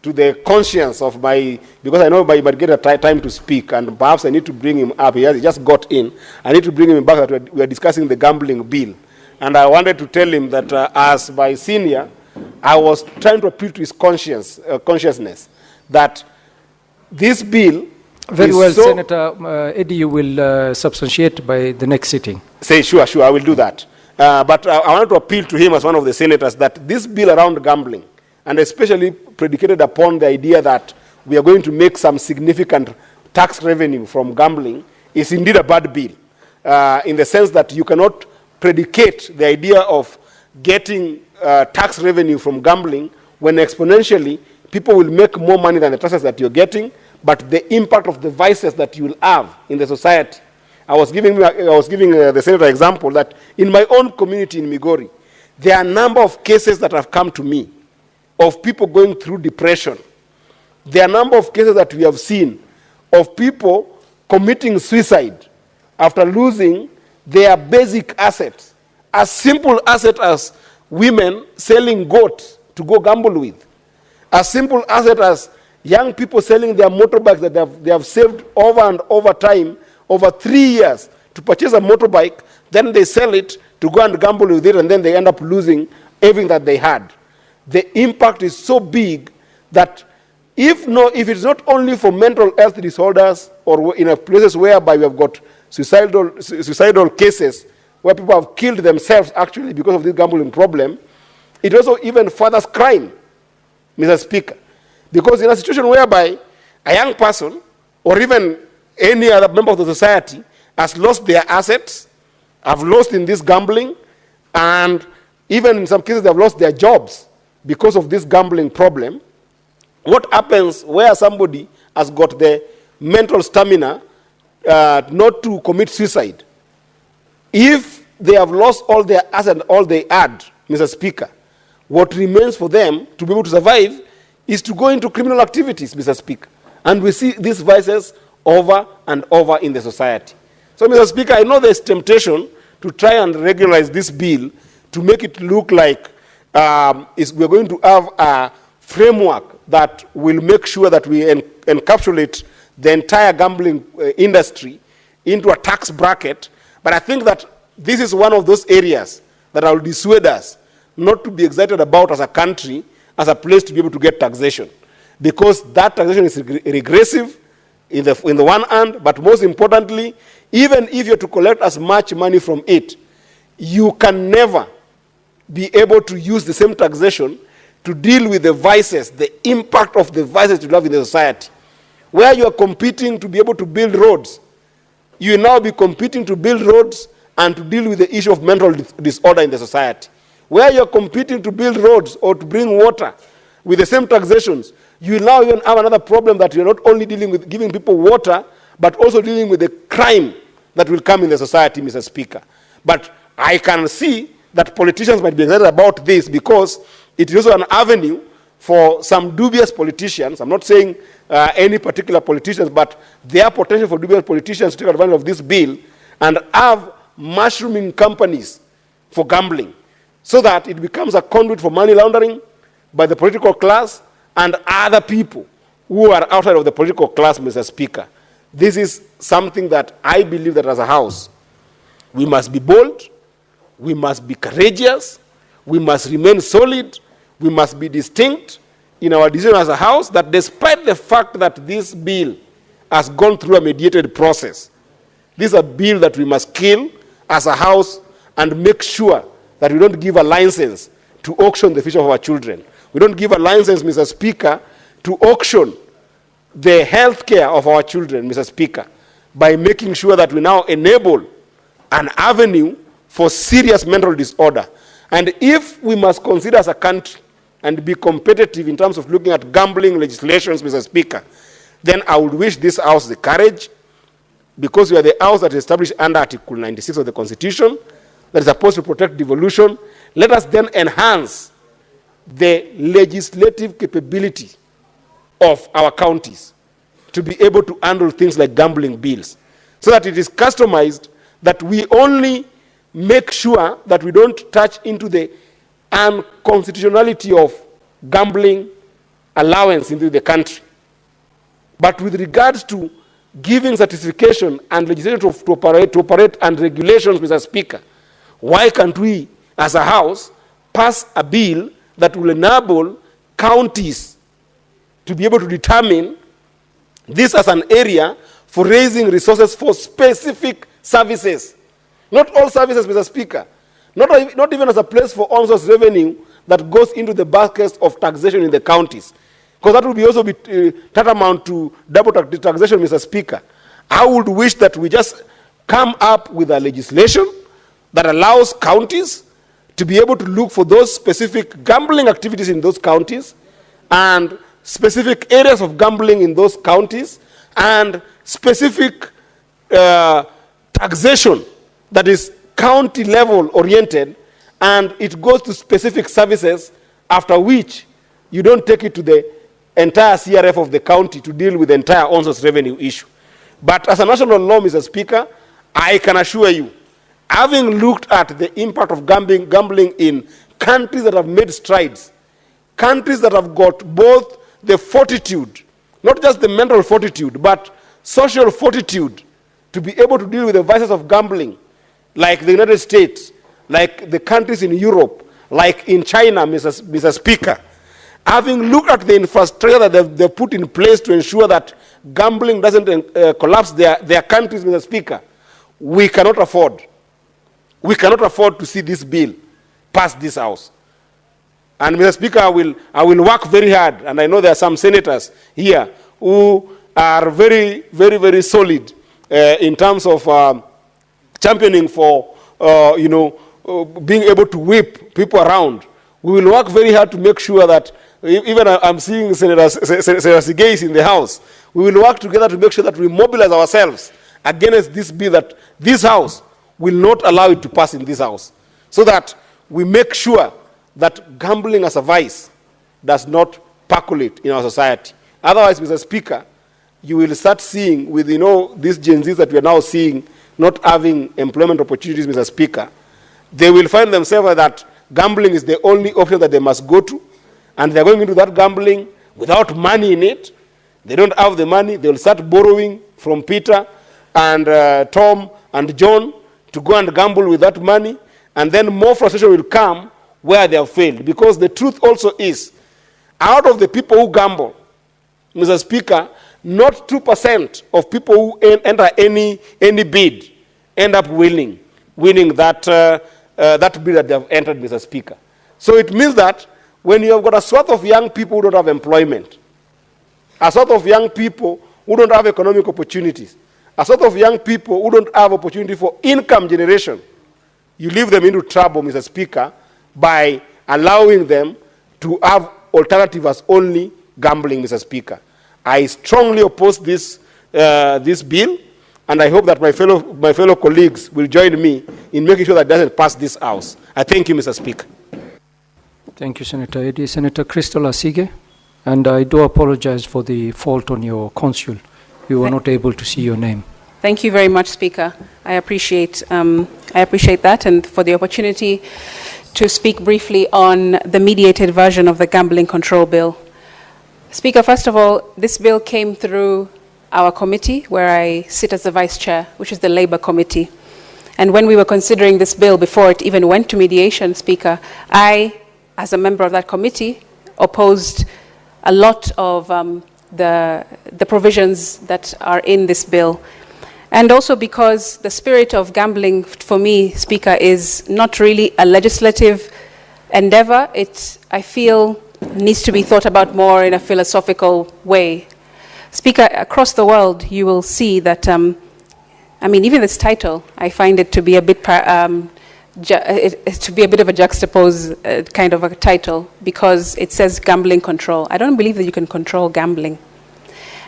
to the conscience of because I know I might get a time to speak, and perhaps I need to bring him up. He just got in. I need to bring him back that we are discussing the gambling bill. And I wanted to tell him that as my senior, I was trying to appeal to his consciousness that this bill very well, Senator Eddie, you will substantiate by the next sitting. Sure, I will do that. But I wanted to appeal to him as one of the senators that this bill around gambling, and especially predicated upon the idea that we are going to make some significant tax revenue from gambling, is indeed a bad bill, in the sense that you cannot predicate the idea of getting tax revenue from gambling when exponentially people will make more money than the taxes that you're getting, but the impact of the vices that you will have in the society. I was giving the senator example that in my own community in Migori, there are a number of cases that have come to me of people going through depression. There are a number of cases that we have seen of people committing suicide after losing their basic assets, as simple asset as women selling goats to go gamble with, as simple asset as young people selling their motorbikes that they have saved over and over time, over 3 years, to purchase a motorbike, then they sell it to go and gamble with it, and then they end up losing everything that they had. The impact is so big that if it's not only for mental health disorders or in places whereby we have got suicidal cases where people have killed themselves actually because of this gambling problem, it also even furthers crime, Mr. Speaker. Because in a situation whereby a young person or even any other member of the society has lost their assets, have lost in this gambling, and even in some cases they have lost their jobs because of this gambling problem, what happens where somebody has got the mental stamina not to commit suicide? If they have lost all their assets and all they had, Mr. Speaker, what remains for them to be able to survive is to go into criminal activities, Mr. Speaker. And we see these vices over and over in the society. So, Mr. Speaker, I know there's temptation to try and regularize this bill to make it look like we're going to have a framework that will make sure that we encapsulate the entire gambling industry into a tax bracket. But I think that this is one of those areas that will dissuade us not to be excited about as a country, as a place to be able to get taxation. Because that taxation is regressive in the one hand, but most importantly, even if you're to collect as much money from it, you can never be able to use the same taxation to deal with the vices, the impact of the vices you have in the society. Where you are competing to be able to build roads, you will now be competing to build roads and to deal with the issue of mental disorder in the society. Where you are competing to build roads or to bring water with the same taxations, you will now even have another problem that you're not only dealing with giving people water, but also dealing with the crime that will come in the society, Mr. Speaker. But I can see that politicians might be excited about this because it is also an avenue for some dubious politicians. I'm not saying any particular politicians, but there are potential for dubious politicians to take advantage of this bill and have mushrooming companies for gambling so that it becomes a conduit for money laundering by the political class and other people who are outside of the political class, Mr. Speaker. This is something that I believe that as a House, we must be bold, we must be courageous, we must remain solid, we must be distinct in our decision as a House, that despite the fact that this bill has gone through a mediated process, this is a bill that we must kill as a House and make sure that we don't give a license to auction the future of our children. We don't give a license, Mr. Speaker, to auction the health care of our children, Mr. Speaker. by making sure that we now enable an avenue for serious mental disorder. And if we must consider as a country and be competitive in terms of looking at gambling legislations, Mr. Speaker, then I would wish this House the courage, because we are the House that is established under Article 96 of the Constitution, that is supposed to protect devolution. Let us then enhance the legislative capability of our counties to be able to handle things like gambling bills, so that it is customized that we only make sure that we don't touch into the unconstitutionality of gambling allowance into the country. But with regards to giving certification and legislation to operate and regulations, Mr. Speaker, why can't we, as a House, pass a bill that will enable counties to be able to determine this as an area for raising resources for specific services? Not all services, Mr. Speaker. Not even as a place for on-source revenue that goes into the baskets of taxation in the counties. Because that would also be tantamount to double taxation, Mr. Speaker. I would wish that we just come up with a legislation that allows counties to be able to look for those specific gambling activities in those counties and specific areas of gambling in those counties and specific taxation that is county level oriented, and it goes to specific services, after which you don't take it to the entire CRF of the county to deal with the entire on-source revenue issue. But as a national law, Mr. Speaker, I can assure you, having looked at the impact of gambling in countries that have made strides, countries that have got both the fortitude, not just the mental fortitude, but social fortitude to be able to deal with the vices of gambling, like the United States, like the countries in Europe, like in China, Mr. Speaker, having looked at the infrastructure that they've put in place to ensure that gambling doesn't collapse their countries, Mr. Speaker, we cannot afford to see this bill pass this House. And Mr. Speaker, I will work very hard, and I know there are some senators here who are very, very, very solid in terms of championing for, being able to whip people around. We will work very hard to make sure that, even I'm seeing Senator Sigais in the House, we will work together to make sure that we mobilize ourselves against this bill, that this House will not allow it to pass in this House, so that we make sure that gambling as a vice does not percolate in our society. Otherwise, Mr. Speaker, you will start seeing with, these Gen Zs that we are now seeing not having employment opportunities, Mr. Speaker, they will find themselves that gambling is the only option that they must go to, and they're going into that gambling without money in it. They don't have the money. They will start borrowing from Peter and Tom and John to go and gamble with that money, and then more frustration will come where they have failed. Because the truth also is, out of the people who gamble, Mr. Speaker, not 2% of people who enter any bid end up winning that bid that they have entered, Mr. Speaker. So it means that when you have got a swath of young people who don't have employment, a sort of young people who don't have economic opportunities, a sort of young people who don't have opportunity for income generation, you leave them into trouble, Mr. Speaker, by allowing them to have alternative as only gambling, Mr. Speaker. I strongly oppose this bill, and I hope that my fellow colleagues will join me in making sure that it doesn't pass this House. I thank you, Mr. Speaker. Thank you, Senator Eddy. Senator Crystal Asige, and I do apologize for the fault on your consul. We were not able to see your name. Thank you very much, Speaker. I appreciate that, and for the opportunity to speak briefly on the mediated version of the Gambling Control Bill. Speaker, first of all, this bill came through our committee, where I sit as the Vice Chair, which is the Labour Committee. And when we were considering this bill before it even went to mediation, Speaker, I, as a member of that committee, opposed a lot of the provisions that are in this bill. And also because the spirit of gambling, for me, Speaker, is not really a legislative endeavor. It, I feel, needs to be thought about more in a philosophical way. Speaker, across the world, you will see that I mean, even this title, I find it to be a bit to be a bit of a juxtaposed kind of a title, because it says gambling control. I don't believe that you can control gambling.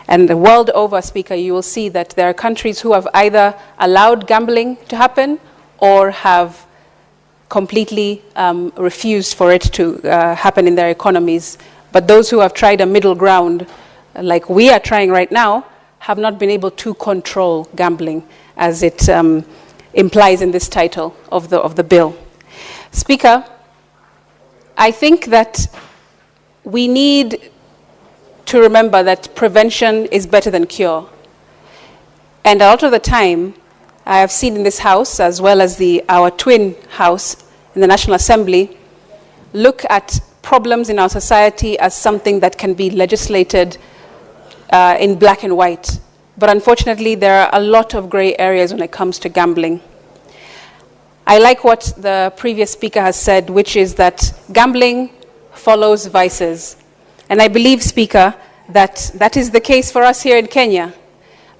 And the world over, Speaker, you will see that there are countries who have either allowed gambling to happen or have completely refused for it to happen in their economies. But those who have tried a middle ground, like we are trying right now, have not been able to control gambling, as it implies in this title of the bill. Speaker, I think that we need to remember that prevention is better than cure. And a lot of the time, I have seen in this House, as well as our twin House in the National Assembly, look at problems in our society as something that can be legislated in black and white. But unfortunately, there are a lot of gray areas when it comes to gambling. I like what the previous speaker has said, which is that gambling follows vices. And I believe, Speaker, that that is the case for us here in Kenya.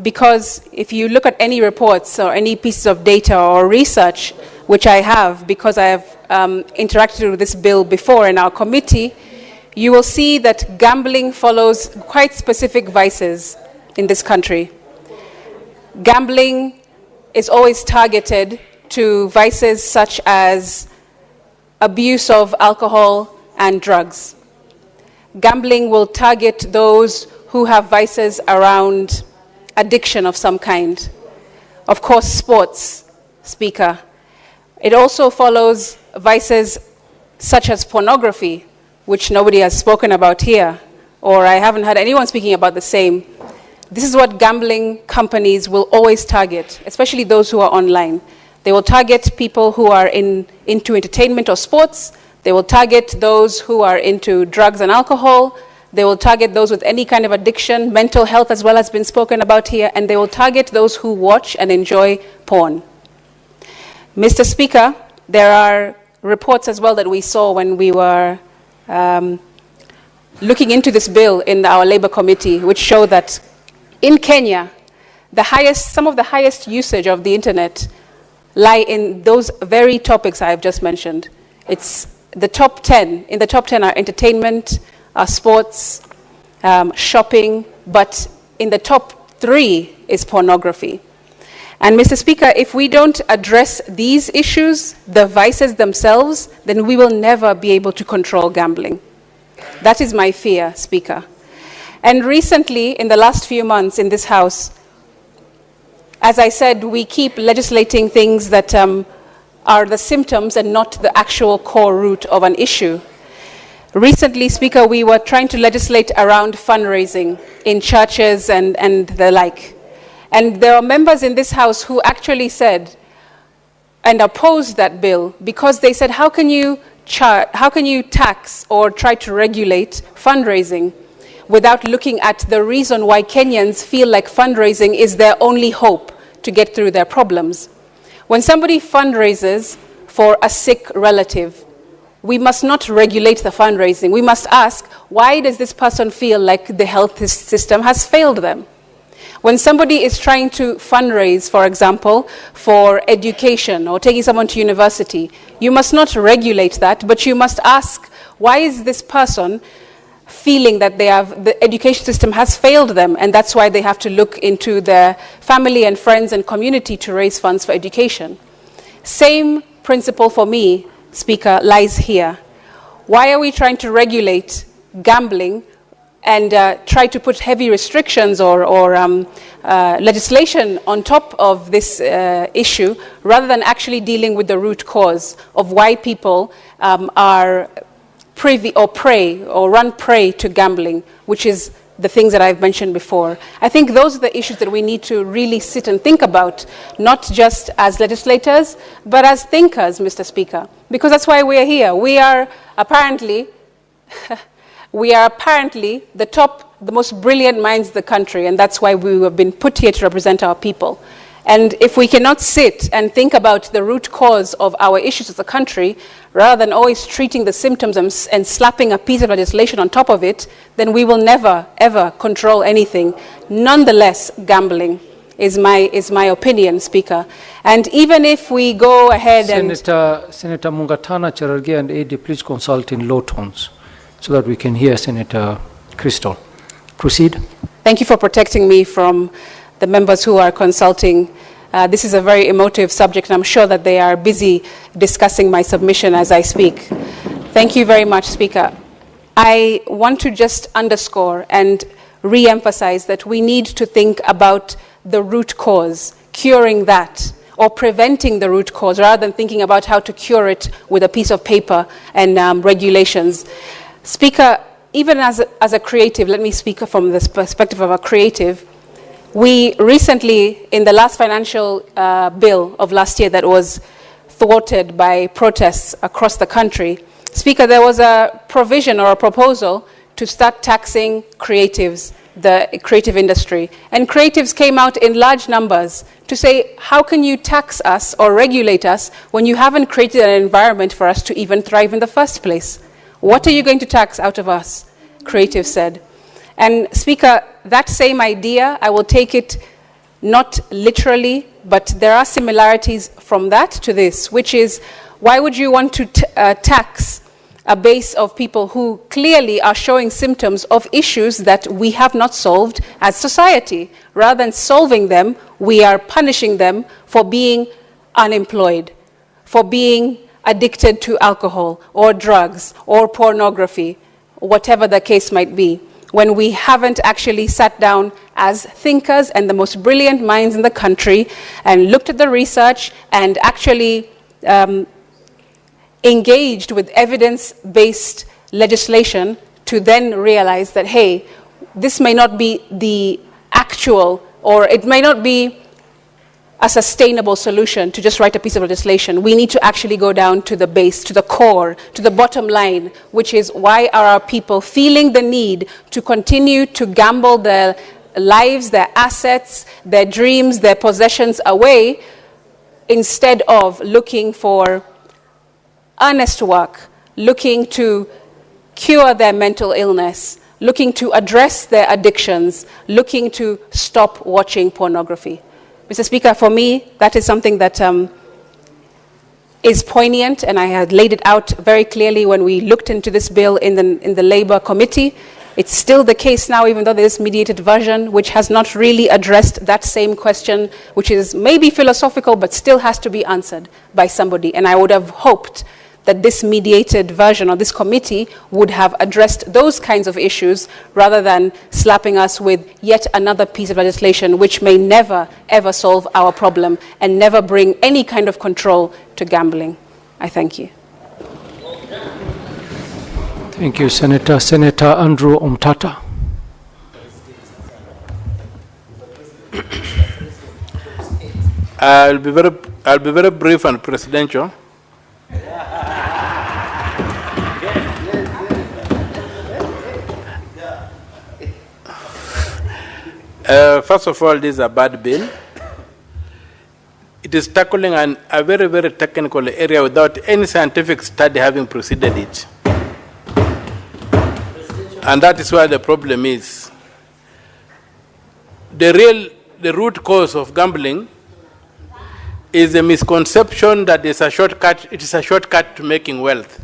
Because if you look at any reports or any pieces of data or research, which I have, because I have interacted with this bill before in our committee, you will see that gambling follows quite specific vices in this country. Gambling is always targeted to vices such as abuse of alcohol and drugs. Gambling will target those who have vices around addiction of some kind. Of course, sports, Speaker. It also follows vices such as pornography, which nobody has spoken about here, or I haven't heard anyone speaking about the same. This is what gambling companies will always target, especially those who are online. They will target people who are into entertainment or sports. They will target those who are into drugs and alcohol. They will target those with any kind of addiction. Mental health as well has been spoken about here. And they will target those who watch and enjoy porn. Mr. Speaker, there are reports as well that we saw when we were looking into this bill in our Labour Committee, which show that in Kenya, some of the highest usage of the internet lie in those very topics I have just mentioned. It's the top 10. In the top 10 are entertainment, sports, shopping, but in the top 3 is pornography. And Mr. Speaker, if we don't address these issues, the vices themselves, then we will never be able to control gambling. That is my fear, Speaker. And recently, in the last few months in this House, as I said, we keep legislating things that are the symptoms and not the actual core root of an issue. Recently, Speaker, we were trying to legislate around fundraising in churches and the like. And there are members in this House who actually said and opposed that bill because they said, how can you tax or try to regulate fundraising without looking at the reason why Kenyans feel like fundraising is their only hope to get through their problems? When somebody fundraises for a sick relative, we must not regulate the fundraising. We must ask, why does this person feel like the health system has failed them? When somebody is trying to fundraise, for example, for education or taking someone to university, you must not regulate that, but you must ask, why is this person feeling that the education system has failed them, and that's why they have to look into their family and friends and community to raise funds for education? Same principle for me, Speaker, lies here. Why are we trying to regulate gambling and try to put heavy restrictions or legislation on top of this issue, rather than actually dealing with the root cause of why people are privy or prey or run prey to gambling, which is the things that I've mentioned before? I think those are the issues that we need to really sit and think about, not just as legislators, but as thinkers, Mr. Speaker, because that's why we are here. We are apparently the most brilliant minds in the country, and that's why we have been put here to represent our people. And if we cannot sit and think about the root cause of our issues as a country, rather than always treating the symptoms and slapping a piece of legislation on top of it, then we will never, ever control anything. Nonetheless, gambling. is my opinion, Speaker. And even if we go ahead Senator Mungatana Cherargei and AD, please consult in low tones so that we can hear Senator Crystal. Proceed. Thank you for protecting me from the members who are consulting. This is a very emotive subject, and I'm sure that they are busy discussing my submission as I speak. Thank you very much, Speaker. I want to just underscore and re-emphasize that we need to think about the root cause, curing that, or preventing the root cause, rather than thinking about how to cure it with a piece of paper and regulations. Speaker, even as a creative, let me speak from the perspective of a creative. We recently, in the last financial bill of last year that was thwarted by protests across the country, Speaker, there was a provision or a proposal to start taxing creatives, the creative industry. And creatives came out in large numbers to say, how can you tax us or regulate us when you haven't created an environment for us to even thrive in the first place? What are you going to tax out of us? Creatives said. And Speaker, that same idea, I will take it not literally, but there are similarities from that to this, which is, why would you want to tax a base of people who clearly are showing symptoms of issues that we have not solved as society? Rather than solving them, we are punishing them for being unemployed, for being addicted to alcohol or drugs or pornography, whatever the case might be, when we haven't actually sat down as thinkers and the most brilliant minds in the country and looked at the research and actually engaged with evidence-based legislation to then realize that, hey, this may not be the actual, or it may not be a sustainable solution to just write a piece of legislation. We need to actually go down to the base, to the core, to the bottom line, which is, why are our people feeling the need to continue to gamble their lives, their assets, their dreams, their possessions away, instead of looking for earnest work, looking to cure their mental illness, looking to address their addictions, looking to stop watching pornography. Mr. Speaker, for me, that is something that is poignant, and I had laid it out very clearly when we looked into this bill in the Labour Committee. It's still the case now, even though there's mediated version, which has not really addressed that same question, which is maybe philosophical, but still has to be answered by somebody. And I would have hoped that this mediated version or this committee would have addressed those kinds of issues rather than slapping us with yet another piece of legislation which may never, ever solve our problem and never bring any kind of control to gambling. I thank you. Thank you, Senator. Senator Andrew Omtata. I'll be very brief and presidential. First of all, this is a bad bill. It is tackling a very, very technical area without any scientific study having preceded it. And that is where the problem is. The root cause of gambling is a misconception that it is a shortcut to making wealth.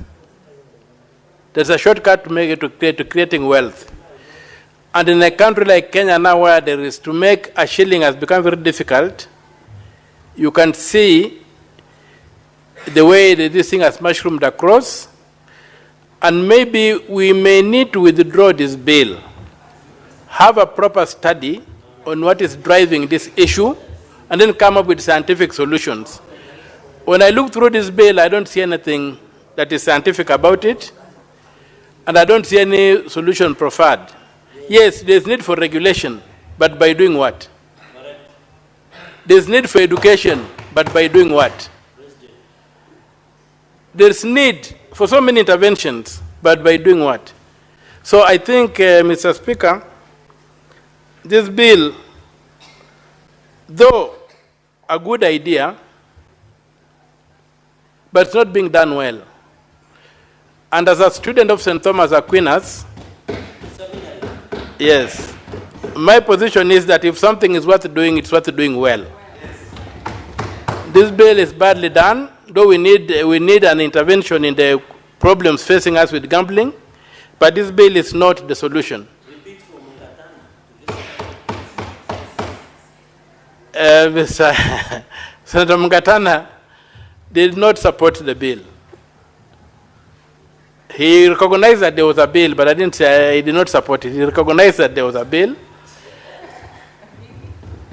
There's a shortcut to creating wealth. And in a country like Kenya now, where there is to make a shilling has become very difficult, you can see the way that this thing has mushroomed across. And maybe we may need to withdraw this bill, have a proper study on what is driving this issue, and then come up with scientific solutions. When I look through this bill, I don't see anything that is scientific about it, and I don't see any solution proffered. Yes, there's need for regulation, but by doing what? There's need for education, but by doing what? There's need for so many interventions, but by doing what? So I think, Mr. Speaker, this bill, though a good idea, but it's not being done well. And as a student of St. Thomas Aquinas, yes, My position is that if something is worth doing, it's worth doing well. This bill is badly done, though we need an intervention in the problems facing us with gambling, but this bill is not the solution. Senator Mungatana did not support the bill. He recognized that there was a bill, but I didn't say he did not support it. He recognized that there was a bill.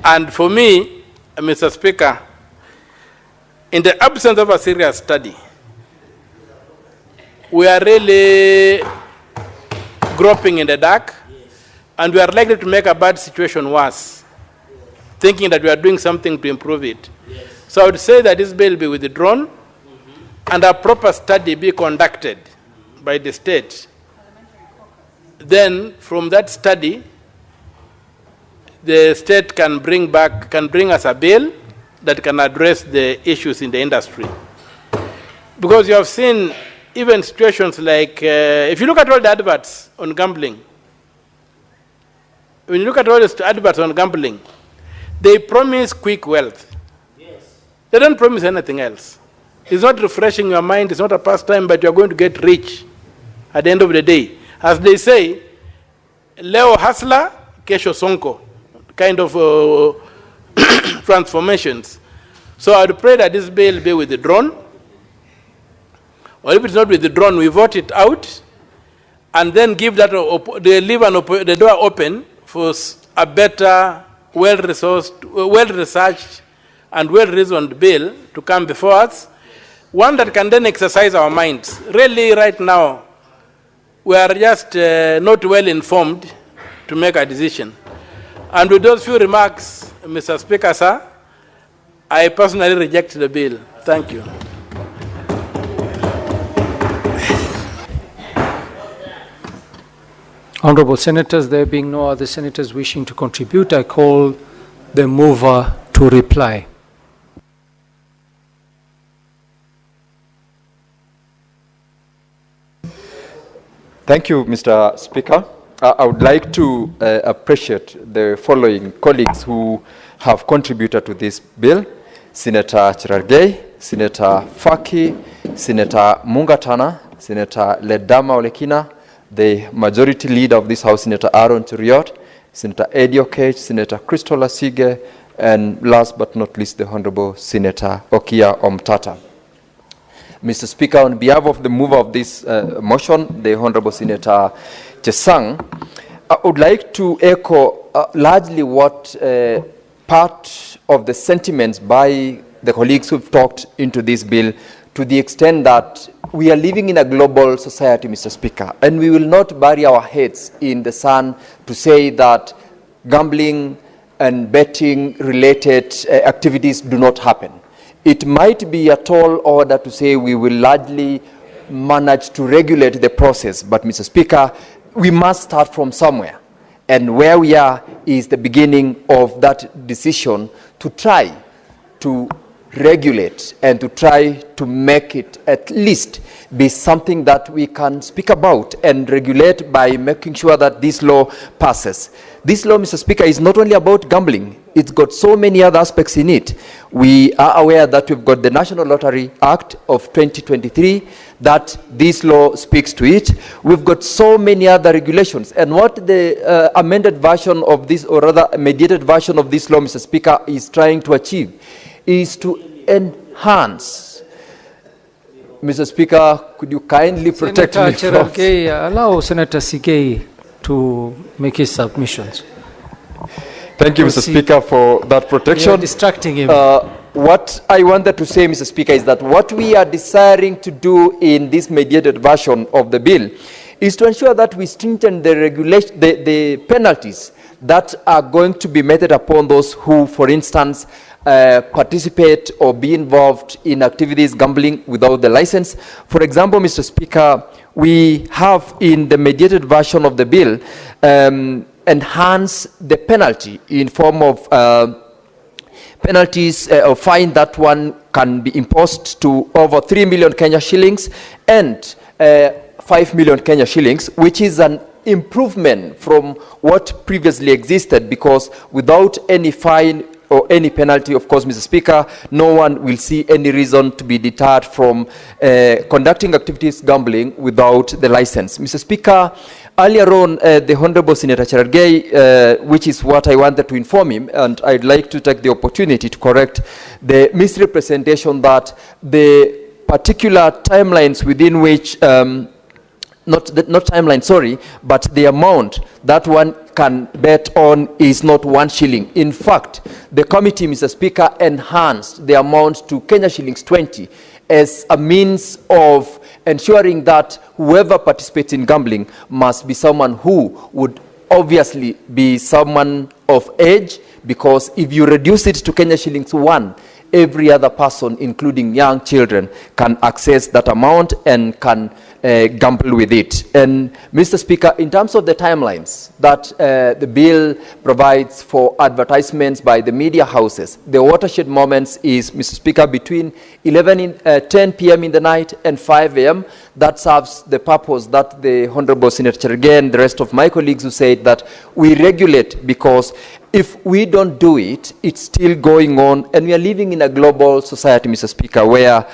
And for me, Mr. Speaker, in the absence of a serious study, we are really groping in the dark, and we are likely to make a bad situation worse, thinking that we are doing something to improve it. So I would say that this bill be withdrawn and a proper study be conducted by the state. Then from that study, the state can bring us a bill that can address the issues in the industry. Because you have seen even situations like, if you look at all the adverts on gambling, when you look at all the adverts on gambling, they promise quick wealth. Yes. They don't promise anything else. It's not refreshing your mind, it's not a pastime, but you're going to get rich at the end of the day. As they say, leo hustler, kesho sonko, kind of transformations. So I would pray that this bill be withdrawn, or if it's not withdrawn, we vote it out, and then give that, leave the door open for a better, well-resourced, well-researched, and well-reasoned bill to come before us, one that can then exercise our minds. Really, right now, we are just not well informed to make a decision. And with those few remarks, Mr. Speaker, sir, I personally reject the bill. Thank you. Honorable Senators, there being no other senators wishing to contribute, I call the mover to reply. Thank you, Mr. Speaker. I would like to appreciate the following colleagues who have contributed to this bill: Senator Cherargei, Senator Faki, Senator Mungatana, Senator Ledama Olekina, the majority leader of this House, Senator Aaron Cheriot, Senator Eddie Okech, Senator Crystal Asige, and last but not least, the Honorable Senator Okia Omtata. Mr. Speaker, on behalf of the mover of this motion, the Honorable Senator Chesang, I would like to echo largely what part of the sentiments by the colleagues who've talked into this bill, to the extent that we are living in a global society, Mr. Speaker, and we will not bury our heads in the sand to say that gambling and betting related activities do not happen. It might be a tall order to say we will largely manage to regulate the process, but Mr. Speaker, we must start from somewhere. And where we are is the beginning of that decision to try to regulate and to try to make it at least be something that we can speak about and regulate by making sure that this law passes. This law, Mr. Speaker, is not only about gambling. It's got so many other aspects in it. We are aware that we've got the National Lottery Act of 2023, that this law speaks to it. We've got so many other regulations. And what the amended version of this, or rather mediated version of this law, Mr. Speaker, is trying to achieve is to enhance. Mr. Speaker, could you kindly protect me Senator Cherargei, allow Senator Sigei to make his submissions. Thank you, Mr. Speaker, for that protection. You're distracting him. What I wanted to say, Mr. Speaker, is that what we are desiring to do in this mediated version of the bill is to ensure that we strengthen the regulation, the penalties that are going to be meted upon those who, for instance, participate or be involved in activities gambling without the license. For example, Mr. Speaker, we have in the mediated version of the bill enhance the penalty in form of penalties or fine that one can be imposed to over 3 million Kenya shillings and 5 million Kenya shillings, which is an improvement from what previously existed, because without any fine or any penalty, of course, Mr. Speaker, no one will see any reason to be deterred from conducting activities gambling without the license. Mr. Speaker, earlier on, the Honorable Senator Cherargei, which is what I wanted to inform him, and I'd like to take the opportunity to correct the misrepresentation that the particular timelines within which not timeline, sorry, but the amount that one can bet on is not 1 shilling. In fact, the committee, Mr. Speaker, enhanced the amount to Kenya shillings 20 as a means of ensuring that whoever participates in gambling must be someone who would obviously be someone of age, because if you reduce it to Kenya shillings 1, every other person, including young children, can access that amount and can gamble with it. And Mr. Speaker, in terms of the timelines that the bill provides for advertisements by the media houses, the watershed moments is, Mr. Speaker, between 10 p.m. in the night and 5 a.m. That serves the purpose that the Honorable Senator Cherargei and the rest of my colleagues who said that we regulate, because if we don't do it, it's still going on, and we are living in a global society, Mr. Speaker, where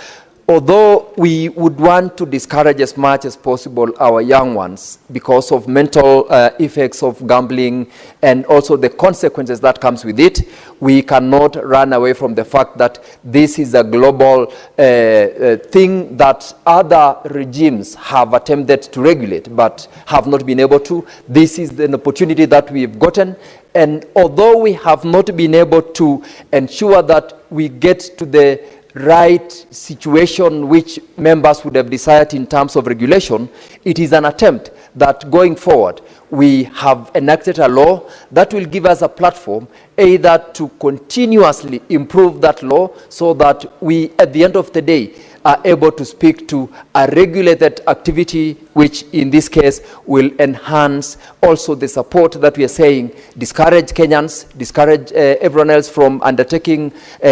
although we would want to discourage as much as possible our young ones because of mental effects of gambling and also the consequences that comes with it, we cannot run away from the fact that this is a global thing that other regimes have attempted to regulate but have not been able to. This is an opportunity that we've gotten. And although we have not been able to ensure that we get to the right situation which members would have desired in terms of regulation, it is an attempt that going forward we have enacted a law that will give us a platform either to continuously improve that law so that we at the end of the day are able to speak to a regulated activity, which in this case will enhance also the support that we are saying, discourage Kenyans, discourage everyone else from undertaking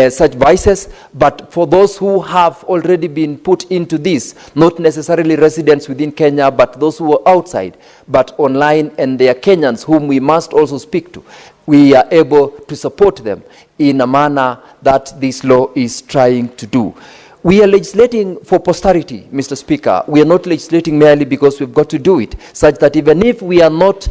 such vices. But for those who have already been put into this, not necessarily residents within Kenya, but those who are outside, but online, and they are Kenyans whom we must also speak to, we are able to support them in a manner that this law is trying to do. We are legislating for posterity, Mr. Speaker. We are not legislating merely because we've got to do it, such that even if we are not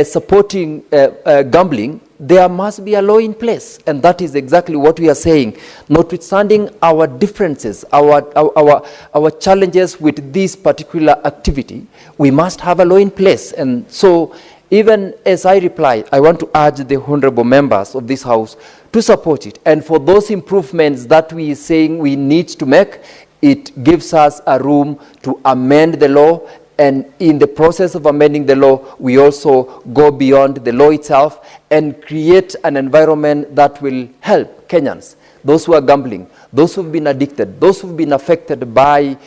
supporting gambling, there must be a law in place. And that is exactly what we are saying. Notwithstanding our differences, our challenges with this particular activity, we must have a law in place. And so, even as I reply, I want to urge the honorable members of this House to support it. And for those improvements that we are saying we need to make, it gives us a room to amend the law. And in the process of amending the law, we also go beyond the law itself and create an environment that will help Kenyans, those who are gambling, those who have been addicted, those who have been affected by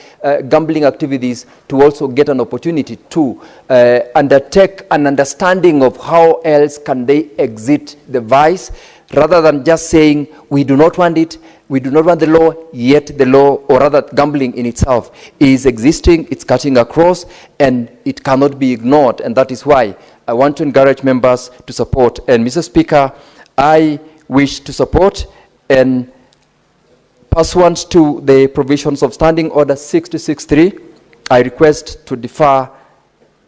gambling activities, to also get an opportunity to undertake an understanding of how else can they exit the vice, rather than just saying we do not want it, we do not want the law, yet the law, or rather gambling in itself, is existing, it's cutting across, and it cannot be ignored. And that is why I want to encourage members to support. And Mr. Speaker, I wish to support, and pursuant to the provisions of Standing Order 663, I request to defer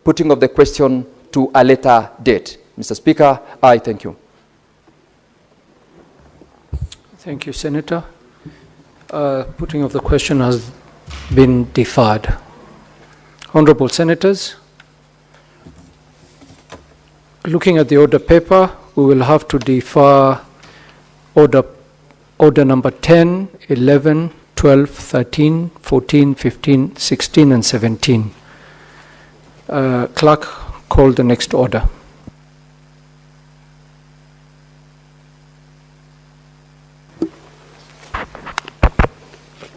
putting of the question to a later date. Mr. Speaker, I thank you. Thank you, Senator. Putting of the question has been deferred. Honorable Senators, looking at the order paper, we will have to defer order number 10, 11, 12, 13, 14, 15, 16, and 17. Clerk, call the next order.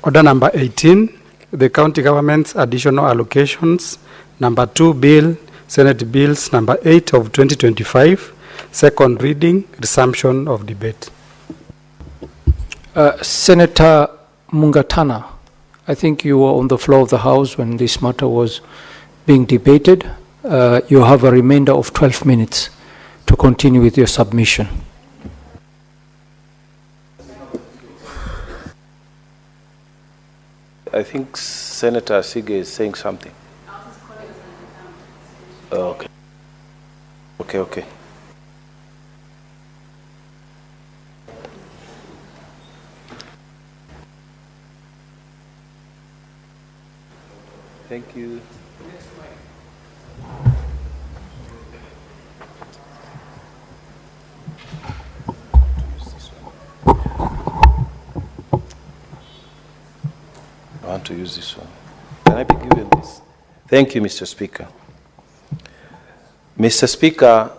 Order number 18, the county government's additional allocations. Number 2, bill, Senate bills number 8 of 2025, second reading, resumption of debate. Senator Mungatana, I think you were on the floor of the House when this matter was being debated. you have a remainder of 12 minutes to continue with your submission. I think Senator Sige is saying something. Oh, okay. Okay. Thank you. I want to use this one. Can I be given this? Thank you, Mr. Speaker. Mr. Speaker,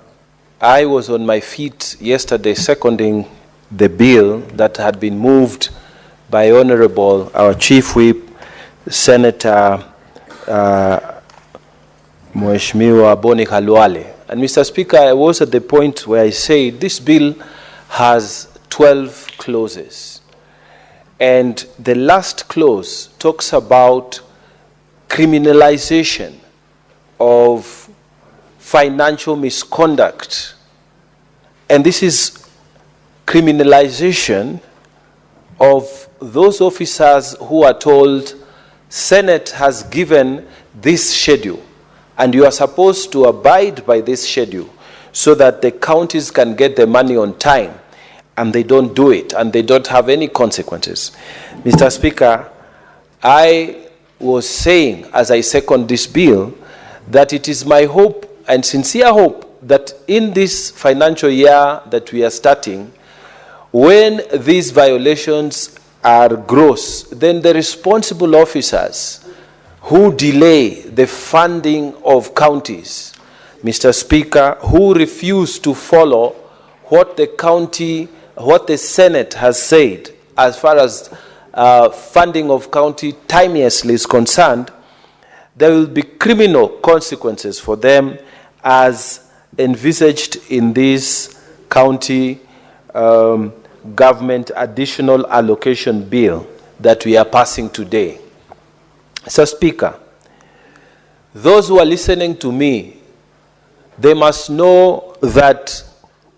I was on my feet yesterday seconding the bill that had been moved by Honorable, our Chief Whip, Senator Mheshimiwa Boni Khalwale. And Mr. Speaker, I was at the point where I said this bill has 12 clauses. And the last clause talks about criminalization of financial misconduct. And this is criminalization of those officers who are told, Senate has given this schedule, and you are supposed to abide by this schedule so that the counties can get the money on time, and they don't do it, and they don't have any consequences. Mr. Speaker, I was saying, as I second this bill, that it is my hope and sincere hope that in this financial year that we are starting, when these violations are gross, then the responsible officers who delay the funding of counties, Mr. Speaker, who refuse to follow what the Senate has said as far as funding of county timeously is concerned, there will be criminal consequences for them as envisaged in this county government additional allocation bill that we are passing today. Mr. Speaker, those who are listening to me, they must know that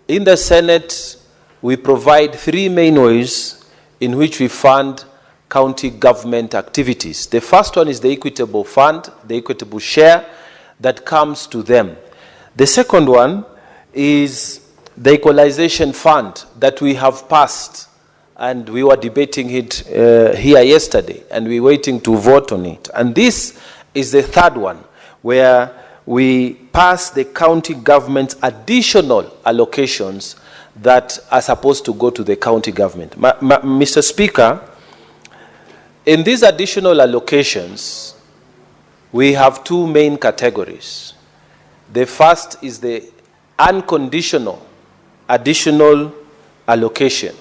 in the Senate we provide three main ways in which we fund county government activities. The first one is the equitable fund, the equitable share that comes to them. The second one is the equalization fund that we have passed, and we were debating it here yesterday, and we're waiting to vote on it. And this is the third one, where we pass the county government's additional allocations that are supposed to go to the county government. Mr. Speaker, in these additional allocations, we have two main categories. The first is the unconditional additional allocation.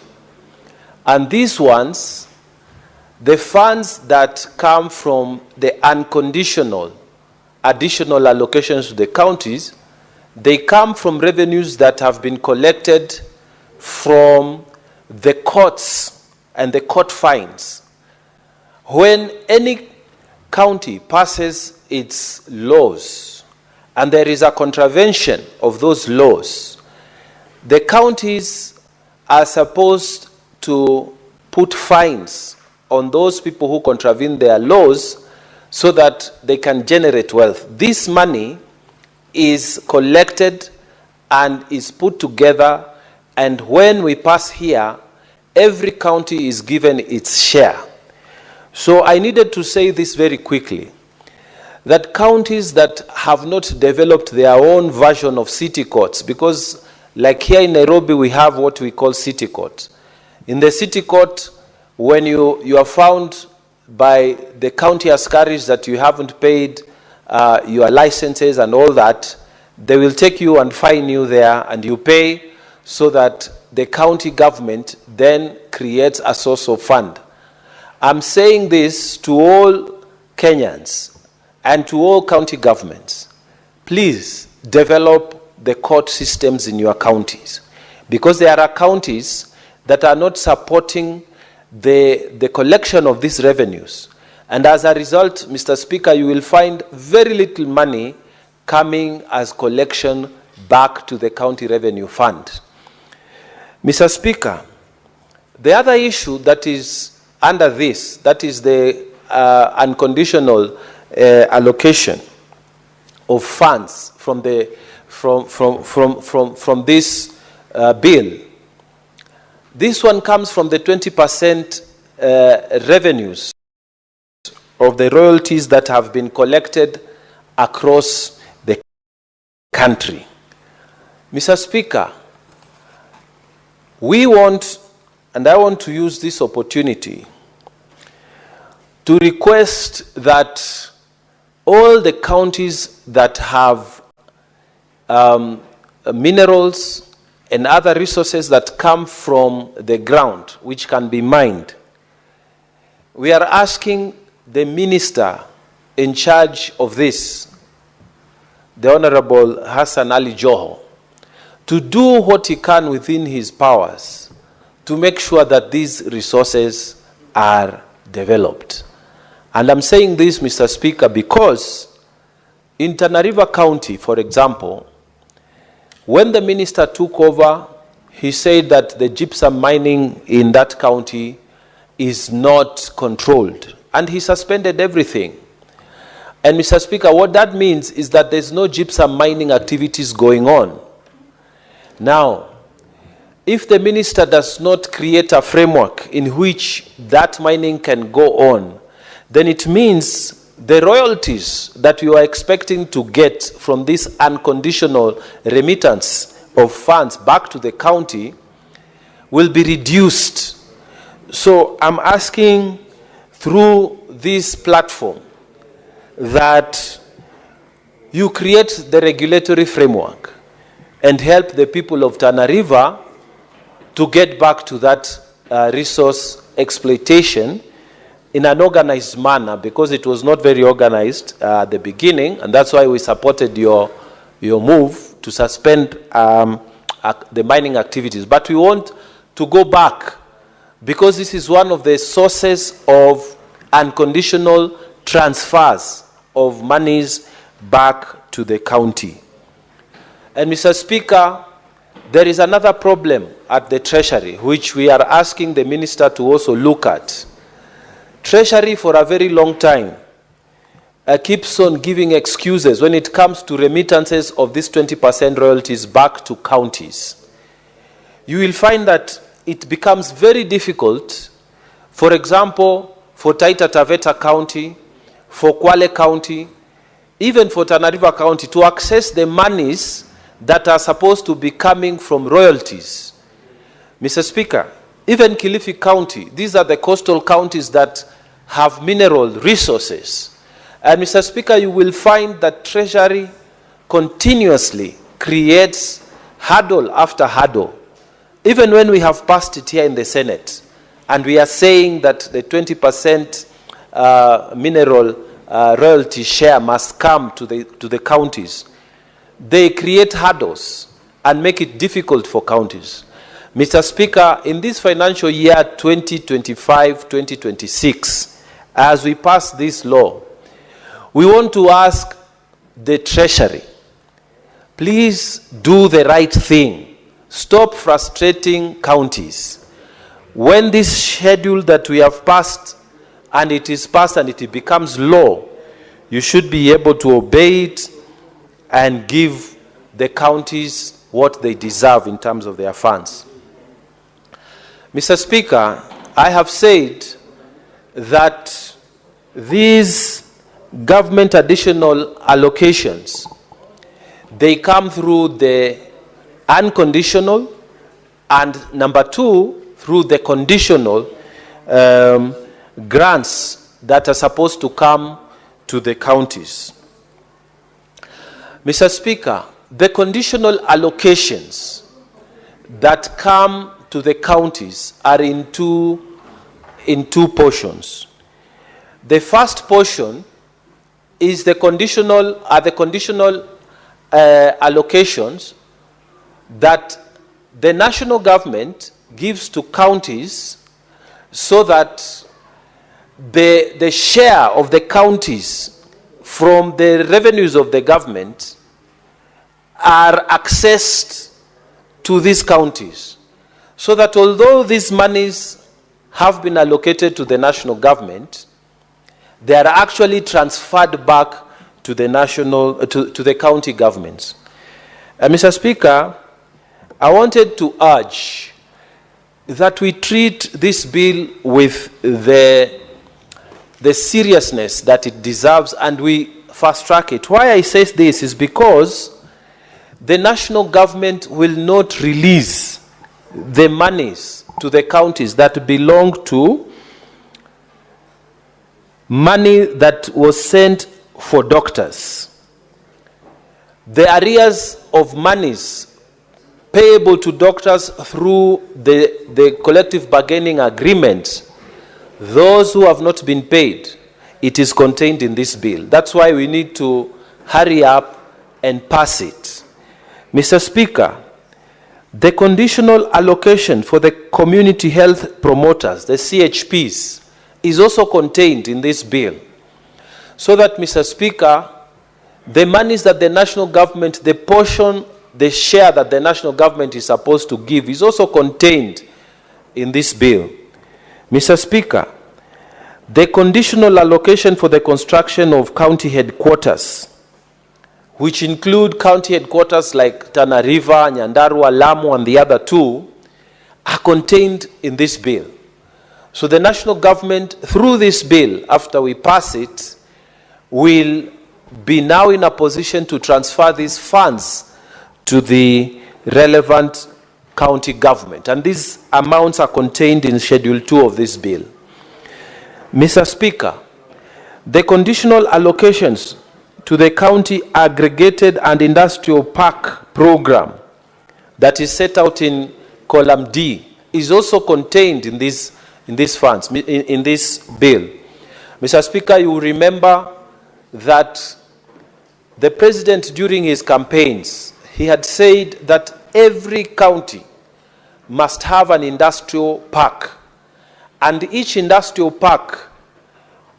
And these ones, the funds that come from the unconditional additional allocations to the counties, they come from revenues that have been collected from the courts and the court fines. When any county passes its laws and there is a contravention of those laws, the counties are supposed to put fines on those people who contravene their laws so that they can generate wealth. This money is collected and is put together, and when we pass here, every county is given its share. So I needed to say this very quickly, that counties that have not developed their own version of city courts, because like here in Nairobi we have what we call city court. In the city court, when you are found by the county askaris that you haven't paid your licenses and all that, they will take you and fine you there, and you pay so that the county government then creates a source of fund. I'm saying this to all Kenyans and to all county governments. Please develop the court systems in your counties, because there are counties that are not supporting the collection of these revenues. And as a result, Mr. Speaker, you will find very little money coming as collection back to the county revenue fund. Mr. Speaker, the other issue that is under this, that is the unconditional allocation of funds from the from this bill. This one comes from the 20% revenues of the royalties that have been collected across the country. Mr. Speaker, we want, and I want to use this opportunity to request that all the counties that have minerals and other resources that come from the ground, which can be mined, we are asking the minister in charge of this, the Honorable Hassan Ali Joho, to do what he can within his powers to make sure that these resources are developed. And I'm saying this, Mr. Speaker, because in Tana River County, for example, when the minister took over, he said that the gypsum mining in that county is not controlled, and he suspended everything. And Mr. Speaker, what that means is that there's no gypsum mining activities going on. Now, if the minister does not create a framework in which that mining can go on, then it means the royalties that we are expecting to get from this unconditional remittance of funds back to the county will be reduced. So I'm asking through this platform that you create the regulatory framework and help the people of Tana River to get back to that resource exploitation in an organized manner, because it was not very organized at the beginning, and that's why we supported your move to suspend the mining activities. But we want to go back, because this is one of the sources of unconditional transfers of monies back to the county. And Mr. Speaker, there is another problem at the Treasury, which we are asking the minister to also look at. Treasury, for a very long time, keeps on giving excuses when it comes to remittances of these 20% royalties back to counties. You will find that it becomes very difficult, for example, for Taita Taveta County, for Kwale County, even for Tana River County, to access the monies that are supposed to be coming from royalties. Mr. Speaker, even Kilifi County, these are the coastal counties that have mineral resources. And Mr. Speaker, you will find that Treasury continuously creates hurdle after hurdle. Even when we have passed it here in the Senate, and we are saying that the 20% mineral royalty share must come to the counties, they create hurdles and make it difficult for counties. Mr. Speaker, in this financial year 2025-2026, as we pass this law, we want to ask the Treasury, please do the right thing. Stop frustrating counties. When this schedule that we have passed, and it is passed and it becomes law, you should be able to obey it and give the counties what they deserve in terms of their funds. Mr. Speaker, I have said that these government additional allocations, they come through the unconditional, and number two, through the conditional grants that are supposed to come to the counties. Mr. Speaker, the conditional allocations that come to the counties are in two portions. The first portion is the conditional allocations that the national government gives to counties so that the share of the counties from the revenues of the government are accessed to these counties, so that although these monies have been allocated to the national government, they are actually transferred back to the to the county governments. Mr. Speaker, I wanted to urge that we treat this bill with the seriousness that it deserves, and we fast track it. Why I say this is because the national government will not release the monies to the counties that belong to money that was sent for doctors. The arrears of monies payable to doctors through the collective bargaining agreement, those who have not been paid, it is contained in this bill. That's why we need to hurry up and pass it. Mr. Speaker, the conditional allocation for the community health promoters, the CHPs, is also contained in this bill. So that, Mr. Speaker, the monies that the national government, the portion, the share that the national government is supposed to give is also contained in this bill. Mr. Speaker, the conditional allocation for the construction of county headquarters, which include county headquarters like Tana River, Nyandarua, Lamu, and the other two, are contained in this bill. So the national government, through this bill, after we pass it, will be now in a position to transfer these funds to the relevant county government. And these amounts are contained in Schedule 2 of this bill. Mr. Speaker, the conditional allocations to the county aggregated and industrial park program that is set out in column D is also contained in these funds, in this bill. Mr. Speaker, you will remember that the president during his campaigns, he had said that every county must have an industrial park, and each industrial park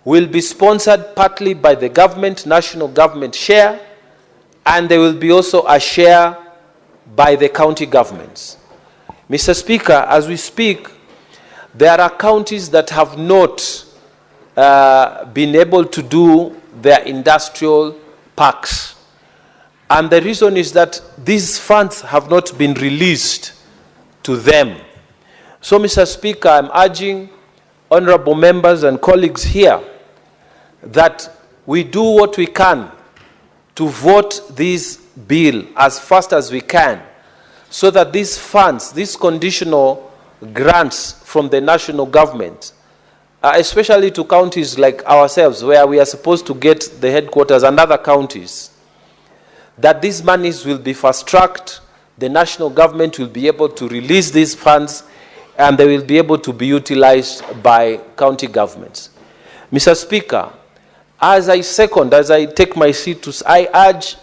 will be sponsored partly by the government, national government share, and there will be also a share by the county governments. Mr. Speaker, as we speak, there are counties that have not been able to do their industrial parks. And the reason is that these funds have not been released to them. So, Mr. Speaker, I'm urging honorable members and colleagues here that we do what we can to vote this bill as fast as we can, so that these funds, these conditional grants from the national government, especially to counties like ourselves, where we are supposed to get the headquarters and other counties, that these monies will be fast-tracked, the national government will be able to release these funds, and they will be able to be utilized by county governments. Mr. Speaker, as I take my seat, I urge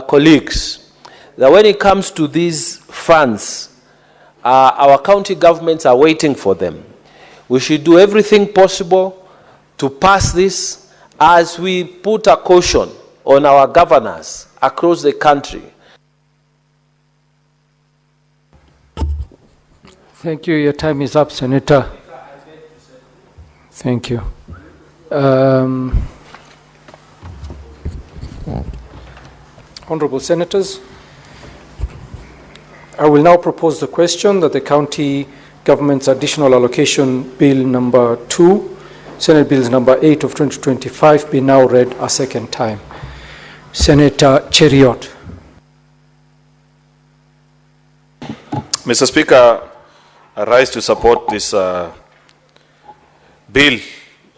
colleagues that when it comes to these funds, our county governments are waiting for them. We should do everything possible to pass this as we put a caution on our governors across the country. Thank you. Your time is up, Senator. Thank you. Honorable Senators, I will now propose the question that the County Government's Additional Allocation Bill number 2, Senate Bills number 8 of 2025 be now read a second time. Senator Cheriot. Mr. Speaker, I rise to support this bill,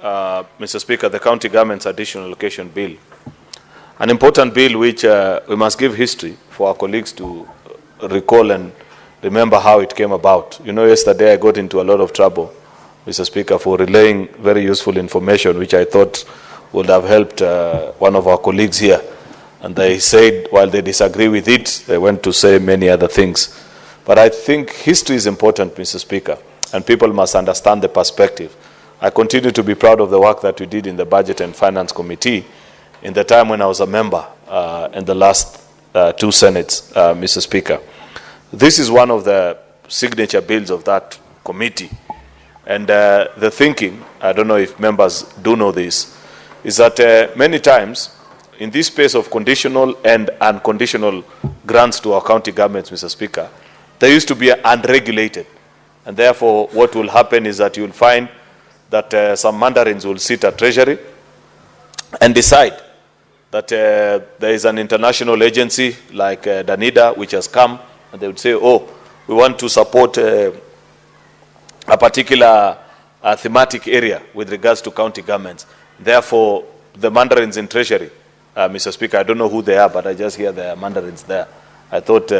Mr. Speaker, the County Government's Additional Allocation Bill. An important bill which we must give history for our colleagues to recall and remember how it came about. You know, yesterday I got into a lot of trouble, Mr. Speaker, for relaying very useful information which I thought would have helped one of our colleagues here. And they said, while they disagree with it, they went to say many other things. But I think history is important, Mr. Speaker, and people must understand the perspective. I continue to be proud of the work that we did in the Budget and Finance Committee in the time when I was a member in the last two Senates, Mr. Speaker. This is one of the signature bills of that committee. And the thinking, I don't know if members do know this, is that many times in this space of conditional and unconditional grants to our county governments, Mr. Speaker, they used to be unregulated. And therefore, what will happen is that you will find that some mandarins will sit at Treasury and decide that there is an international agency like Danida, which has come, and they would say, oh, we want to support a particular thematic area with regards to county governments. Therefore, the mandarins in Treasury, Mr. Speaker, I don't know who they are, but I just hear the mandarins there. I thought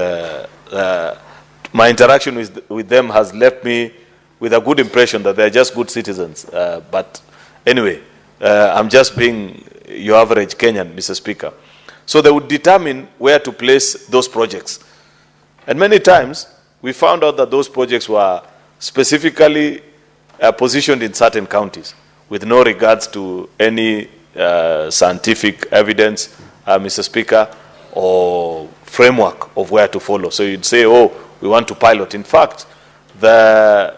my interaction with them has left me with a good impression that they're just good citizens. But anyway, I'm just being your average Kenyan, Mr. Speaker. So they would determine where to place those projects. And many times, we found out that those projects were specifically positioned in certain counties with no regards to any scientific evidence, Mr. Speaker, or framework of where to follow. So you'd say, oh, we want to pilot. In fact, the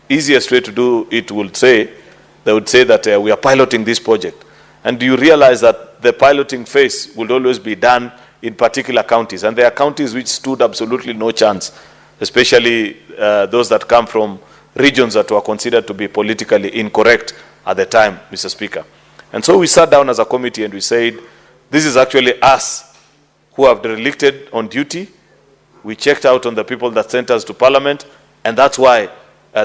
easiest way to do it they would say that we are piloting this project. And do you realize that the piloting phase would always be done in particular counties? And there are counties which stood absolutely no chance, especially those that come from regions that were considered to be politically incorrect at the time, Mr. Speaker. And so we sat down as a committee and we said, this is actually us who have derelicted on duty. We checked out on the people that sent us to Parliament, and that's why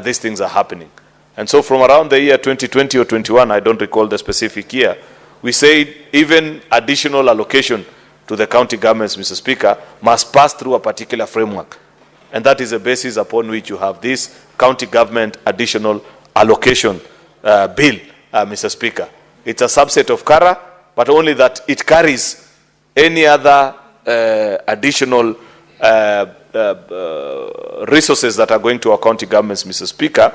these things are happening. And so from around the year 2020 or 21, I don't recall the specific year, we said even additional allocation to the county governments, Mr. Speaker, must pass through a particular framework. And that is the basis upon which you have this county government additional allocation bill, Mr. Speaker. It's a subset of CARA, but only that it carries any other additional resources that are going to our county governments, Mr. Speaker,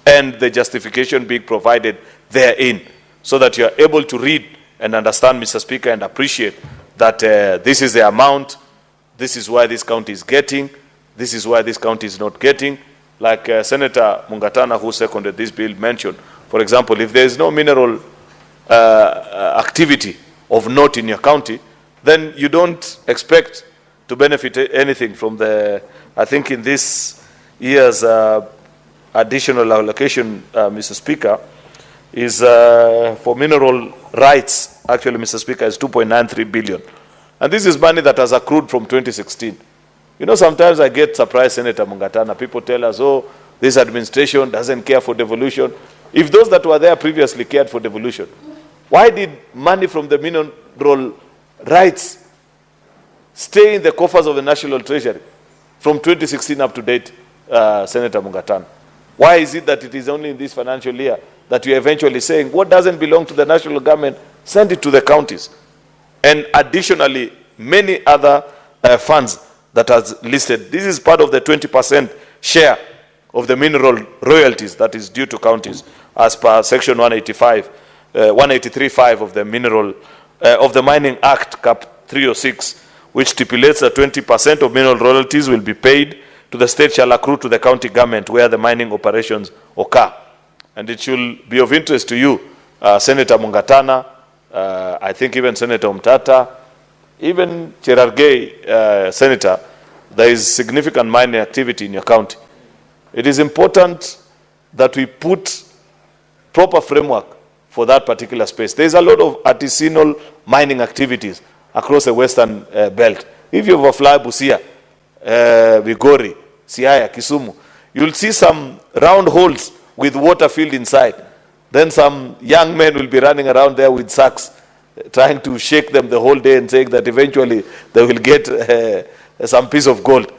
and the justification being provided therein, so that you are able to read and understand, Mr. Speaker, and appreciate that this is the amount, this is why this county is getting, this is why this county is not getting. Like Senator Mungatana, who seconded this bill, mentioned, for example, if there is no mineral activity of note in your county, then you don't expect to benefit anything from the, I think in this year's additional allocation, Mr. Speaker, is for mineral rights, actually, Mr. Speaker, is 2.93 billion. And this is money that has accrued from 2016. You know, sometimes I get surprised, Senator Mungatana. People tell us, oh, this administration doesn't care for devolution. If those that were there previously cared for devolution, why did money from the mineral rights stay in the coffers of the National Treasury from 2016 up to date, Senator Mungatana? Why is it that it is only in this financial year that we are eventually saying what doesn't belong to the national government, send it to the counties? And additionally, many other funds that are listed. This is part of the 20% share of the mineral royalties that is due to counties as per section 183.5 of the of the Mining Act, Cap 306, which stipulates that 20% of mineral royalties will be paid to the state shall accrue to the county government where the mining operations occur. And it should be of interest to you, Senator Mungatana, I think even Senator Umtata, even Cherargei, Senator, there is significant mining activity in your county. It is important that we put proper framework for that particular space. There is a lot of artisanal mining activities across the western belt. If you overfly Busia, Migori, Siaya, Kisumu, you'll see some round holes with water filled inside. Then some young men will be running around there with sacks, trying to shake them the whole day and saying that eventually they will get some piece of gold.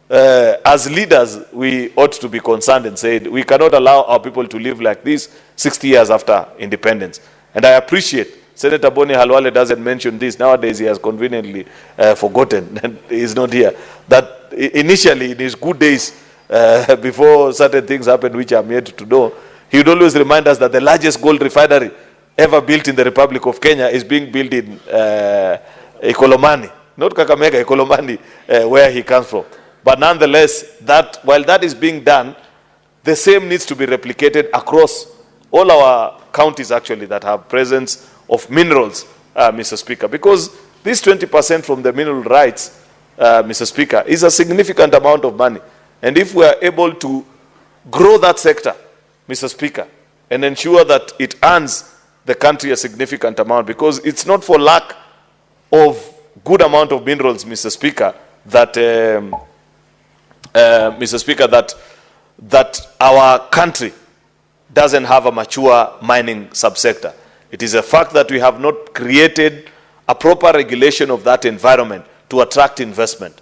As leaders, we ought to be concerned and say we cannot allow our people to live like this 60 years after independence. And I appreciate Senator Boni Halwale doesn't mention this. Nowadays, he has conveniently forgotten, and he's not here. That initially, in his good days, before certain things happened which I'm yet to know, he would always remind us that the largest gold refinery ever built in the Republic of Kenya is being built in Ikolomani, not Kakamega, Ikolomani, where he comes from. But nonetheless, while that is being done, the same needs to be replicated across all our counties actually that have presence of minerals, Mr. Speaker, because this 20% from the mineral rights, Mr. Speaker, is a significant amount of money. And if we are able to grow that sector, Mr. Speaker, and ensure that it earns the country a significant amount, because it's not for lack of good amount of minerals, Mr. Speaker, that Mr. Speaker, that our country doesn't have a mature mining subsector. It is a fact that we have not created a proper regulation of that environment to attract investment.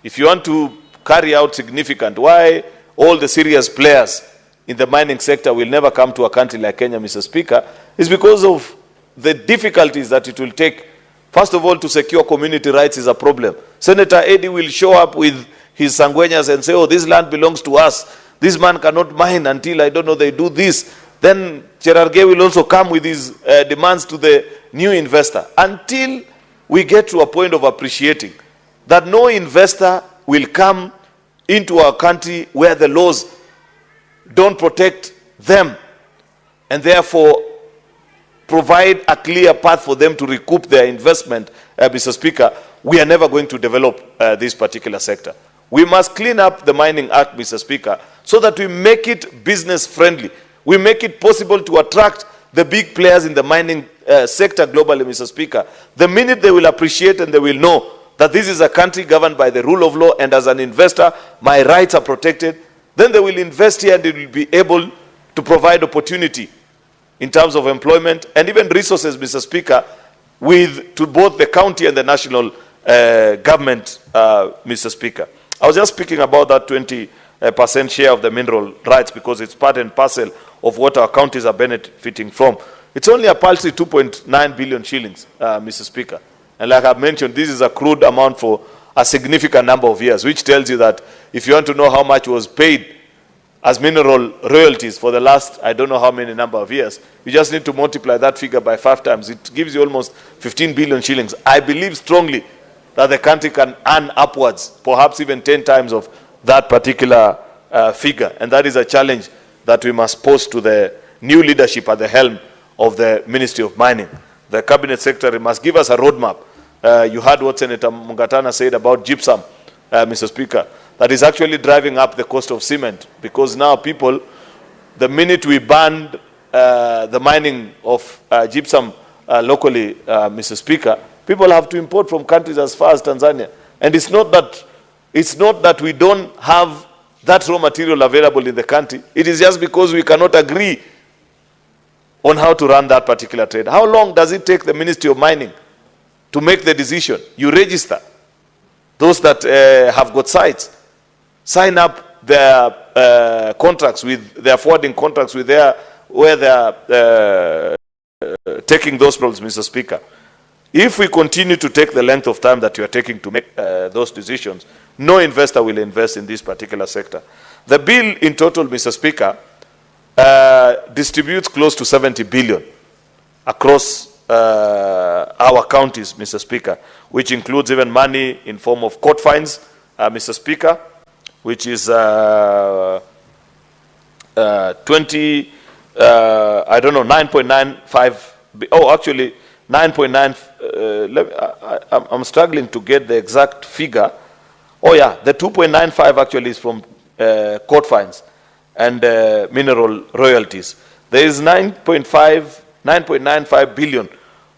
If you want to carry out significant, why all the serious players in the mining sector will never come to a country like Kenya, Mr. Speaker, is because of the difficulties that it will take. First of all, to secure community rights is a problem. Senator Eddie will show up with his Sangwenyas and say, oh, this land belongs to us. This man cannot mine until, I don't know, they do this. Then Cherargei will also come with his demands to the new investor. Until we get to a point of appreciating that no investor will come into our country where the laws don't protect them and therefore provide a clear path for them to recoup their investment, Mr. Speaker, we are never going to develop this particular sector. We must clean up the Mining Act, Mr. Speaker, so that we make it business friendly. We make it possible to attract the big players in the mining sector globally, Mr. Speaker. The minute they will appreciate and they will know that this is a country governed by the rule of law, and as an investor, my rights are protected, then they will invest here and they will be able to provide opportunity in terms of employment and even resources, Mr. Speaker, to both the county and the national government, Mr. Speaker. I was just speaking about that 20% share of the mineral rights because it's part and parcel of what our counties are benefiting from. It's only a paltry 2.9 billion shillings, Mr. Speaker. And like I've mentioned, this is a crude amount for a significant number of years, which tells you that if you want to know how much was paid as mineral royalties for the last, I don't know how many number of years, you just need to multiply that figure by 5 times. It gives you almost 15 billion shillings. I believe strongly that the country can earn upwards, perhaps even 10 times of that particular figure. And that is a challenge that we must pose to the new leadership at the helm of the Ministry of Mining. The Cabinet Secretary must give us a roadmap. You heard what Senator Mungatana said about gypsum, Mr. Speaker. That is actually driving up the cost of cement, because now people, the minute we banned the mining of gypsum locally, Mr. Speaker, people have to import from countries as far as Tanzania. And it's not that we don't have that raw material available in the country. It is just because we cannot agree on how to run that particular trade. How long does it take the Ministry of Mining to make the decision? You register. Those that have got sites sign up their contracts with their forwarding contracts with where they are taking those problems, Mr. Speaker. If we continue to take the length of time that you are taking to make those decisions, no investor will invest in this particular sector. The bill in total, Mr. Speaker, distributes close to 70 billion across our counties, Mr. Speaker, which includes even money in form of court fines, Mr. Speaker, which is 9.95, oh, actually 9.9, I'm struggling to get the exact figure. Oh yeah, the 2.95 actually is from court fines and mineral royalties. There is 9.95 billion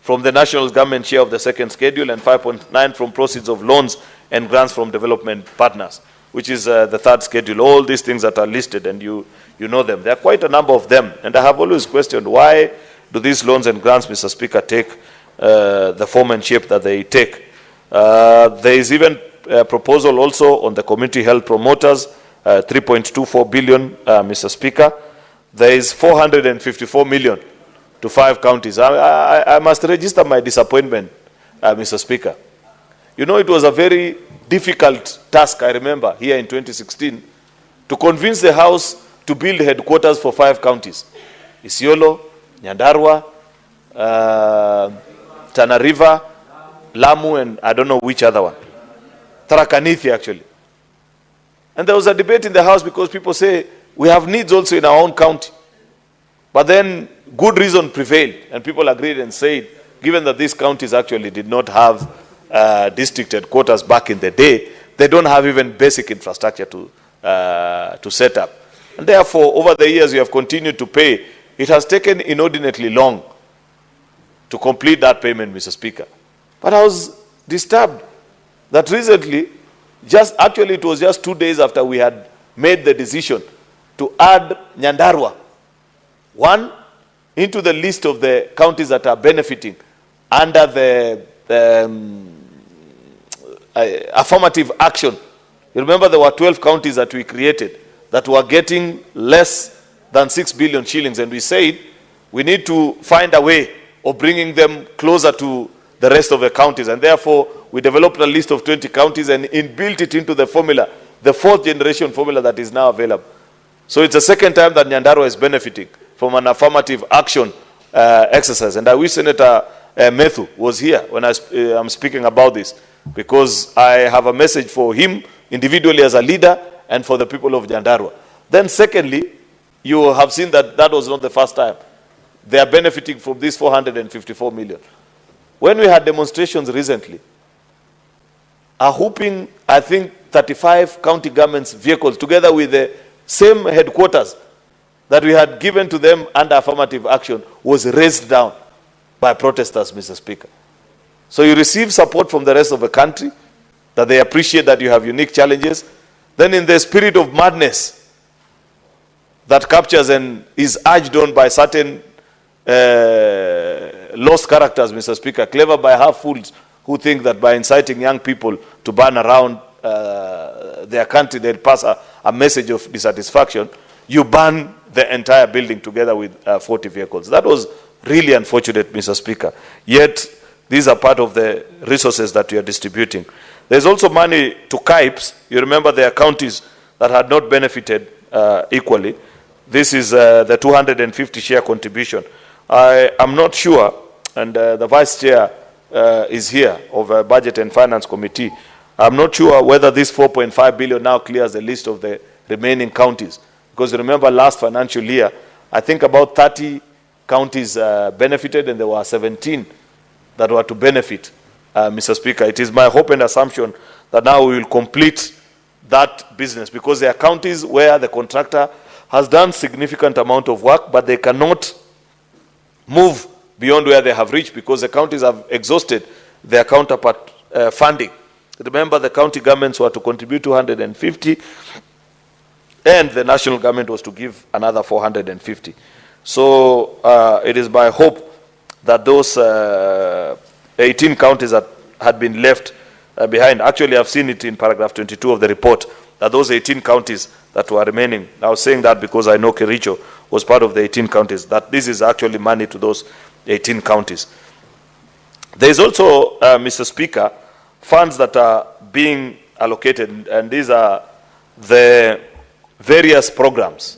from the national government share of the second schedule and 5.9 from proceeds of loans and grants from development partners, which is the third schedule. All these things that are listed, and you know them. There are quite a number of them. And I have always questioned, why do these loans and grants, Mr. Speaker, take the form and shape that they take? There is even a proposal also on the community health promoters, 3.24 billion, Mr. Speaker. There is 454 million to 5 counties. I must register my disappointment, Mr. Speaker. You know, it was a very difficult task, I remember, here in 2016, to convince the House to build headquarters for 5 counties: Isiolo, Nyandarua, Tana River, Lamu, and I don't know which other one. Tharaka Nithi, actually. And there was a debate in the House because people say, we have needs also in our own county. But then good reason prevailed, and people agreed and said, given that these counties actually did not have district headquarters back in the day, they don't have even basic infrastructure to set up. And therefore, over the years, you have continued to pay. It has taken inordinately long to complete that payment, Mr. Speaker. But I was disturbed that recently, actually it was just 2 days after we had made the decision to add Nyandarua, one, into the list of the counties that are benefiting under the affirmative action. You remember there were 12 counties that we created that were getting less than 6 billion shillings, and we said we need to find a way of bringing them closer to the rest of the counties, and therefore we developed a list of 20 counties and inbuilt it into the formula, the 4th generation formula that is now available. So it's the second time that Nyandarua is benefiting from an affirmative action exercise. And I wish Senator Methu was here when I'm speaking about this, because I have a message for him individually as a leader and for the people of Nyandarua. Then secondly, you have seen that that was not the first time. They are benefiting from this 454 million. When we had demonstrations recently, a whooping, I think, 35 county governments' vehicles, together with the same headquarters that we had given to them under affirmative action, was raised down by protesters, Mr. Speaker. So you receive support from the rest of the country, that they appreciate that you have unique challenges. Then in the spirit of madness that captures and is urged on by certain lost characters, Mr. Speaker, clever by half-fools who think that by inciting young people to burn around their country, they'll pass a message of dissatisfaction, you burn the entire building together with 40 vehicles. That was really unfortunate, Mr. Speaker. Yet, these are part of the resources that we are distributing. There's also money to KIPES. You remember there are counties that had not benefited equally. This is the 250 share contribution. I am not sure, and the Vice Chair is here of Budget and Finance Committee. I'm not sure whether this 4.5 billion now clears the list of the remaining counties. Because remember last financial year, I think about 30 counties benefited, and there were 17 that were to benefit, Mr. Speaker. It is my hope and assumption that now we will complete that business, because there are counties where the contractor has done significant amount of work, but they cannot move beyond where they have reached because the counties have exhausted their counterpart funding. Remember, the county governments were to contribute 250, and the national government was to give another 450. So it is my hope that those 18 counties that had been left behind, actually I've seen it in paragraph 22 of the report, that those 18 counties that were remaining, I was saying that because I know Kericho was part of the 18 counties, that this is actually money to those 18 counties. There is also, Mr. Speaker, funds that are being allocated, and these are the various programs.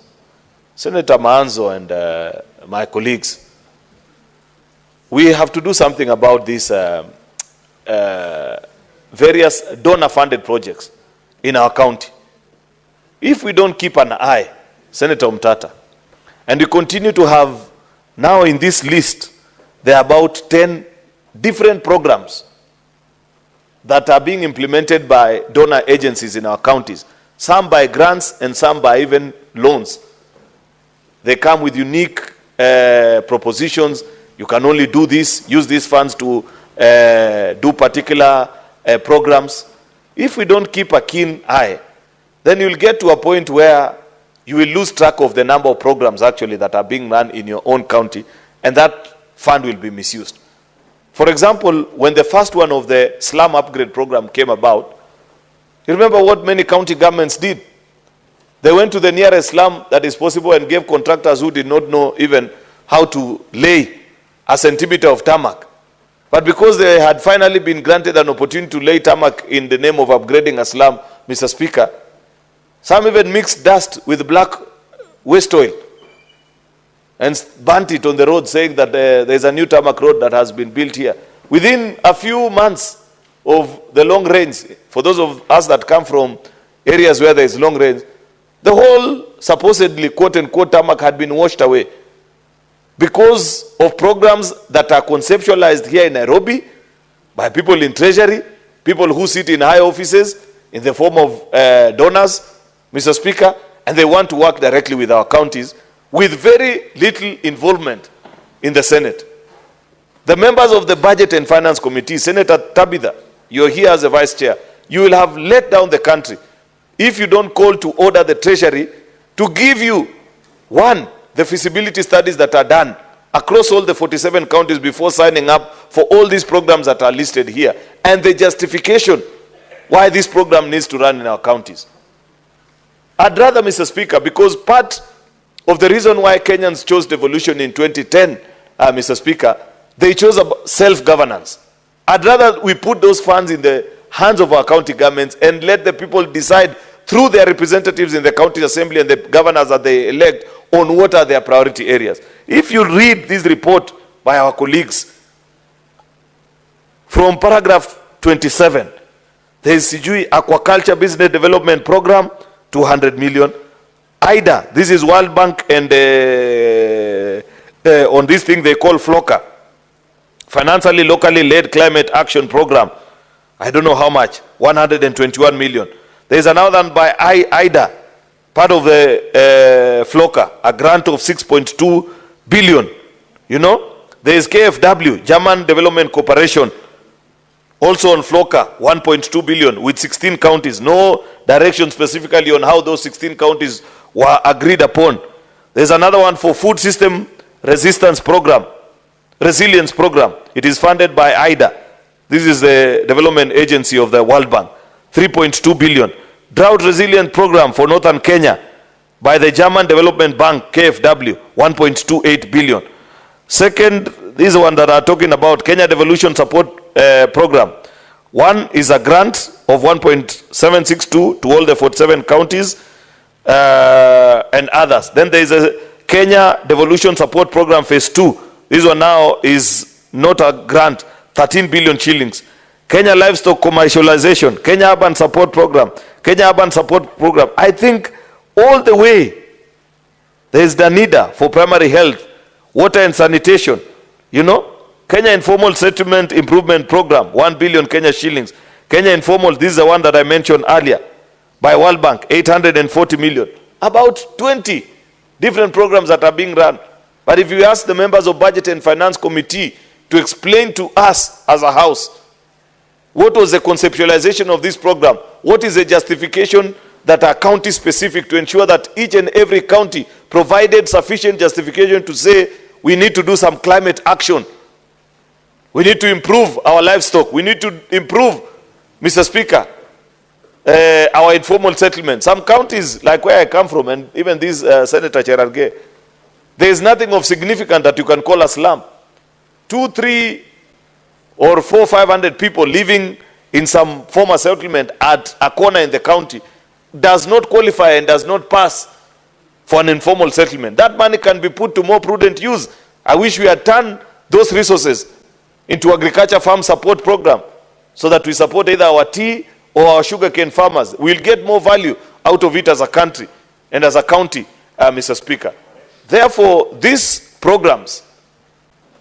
Senator Manzo and my colleagues, we have to do something about these various donor-funded projects in our county. If we don't keep an eye, Senator Mtata, and we continue to have, now in this list, there are about 10 different programs that are being implemented by donor agencies in our counties, some by grants and some by even loans. They come with unique propositions. You can only do this, use these funds to do particular programs. If we don't keep a keen eye, then you'll get to a point where you will lose track of the number of programs actually that are being run in your own county, and that fund will be misused. For example, when the first one of the slum upgrade program came about, you remember what many county governments did? They went to the nearest slum that is possible and gave contractors who did not know even how to lay a centimeter of tarmac. But because they had finally been granted an opportunity to lay tarmac in the name of upgrading a slum, Mr. Speaker, some even mixed dust with black waste oil. and burnt it on the road, saying that there's a new tarmac road that has been built here. Within a few months of the long rains, for those of us that come from areas where there is long rains, the whole supposedly quote-unquote tarmac had been washed away because of programs that are conceptualized here in Nairobi by people in treasury, people who sit in high offices in the form of donors, Mr. Speaker, and they want to work directly with our counties with very little involvement in the Senate. The members of the Budget and Finance Committee, Senator Tabitha, you're here as a vice chair, you will have let down the country if you don't call to order the treasury to give you, one, the feasibility studies that are done across all the 47 counties before signing up for all these programs that are listed here, and the justification why this program needs to run in our counties. I'd rather, Mr. Speaker, because part of the reason why Kenyans chose devolution in 2010, Mr. Speaker, they chose self-governance. I'd rather we put those funds in the hands of our county governments and let the people decide through their representatives in the county assembly and the governors that they elect on what are their priority areas. If you read this report by our colleagues, from paragraph 27, there is Sijui Aquaculture Business Development Program, 200 million. IDA, this is World Bank, and on this thing they call FLOCA, Financially Locally Led Climate Action Program. I don't know how much, 121 million. There is another one by IDA, part of the FLOCA, a grant of 6.2 billion. You know, there is KFW, German Development Corporation, also on FLOCA, 1.2 billion with 16 counties. No direction specifically on how those 16 counties were agreed upon. There's another one for Food System Resilience Program. It is funded by IDA. This is the development agency of the World Bank, 3.2 billion. Drought Resilient Program for Northern Kenya by the German Development Bank, KFW, 1.28 billion. Second, this is one that are talking about, Kenya Devolution Support Program. One is a grant of 1.762 to all the 47 counties and others. Then there is a Kenya Devolution Support Program Phase 2. This one now is not a grant, 13 billion shillings. Kenya Livestock Commercialization, Kenya Urban Support Program, Kenya Urban Support Program. I think all the way there is the need for primary health, water and sanitation. You know, Kenya Informal Settlement Improvement Program, 1 billion Kenya shillings. Kenya Informal, this is the one that I mentioned earlier, by World Bank, 840 million. About 20 different programs that are being run. But if you ask the members of Budget and Finance Committee to explain to us as a house, what was the conceptualization of this program? What is the justification that are county specific to ensure that each and every county provided sufficient justification to say we need to do some climate action. We need to improve our livestock. We need to improve, Mr. Speaker, our informal settlement. Some counties, like where I come from, and even this Senator Cherargei, there is nothing of significance that you can call a slum. 2, 3, or 400, 500 people living in some former settlement at a corner in the county does not qualify and does not pass for an informal settlement. That money can be put to more prudent use. I wish we had turned those resources into agriculture farm support program so that we support either our tea or our sugarcane farmers. We'll get more value out of it as a country and as a county, Mr. Speaker. Therefore, these programs,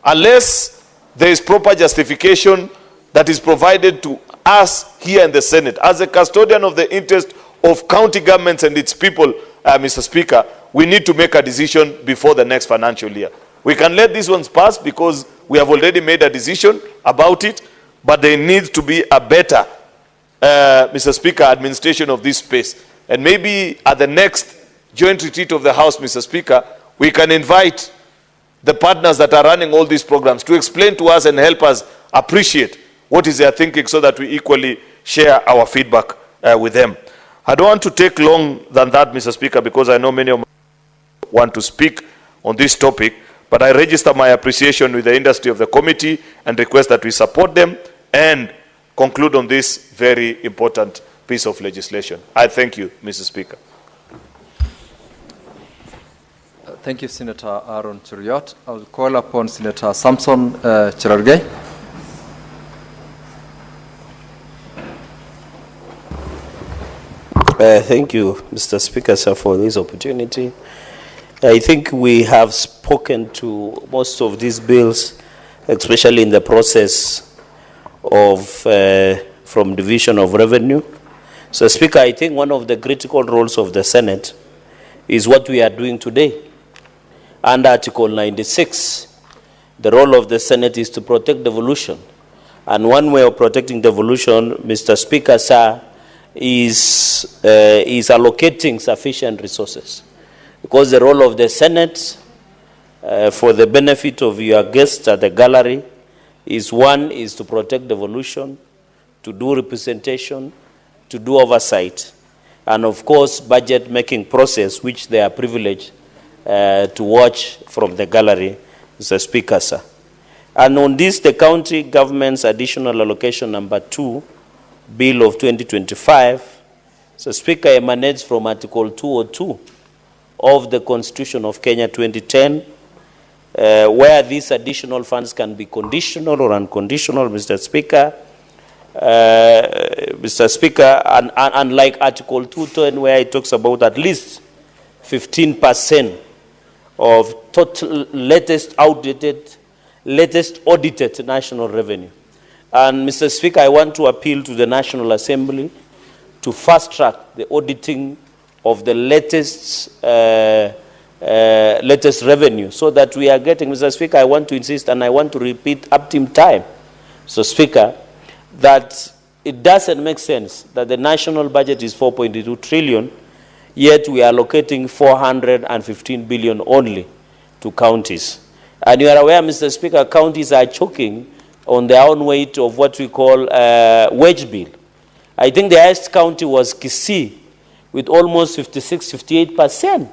unless there is proper justification that is provided to us here in the Senate, as a custodian of the interest of county governments and its people, Mr. Speaker, we need to make a decision before the next financial year. We can let these ones pass because we have already made a decision about it, but there needs to be a better, Mr. Speaker, administration of this space. And maybe at the next joint retreat of the House, Mr. Speaker, we can invite the partners that are running all these programs to explain to us and help us appreciate what is their thinking so that we equally share our feedback with them. I don't want to take long than that, Mr. Speaker, because I know many of you want to speak on this topic, but I register my appreciation with the industry of the committee and request that we support them and conclude on this very important piece of legislation. I thank you, Mr. Speaker. Thank you, Senator Aaron Cheruiyot. I will call upon Senator Samson Cherargei. Thank you, Mr. Speaker, sir, for this opportunity. I think we have spoken to most of these bills, especially in the process of from division of revenue. So, Speaker, I think one of the critical roles of the Senate is what we are doing today. Under Article 96, the role of the Senate is to protect devolution. And one way of protecting devolution, Mr. Speaker, sir, is allocating sufficient resources. Because the role of the Senate, for the benefit of your guests at the gallery, is one, is to protect devolution, to do representation, to do oversight, and of course, budget making process, which they are privileged to watch from the gallery, Mr. Speaker, sir. And on this, the county government's additional allocation number 2, Bill of 2025, Mr. Speaker, emanates from Article 202 of the Constitution of Kenya 2010, where these additional funds can be conditional or unconditional, Mr. Speaker. Mr. Speaker, and unlike Article 210, where it talks about at least 15% of total latest audited national revenue. And Mr. Speaker, I want to appeal to the National Assembly to fast track the auditing of the latest revenue, so that we are getting, Mr. Speaker, I want to insist and I want to repeat up to time, Mr. Speaker, that it doesn't make sense that the national budget is 4.2 trillion, yet we are allocating 415 billion only to counties. And you are aware, Mr. Speaker, counties are choking on their own weight of what we call wage bill. I think the highest county was Kisii, with almost 56-58%,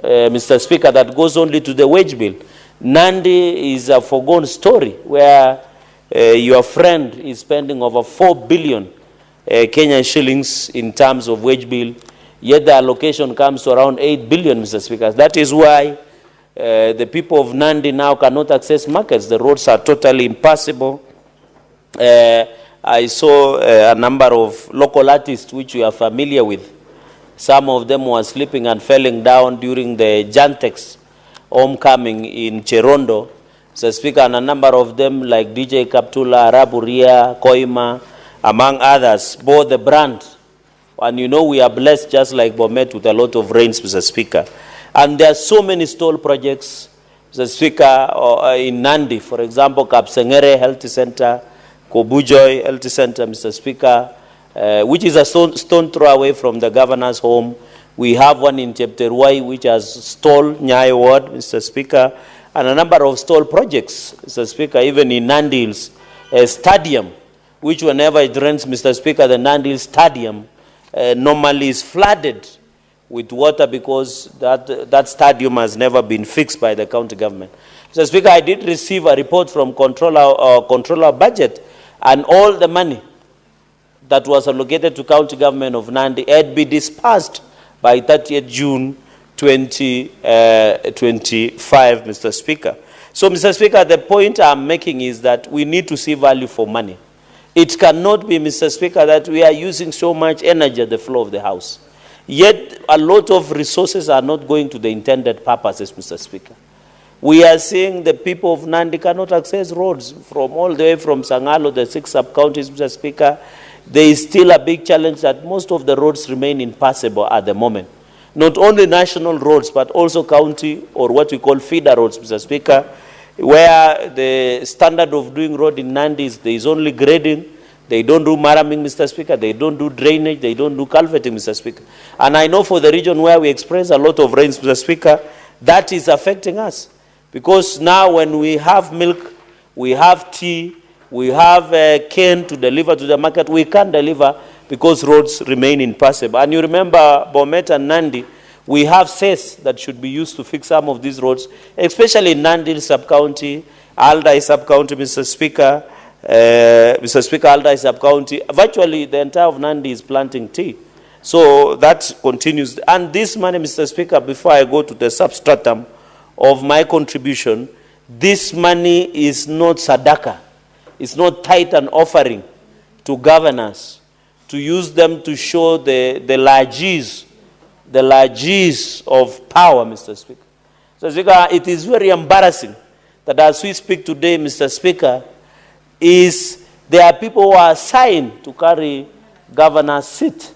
Mr. Speaker, that goes only to the wage bill. Nandi is a foregone story, where your friend is spending over 4 billion Kenyan shillings in terms of wage bill, yet the allocation comes to around 8 billion, Mr. Speaker. That is why the people of Nandi now cannot access markets. The roads are totally impassable. I saw a number of local artists which we are familiar with. Some of them were slipping and falling down during the Jantex homecoming in Cherondo. Mr. Speaker, and a number of them like DJ Kaptula, Araburia, Koima, among others, bore the brand. And you know we are blessed just like Bomet with a lot of rains, Mr. Speaker. And there are so many stall projects, Mr. Speaker, in Nandi, for example, Kapsengere Health Center, Kobujoy Health Center, Mr. Speaker, which is a stone throw away from the governor's home. We have one in Chepterwai, which has stall Nyai Ward, Mr. Speaker, and a number of stall projects, Mr. Speaker, even in Nandi Hills, a stadium, which whenever it rains, Mr. Speaker, the Nandi Hills Stadium normally is flooded with water because that stadium has never been fixed by the county government. Mr. Speaker, I did receive a report from Controller Budget, and all the money that was allocated to county government of Nandi had been dispersed by 30th June 2025, Mr. Speaker. So, Mr. Speaker, the point I'm making is that we need to see value for money. It cannot be, Mr. Speaker, that we are using so much energy at the floor of the House, yet a lot of resources are not going to the intended purposes, Mr. Speaker. We are seeing the people of Nandi cannot access roads from all the way from Sangalo, the 6 sub-counties, Mr. Speaker. There is still a big challenge that most of the roads remain impassable at the moment. Not only national roads, but also county or what we call feeder roads, Mr. Speaker, where the standard of doing road in Nandi is there is only grading. They don't do maraming, Mr. Speaker. They don't do drainage. They don't do culverting, Mr. Speaker. And I know for the region where we experience a lot of rains, Mr. Speaker, that is affecting us. Because now when we have milk, we have tea, we have cane to deliver to the market, we can't deliver because roads remain impassable. And you remember Bomet and Nandi, we have cess that should be used to fix some of these roads, especially in Nandi sub-county, Aldai sub-county, Mr. Speaker, Aldai sub-county. Virtually the entire of Nandi is planting tea. So that continues. And this money, Mr. Speaker, before I go to the substratum of my contribution, this money is not sadaka. It's not tithe and offering to governors to use them to show the largesse of power, Mr. Speaker. Mr. Speaker, it is very embarrassing that as we speak today, Mr. Speaker, there are people who are assigned to carry governor's seat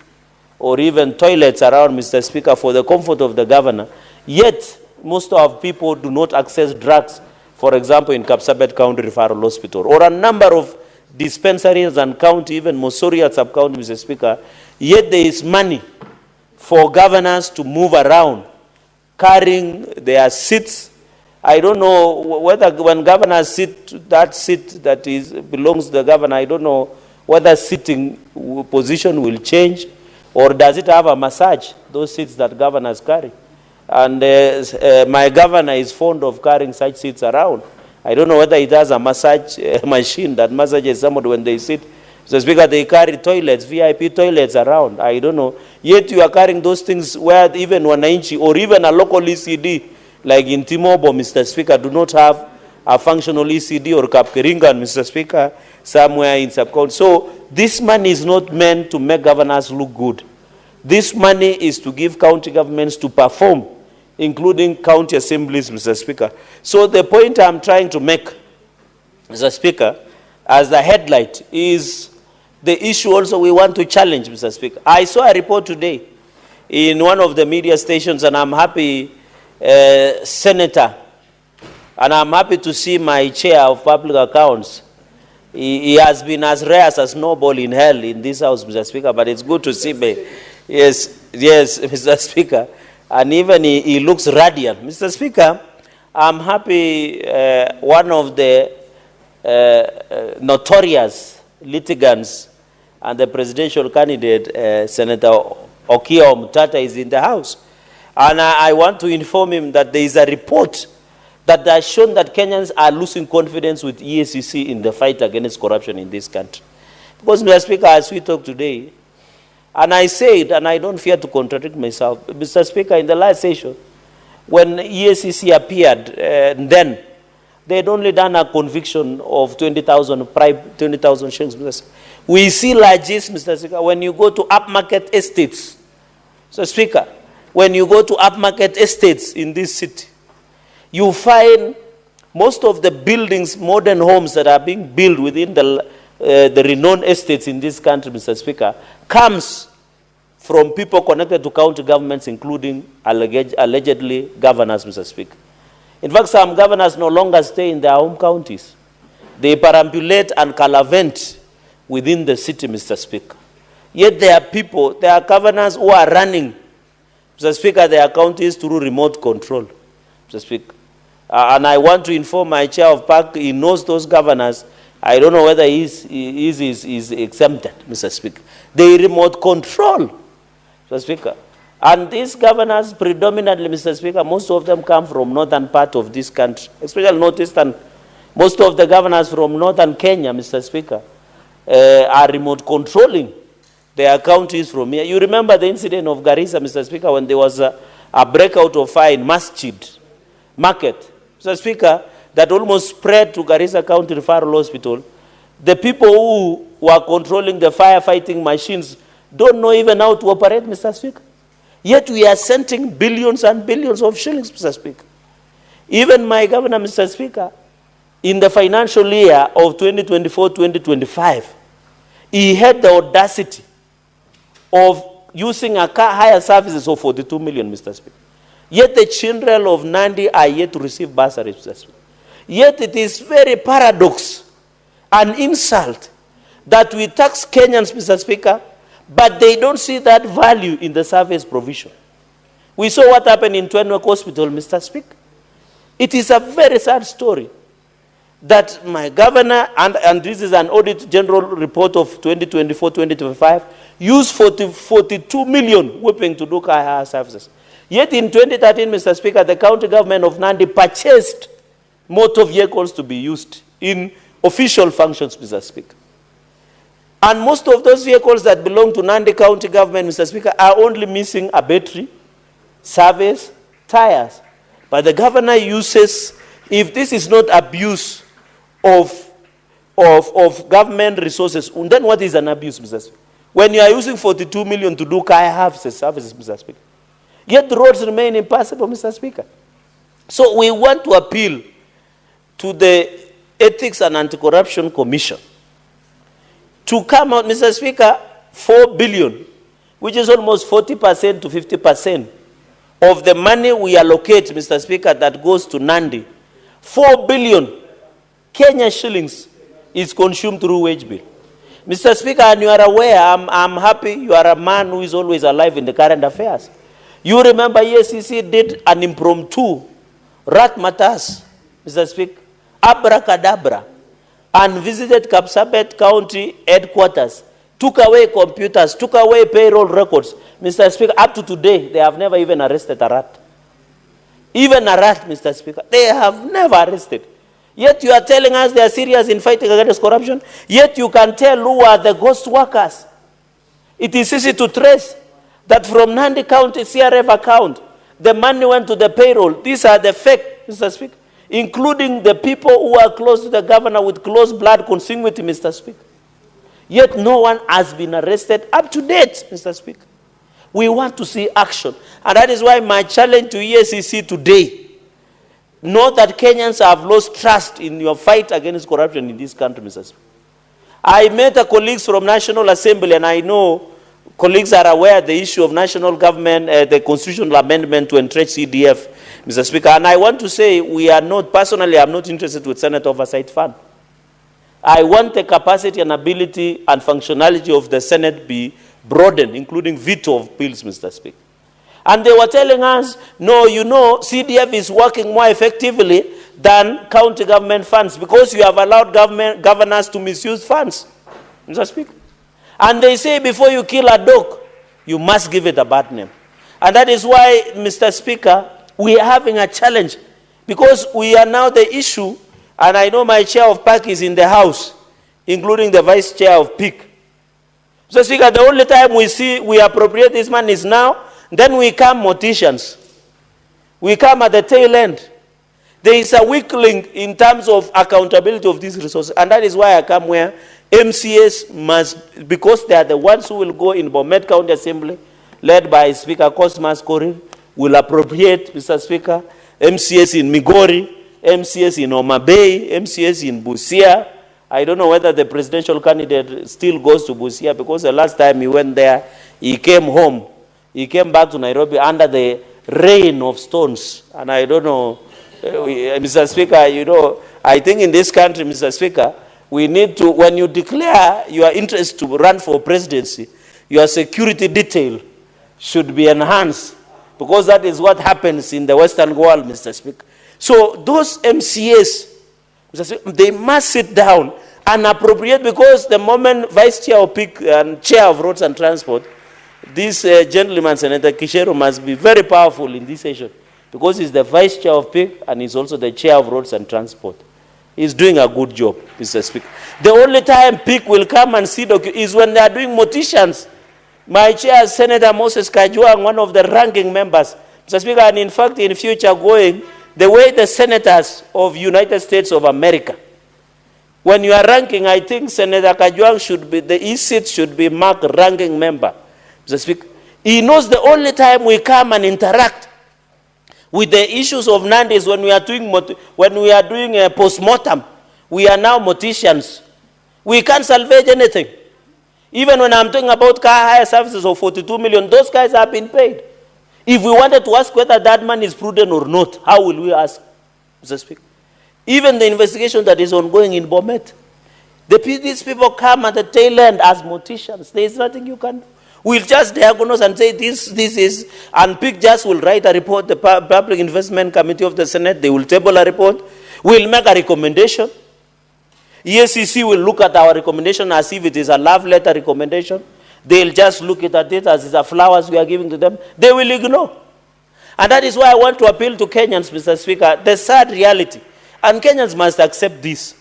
or even toilets around, Mr. Speaker, for the comfort of the governor. Yet, most of people do not access drugs, for example, in Kapsabet County Referral Hospital, or a number of dispensaries and county, even Mosoria sub-county, Mr. Speaker. Yet there is money for governors to move around, carrying their seats. I don't know whether when governors sit, that seat that belongs to the governor, I don't know whether sitting position will change, or does it have a massage, those seats that governors carry. And my governor is fond of carrying such seats around. I don't know whether it has a massage machine that massages somebody when they sit. So, Speaker, they carry toilets, VIP toilets around. I don't know. Yet you are carrying those things where even Wananchi or even a local ECD, like in Timobo, Mr. Speaker, do not have a functional ECD, or Kapkeringan, Mr. Speaker, somewhere in sub-county. So this money is not meant to make governors look good. This money is to give county governments to perform, including county assemblies, Mr. Speaker. So the point I'm trying to make, Mr. Speaker, as the headlight, is the issue also we want to challenge, Mr. Speaker. I saw a report today in one of the media stations, and I'm happy, Senator, and I'm happy to see my chair of public accounts. He has been as rare as a snowball in hell in this house, Mr. Speaker, but it's good to see me. Yes, Mr. Speaker. And even he looks radiant. Mr. Speaker, I'm happy one of the notorious litigants and the presidential candidate, Senator Okiya Omtata, is in the House. And I want to inform him that there is a report that has shown that Kenyans are losing confidence with EACC in the fight against corruption in this country. Because, Mr. Speaker, as we talk today, and I say it, and I don't fear to contradict myself, Mr. Speaker, in the last session, when EACC appeared, then they had only done a conviction of 20,000 shillings. We see largesse, Mr. Speaker, when you go to upmarket estates. So, Speaker, when you go to upmarket estates in this city, you find most of the buildings, modern homes that are being built within the renowned estates in this country, Mr. Speaker, comes from people connected to county governments, including allegedly governors, Mr. Speaker. In fact, some governors no longer stay in their home counties. They perambulate and calavent within the city, Mr. Speaker. Yet there are people, there are governors who are running, Mr. Speaker, their counties through remote control, Mr. Speaker. And I want to inform my chair of PAC, he knows those governors. I don't know whether he is exempted, Mr. Speaker. They remote control, Mr. Speaker. And these governors predominantly, Mr. Speaker, most of them come from northern part of this country, especially northeastern. Most of the governors from northern Kenya, Mr. Speaker, are remote controlling their counties from here. You remember the incident of Garissa, Mr. Speaker, when there was a breakout of fire in Masjid Market, Mr. Speaker, that almost spread to Garissa County Referral Hospital. The people who were controlling the firefighting machines don't know even how to operate, Mr. Speaker. Yet we are sending billions and billions of shillings, Mr. Speaker. Even my governor, Mr. Speaker, in the financial year of 2024-2025, he had the audacity of using a higher services of 42 million, Mr. Speaker. Yet the children of Nandi are yet to receive bursaries, Mr. Speaker. Yet it is very paradox and insult that we tax Kenyans, Mr. Speaker, but they don't see that value in the service provision. We saw what happened in Twenwek Hospital, Mr. Speaker. It is a very sad story that my governor, and this is an audit general report of 2024-2025, used 42 million whipping to do higher services. Yet in 2013, Mr. Speaker, the county government of Nandi purchased motor vehicles to be used in official functions, Mr. Speaker. And most of those vehicles that belong to Nandi County government, Mr. Speaker, are only missing a battery, service, tires. But the governor uses, if this is not abuse of government resources, then what is an abuse, Mr. Speaker? When you are using 42 million to do car services, Mr. Speaker, yet the roads remain impassable, Mr. Speaker. So we want to appeal to the Ethics and Anti-Corruption Commission to come out, Mr. Speaker, 4 billion, which is almost 40% to 50% of the money we allocate, Mr. Speaker, that goes to Nandi. 4 billion Kenya shillings is consumed through wage bill. Mr. Speaker, and you are aware, I'm happy you are a man who is always alive in the current affairs. You remember EACC did an impromptu rat matters, Mr. Speaker, abracadabra, and visited Kapsabet County headquarters, took away computers, took away payroll records. Mr. Speaker, up to today, they have never even arrested a rat. Even a rat, Mr. Speaker, they have never arrested. Yet you are telling us they are serious in fighting against corruption. Yet you can tell who are the ghost workers. It is easy to trace that from Nandi County CRF account, the money went to the payroll. These are the fake, Mr. Speaker, including the people who are close to the governor with close blood consanguinity, Mr. Speaker. Yet no one has been arrested up to date, Mr. Speaker. We want to see action. And that is why my challenge to EACC today, know that Kenyans have lost trust in your fight against corruption in this country, Mr. Speaker. I met a colleagues from National Assembly, and I know colleagues are aware of the issue of national government, the constitutional amendment to entrench CDF, Mr. Speaker. And I want to say we are not, personally, I'm not interested with Senate Oversight Fund. I want the capacity and ability and functionality of the Senate be broadened, including veto of bills, Mr. Speaker. And they were telling us, no, you know, CDF is working more effectively than county government funds because you have allowed governors to misuse funds, Mr. Speaker. And they say before you kill a dog, you must give it a bad name. And that is why, Mr. Speaker, we are having a challenge because we are now the issue, and I know my chair of PAC is in the House, including the vice chair of PIC. Mr. Speaker, the only time we see we appropriate this money is now. Then we come morticians. We come at the tail end. There is a weak link in terms of accountability of these resources. And that is why I come where MCAs must, because they are the ones who will go in Bomet County Assembly, led by Speaker Cosmas Korir, will appropriate, Mr. Speaker, MCAs in Migori, MCAs in Homa Bay, MCAs in Busia. I don't know whether the presidential candidate still goes to Busia because the last time he went there, he came home. He came back to Nairobi under the rain of stones. And I don't know, Mr. Speaker, you know, I think in this country, Mr. Speaker, we need to, when you declare your interest to run for presidency, your security detail should be enhanced because that is what happens in the Western world, Mr. Speaker. So those MCAs, Mr. Speaker, they must sit down and appropriate because the moment Vice Chair of PIC and Chair of Roads and Transport, this gentleman, Senator Kishero, must be very powerful in this session because he's the Vice Chair of PIC and he's also the Chair of Roads and Transport. He's doing a good job, Mr. Speaker. The only time PIC will come and see is when they are doing morticians. My chair, Senator Moses Kajwang, one of the ranking members, Mr. Speaker, and in fact, in future going, the way the senators of United States of America, when you are ranking, I think Senator Kajwang should be, the E-seat should be marked ranking member. Mr. Speaker, he knows the only time we come and interact with the issues of Nandi is when we are doing a post-mortem. We are now morticians. We can't salvage anything. Even when I'm talking about car hire services of 42 million, those guys have been paid. If we wanted to ask whether that money is prudent or not, how will we ask, Mr. Speaker? Even the investigation that is ongoing in Bomet, these people come at the tail end as morticians. There is nothing you can do. We'll just diagnose and say this is, and PIC just will write a report, the Public Investment Committee of the Senate, they will table a report, we'll make a recommendation. EACC will look at our recommendation as if it is a love letter recommendation. They'll just look at it as it's a flowers we are giving to them. They will ignore. And that is why I want to appeal to Kenyans, Mr. Speaker, the sad reality. And Kenyans must accept this.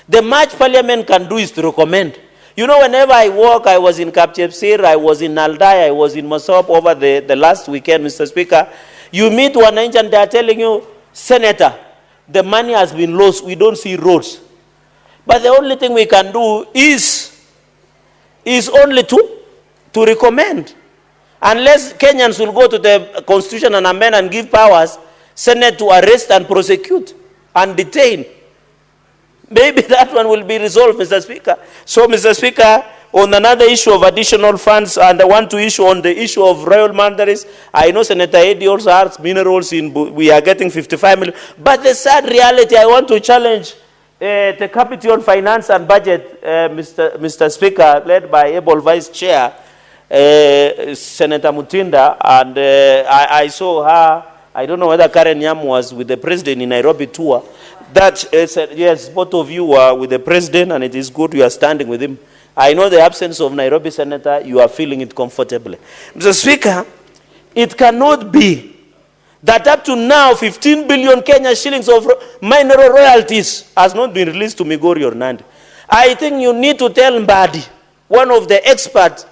The much Parliament can do is to recommend. You know, whenever I walk, I was in Kapchepsir, I was in Naldai, I was in Mosop over the last weekend, Mr. Speaker. You meet Wananchi and they are telling you, Senator, the money has been lost, we don't see roads. But the only thing we can do is only to recommend. Unless Kenyans will go to the Constitution and amend and give powers, Senate to arrest and prosecute and detain. Maybe that one will be resolved, Mr. Speaker. So, Mr. Speaker, on another issue of additional funds, and I want to issue on the issue of royal mandaries, I know Senator Eddy also has minerals we are getting 55 million. But the sad reality, I want to challenge the Committee on Finance and Budget, Mr. Speaker, led by able Vice Chair, Senator Mutinda, and I saw her, I don't know whether Karen Nyam was with the president in Nairobi tour, that said, yes, both of you were with the president and it is good you are standing with him. I know the absence of Nairobi Senator, you are feeling it comfortably. Mr. Speaker, it cannot be that up to now 15 billion Kenya shillings of mineral royalties has not been released to Migori or Nandi. I think you need to tell Mbadi, one of the experts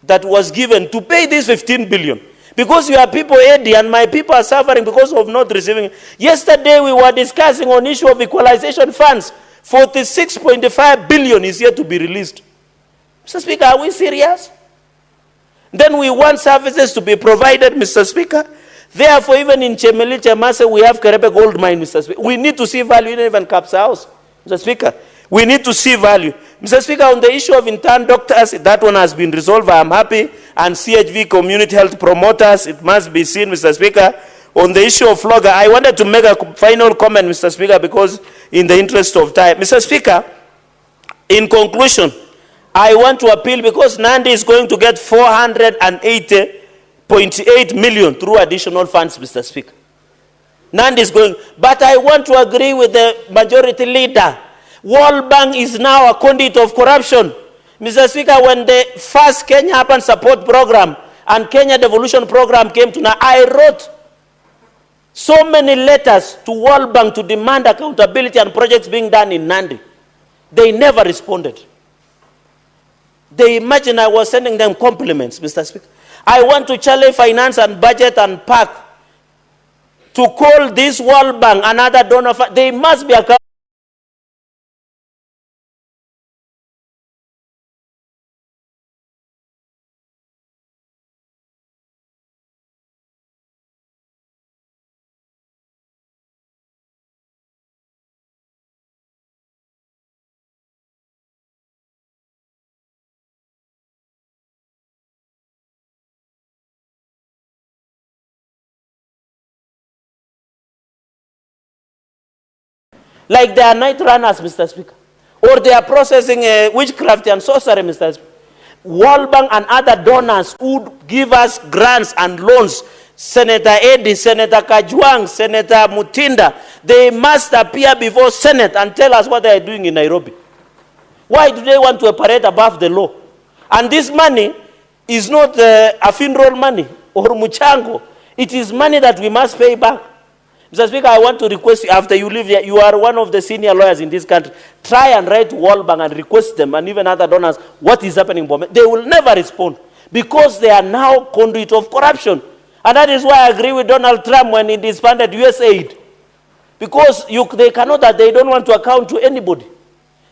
that was given, to pay this 15 billion. Because your people, Eddie, and my people are suffering because of not receiving. Yesterday we were discussing on issue of equalization funds. 46.5 billion is yet to be released. Mr. Speaker, are we serious? Then we want services to be provided, Mr. Speaker. Therefore, even in Chemeli, Chemase, we have Kerebe gold mine, Mr. Speaker. We need to see value in even Kapsa House, Mr. Speaker. We need to see value. Mr. Speaker, on the issue of intern doctors, that one has been resolved. I am happy. And CHV community health promoters, it must be seen, Mr. Speaker. On the issue of flogger, I wanted to make a final comment, Mr. Speaker, because in the interest of time. Mr. Speaker, in conclusion, I want to appeal because Nandi is going to get 480.8 million through additional funds, Mr. Speaker. Nandi is going, but I want to agree with the majority leader. World Bank is now a conduit of corruption. Mr. Speaker, when the first Kenya Urban Support Program and Kenya Devolution Program came to now, I wrote so many letters to World Bank to demand accountability and projects being done in Nandi. They never responded. They imagine I was sending them compliments, Mr. Speaker. I want to challenge Finance and Budget and PAC to call this World Bank another donor. They must be accountable. Like they are night runners, Mr. Speaker. Or they are processing witchcraft and sorcery, Mr. Speaker. World Bank and other donors who give us grants and loans, Senator Eddy, Senator Kajwang, Senator Mutinda, they must appear before Senate and tell us what they are doing in Nairobi. Why do they want to operate above the law? And this money is not a funeral money or muchango. It is money that we must pay back. Mr. Speaker, I want to request you, after you leave here, you are one of the senior lawyers in this country. Try and write to World Bank and request them and even other donors what is happening. They will never respond because they are now conduit of corruption. And that is why I agree with Donald Trump when he disbanded USAID. Because they cannot, that they don't want to account to anybody.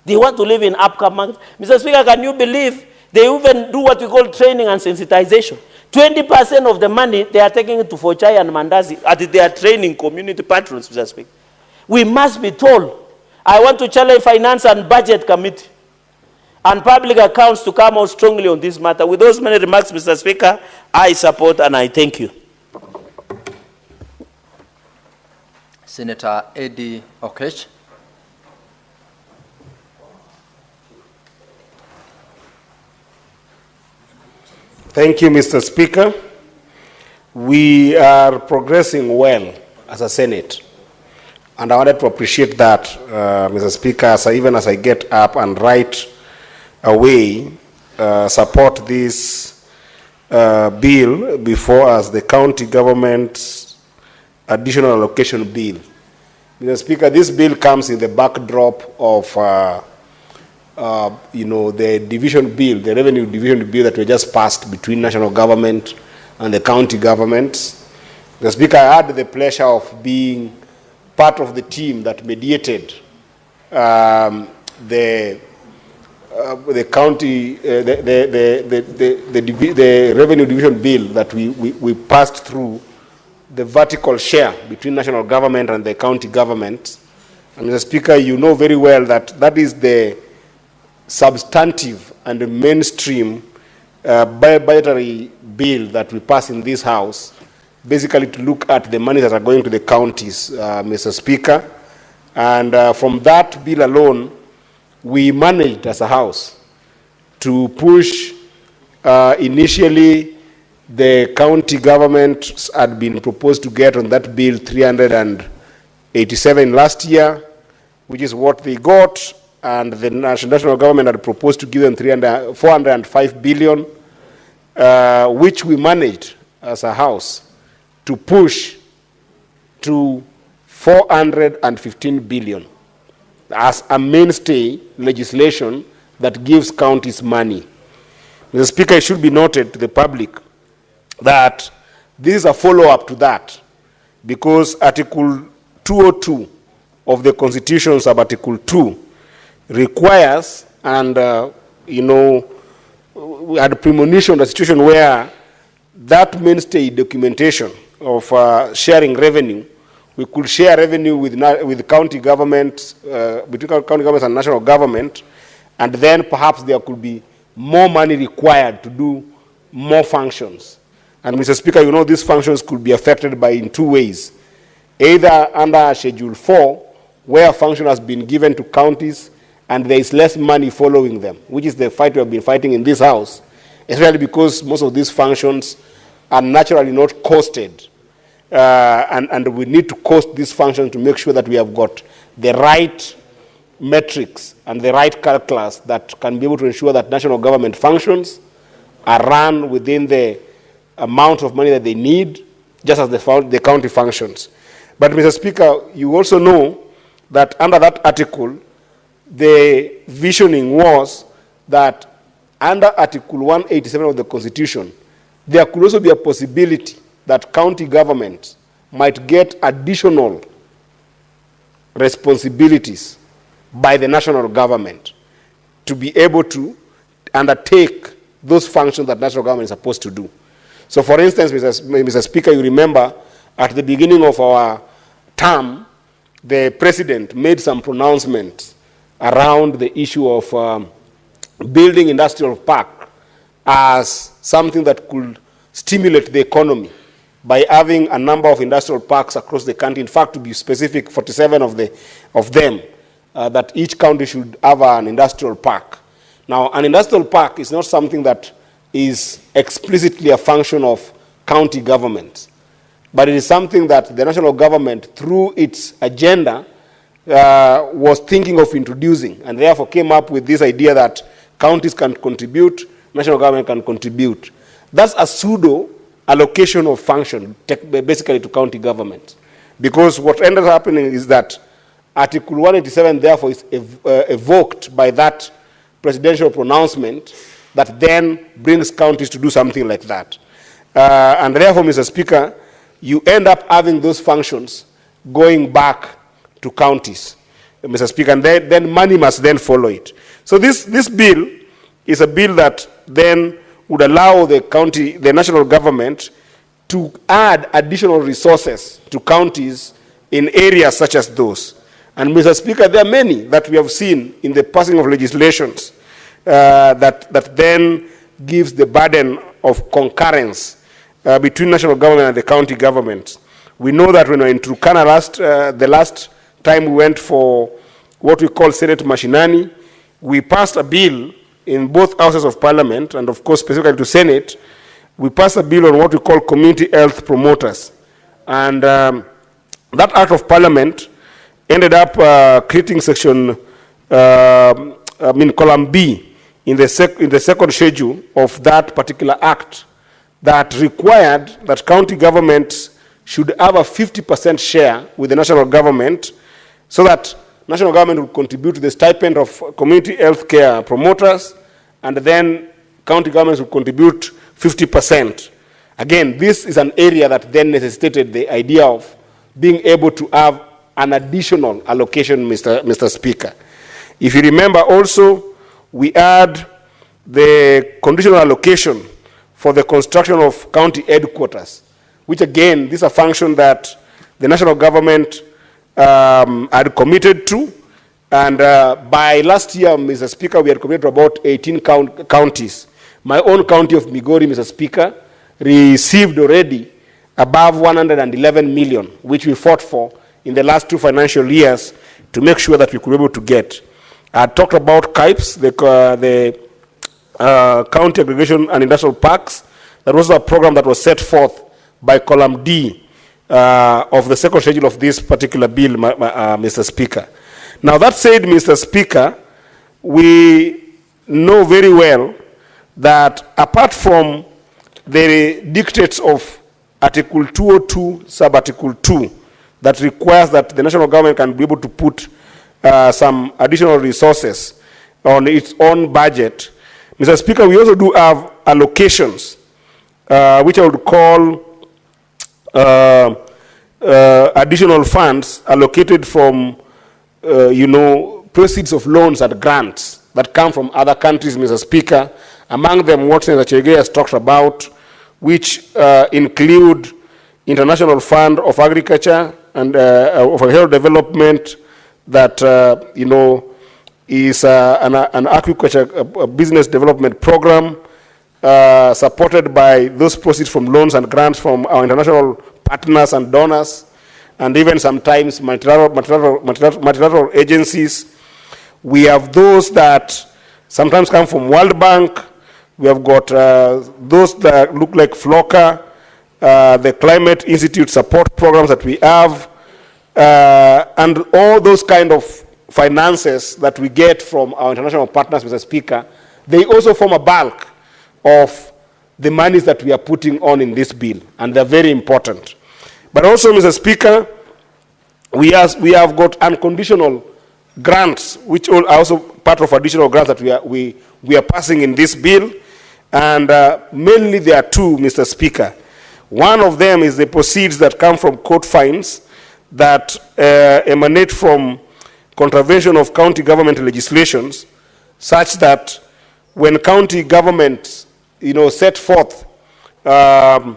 They want to live in upcoming. Mr. Speaker, can you believe they even do what we call training and sensitization? 20% of the money, they are taking it to Fochai and Mandazi. They are training community patrons, Mr. Speaker. We must be told. I want to challenge Finance and Budget Committee and Public Accounts to come out strongly on this matter. With those many remarks, Mr. Speaker, I support and I thank you. Senator Eddy Okech. Thank you, Mr. Speaker. We are progressing well as a Senate. And I wanted to appreciate that, Mr. Speaker, even as I get up and right away, support this bill before us, the county government's additional allocation bill. Mr. Speaker, this bill comes in the backdrop of the division bill, the revenue division bill that we just passed between national government and the county governments. The Speaker, I had the pleasure of being part of the team that mediated the county, the revenue division bill that we passed through the vertical share between national government and the county government. And Mr. Speaker, you know very well that that is the substantive and the mainstream budgetary bill that we pass in this House, basically to look at the money that are going to the counties, Mr. Speaker. And from that bill alone, we managed as a House to push initially the county government had been proposed to get on that bill 387 last year, which is what they got, and the national government had proposed to give them 405 billion, which we managed as a House to push to 415 billion as a mainstay legislation that gives counties money. Mr. Speaker, it should be noted to the public that this is a follow-up to that, because Article 202 of the Constitution, sub-Article 2, requires, and we had a premonition of a situation where that mainstay documentation of sharing revenue, we could share revenue with county government, between county governments and national government, and then perhaps there could be more money required to do more functions. And Mr. Speaker, you know these functions could be affected in two ways. Either under Schedule 4, where a function has been given to counties and there is less money following them, which is the fight we have been fighting in this House, especially because most of these functions are naturally not costed. And we need to cost these functions to make sure that we have got the right metrics and the right calculus that can be able to ensure that national government functions are run within the amount of money that they need, just as the county functions. But Mr. Speaker, you also know that under that article, the visioning was that under Article 187 of the Constitution, there could also be a possibility that county governments might get additional responsibilities by the national government to be able to undertake those functions that national government is supposed to do. So for instance, Mr. Speaker, you remember at the beginning of our term, the President made some pronouncements around the issue of building industrial park as something that could stimulate the economy by having a number of industrial parks across the country. In fact, to be specific, 47 of them, that each county should have an industrial park. Now, an industrial park is not something that is explicitly a function of county government, but it is something that the national government, through its agenda, was thinking of introducing, and therefore came up with this idea that counties can contribute, national government can contribute. That's a pseudo allocation of function, basically to county government. Because what ended up happening is that Article 187, therefore, is evoked by that presidential pronouncement that then brings counties to do something like that. And therefore, Mr. Speaker, you end up having those functions going back to counties, Mr. Speaker, and then money must then follow it. So this bill is a bill that then would allow the national government to add additional resources to counties in areas such as those. And Mr. Speaker, there are many that we have seen in the passing of legislations that then gives the burden of concurrence between national government and the county governments. We know that when we were in Turkana the last time we went for what we call Senate Mashinani, we passed a bill in both houses of parliament, and of course specifically to Senate, we passed a bill on what we call community health promoters. And that act of parliament ended up creating section, column B in the second schedule of that particular act that required that county governments should have a 50% share with the national government so that national government will contribute to the stipend of community health care promoters, and then county governments will contribute 50%. Again, this is an area that then necessitated the idea of being able to have an additional allocation, Mr. Speaker. If you remember also, we had the conditional allocation for the construction of county headquarters, which again, this is a function that the national government had committed to. And by last year, Mr. Speaker, we had committed to about 18 counties. My own county of Migori, Mr. Speaker, received already above 111 million, which we fought for in the last 2 financial years to make sure that we could be able to get. I talked about CAIPs, the County Aggregation and Industrial Parks. That was a program that was set forth by column D of the second schedule of this particular bill, Mr. Speaker. Now that said, Mr. Speaker, we know very well that apart from the dictates of Article 202, Sub-Article 2, that requires that the national government can be able to put some additional resources on its own budget, Mr. Speaker, we also do have allocations, which I would call additional funds allocated from, proceeds of loans and grants that come from other countries, Mr. Speaker. Among them, what Senator Chege has talked about, which include International Fund of Agriculture and of Health Development that, is an aquaculture business development program supported by those proceeds from loans and grants from our international partners and donors, and even sometimes multilateral agencies. We have those that sometimes come from World Bank. We have got those that look like FLOCA, the Climate Institute support programs that we have, and all those kind of finances that we get from our international partners, Mr. Speaker. They also form a bulk of the monies that we are putting on in this bill, and they're very important. But also, Mr. Speaker, we have got unconditional grants, which are also part of additional grants that we are passing in this bill. And mainly there are 2, Mr. Speaker. One of them is the proceeds that come from court fines that emanate from contravention of county government legislations, such that when county governments, set forth the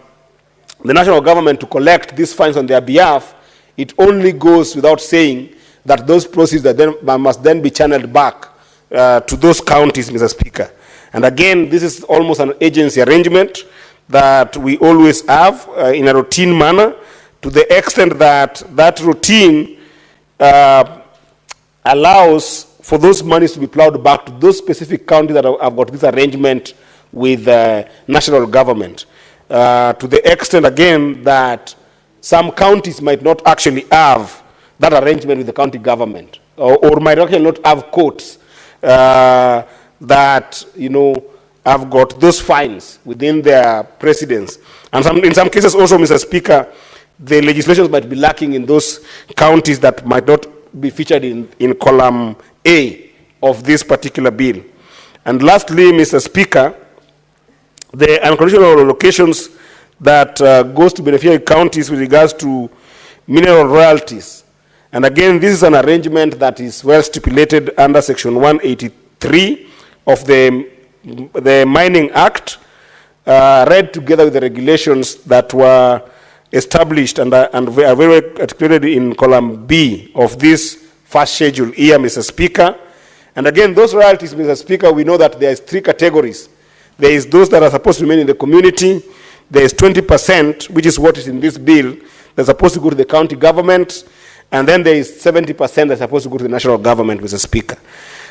national government to collect these fines on their behalf, it only goes without saying that those proceeds must then be channeled back to those counties, Mr. Speaker. And again, this is almost an agency arrangement that we always have in a routine manner, to the extent that that routine allows for those monies to be plowed back to those specific counties that have got this arrangement with national government. To the extent, again, that some counties might not actually have that arrangement with the county government, or might actually not have courts that, have got those fines within their precedents. And in some cases also, Mr. Speaker, the legislations might be lacking in those counties that might not be featured in column A of this particular bill. And lastly, Mr. Speaker, the unconditional allocations that goes to beneficiary counties with regards to mineral royalties. And again, this is an arrangement that is well stipulated under Section 183 of the Mining Act, read together with the regulations that were established and are very articulated in column B of this first schedule here, Mr. Speaker. And again, those royalties, Mr. Speaker, we know that there is 3 categories. There is those that are supposed to remain in the community. There is 20%, which is what is in this bill, that's supposed to go to the county government. And then there is 70% that's supposed to go to the national government, Mr. Speaker.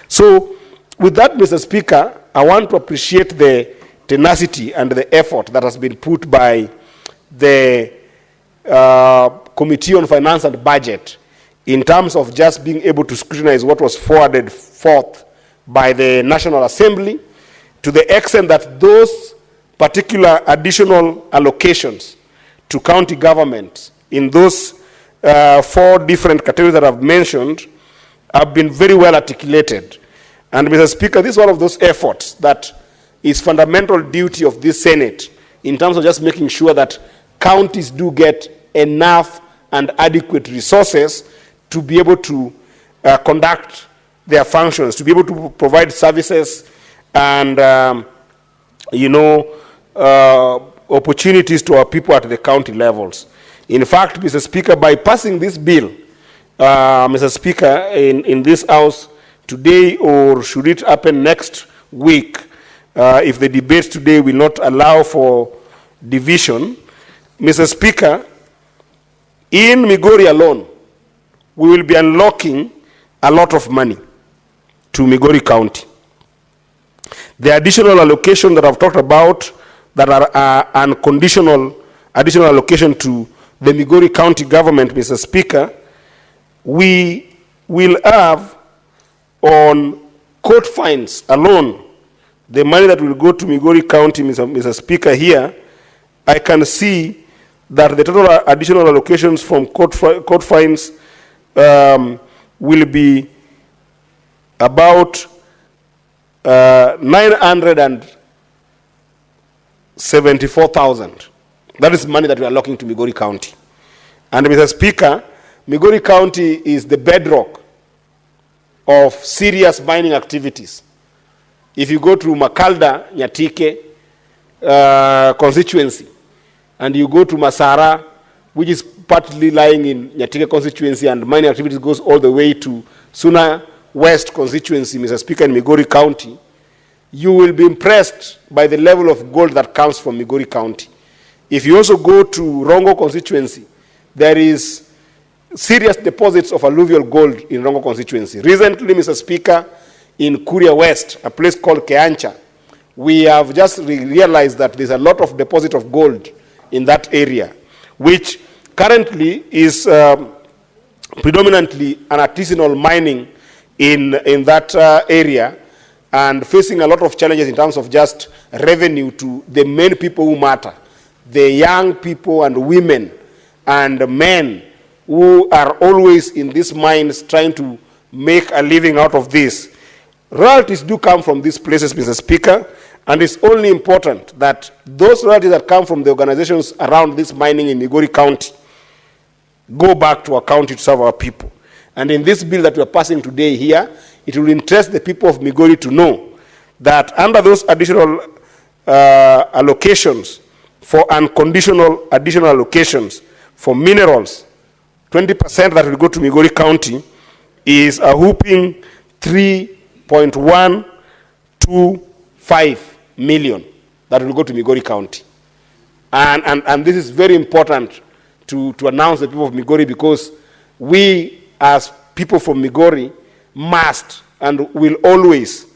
So with that, Mr. Speaker, I want to appreciate the tenacity and the effort that has been put by the Committee on Finance and Budget in terms of just being able to scrutinize what was forwarded forth by the National Assembly, to the extent that those particular additional allocations to county governments in those 4 different categories that I've mentioned have been very well articulated. And Mr. Speaker, this is one of those efforts that is fundamental duty of this Senate in terms of just making sure that counties do get enough and adequate resources to be able to conduct their functions, to be able to provide services and, opportunities to our people at the county levels. In fact, Mr. Speaker, by passing this bill, Mr. Speaker, in this House today, or should it happen next week, if the debates today will not allow for division, Mr. Speaker, in Migori alone, we will be unlocking a lot of money to Migori County. The additional allocation that I've talked about that are unconditional additional allocation to the Migori County government, Mr. Speaker, we will have on court fines alone, the money that will go to Migori County, Mr. Speaker, here, I can see that the total additional allocations from court fines will be about 974,000. That is money that we are allocating to Migori County. And Mr. Speaker, Migori County is the bedrock of serious mining activities. If you go to Makalda, Nyatike constituency, and you go to Masara, which is partly lying in Nyatike constituency, and mining activities goes all the way to Suna West constituency, Mr. Speaker, in Migori County, you will be impressed by the level of gold that comes from Migori County. If you also go to Rongo constituency, there is serious deposits of alluvial gold in Rongo constituency. Recently, Mr. Speaker, in Kuria West, a place called Keancha, we have just realized that there's a lot of deposit of gold in that area, which currently is predominantly an artisanal mining in that area, and facing a lot of challenges in terms of just revenue to the main people who matter, the young people and women and men who are always in these mines trying to make a living out of this. Royalties do come from these places, Mr. Speaker, and it's only important that those royalties that come from the organizations around this mining in Migori County go back to our county to serve our people. And in this bill that we are passing today here, it will interest the people of Migori to know that under those additional allocations for unconditional additional allocations for minerals, 20% that will go to Migori County is a whooping 3.125 million that will go to Migori County. And this is very important to announce the people of Migori, because we as people from Migori must and will always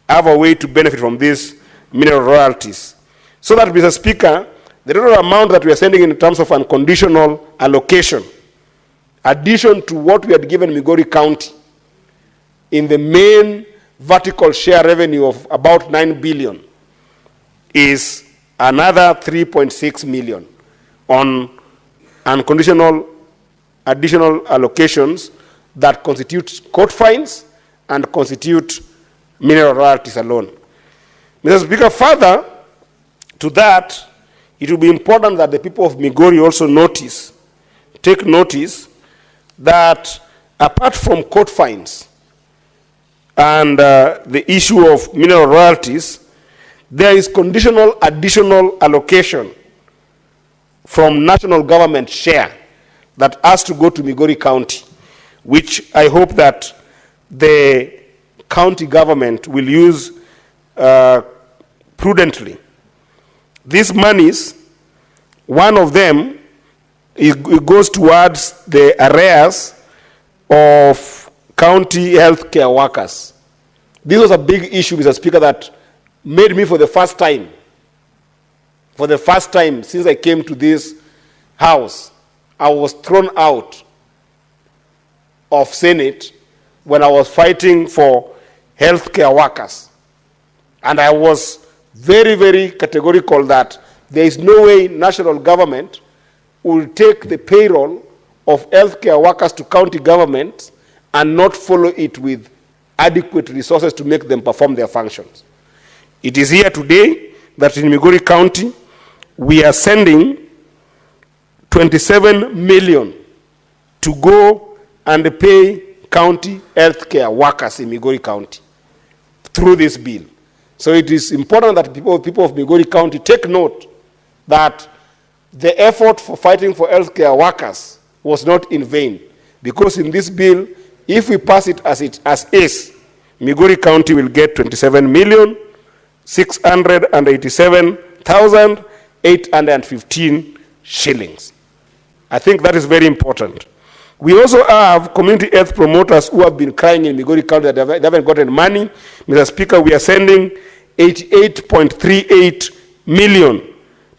have a way to benefit from these mineral royalties. So that, Mr. Speaker, the total amount that we are sending in terms of unconditional allocation, addition to what we had given Migori County in the main vertical share revenue of about 9 billion, is another 3.6 million on unconditional additional allocations that constitute court fines and constitute mineral royalties alone. Mr. Speaker, further to that, it will be important that the people of Migori also take notice that apart from court fines and the issue of mineral royalties, there is conditional additional allocation from national government share that has to go to Migori County, which I hope that the county government will use prudently. These monies, one of them, it goes towards the arrears of county health care workers. This was a big issue, Mr. Speaker, that made me for the first time since I came to this house, I was thrown out of Senate when I was fighting for health care workers. And I was very, very categorical that there is no way national government will take the payroll of health care workers to county governments and not follow it with adequate resources to make them perform their functions. It is here today that in Migori County, we are sending 27 million to go and pay county healthcare workers in Migori County through this bill. So it is important that people of Migori County take note that the effort for fighting for healthcare workers was not in vain, because in this bill, if we pass it as is, Migori County will get 27,687,815 shillings. I think that is very important. We also have community health promoters who have been crying in Migori County that they haven't gotten money. Mr. Speaker, we are sending 88.38 million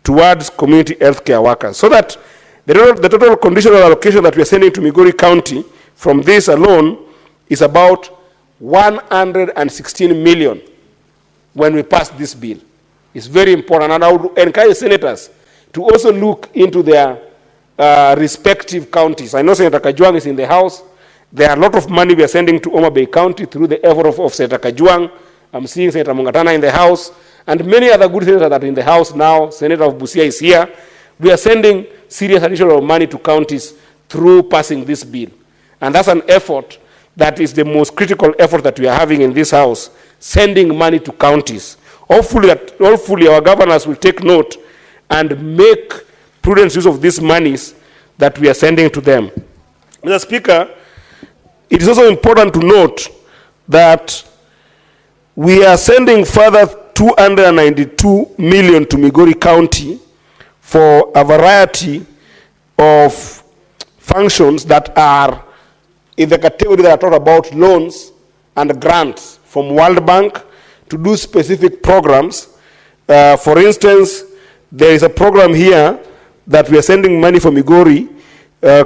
towards community health care workers, so that the total conditional allocation that we are sending to Migori County from this alone is about 116 million when we pass this bill. It's very important, and I would encourage senators to also look into their respective counties. I know Senator Kajwang is in the House. There are a lot of money we are sending to Homa Bay County through the effort of Senator Kajwang. I'm seeing Senator Mungatana in the House, and many other good senators that are in the House now. Senator of Busia is here. We are sending serious additional money to counties through passing this bill. And that's an effort that is the most critical effort that we are having in this House, sending money to counties. Hopefully our governors will take note and make prudent use of these monies that we are sending to them. Mr. Speaker, it is also important to note that we are sending further 292 million to Migori County for a variety of functions that are in the category that I talked about, loans and grants from World Bank to do specific programs. For instance, there is a program here that we are sending money for Migori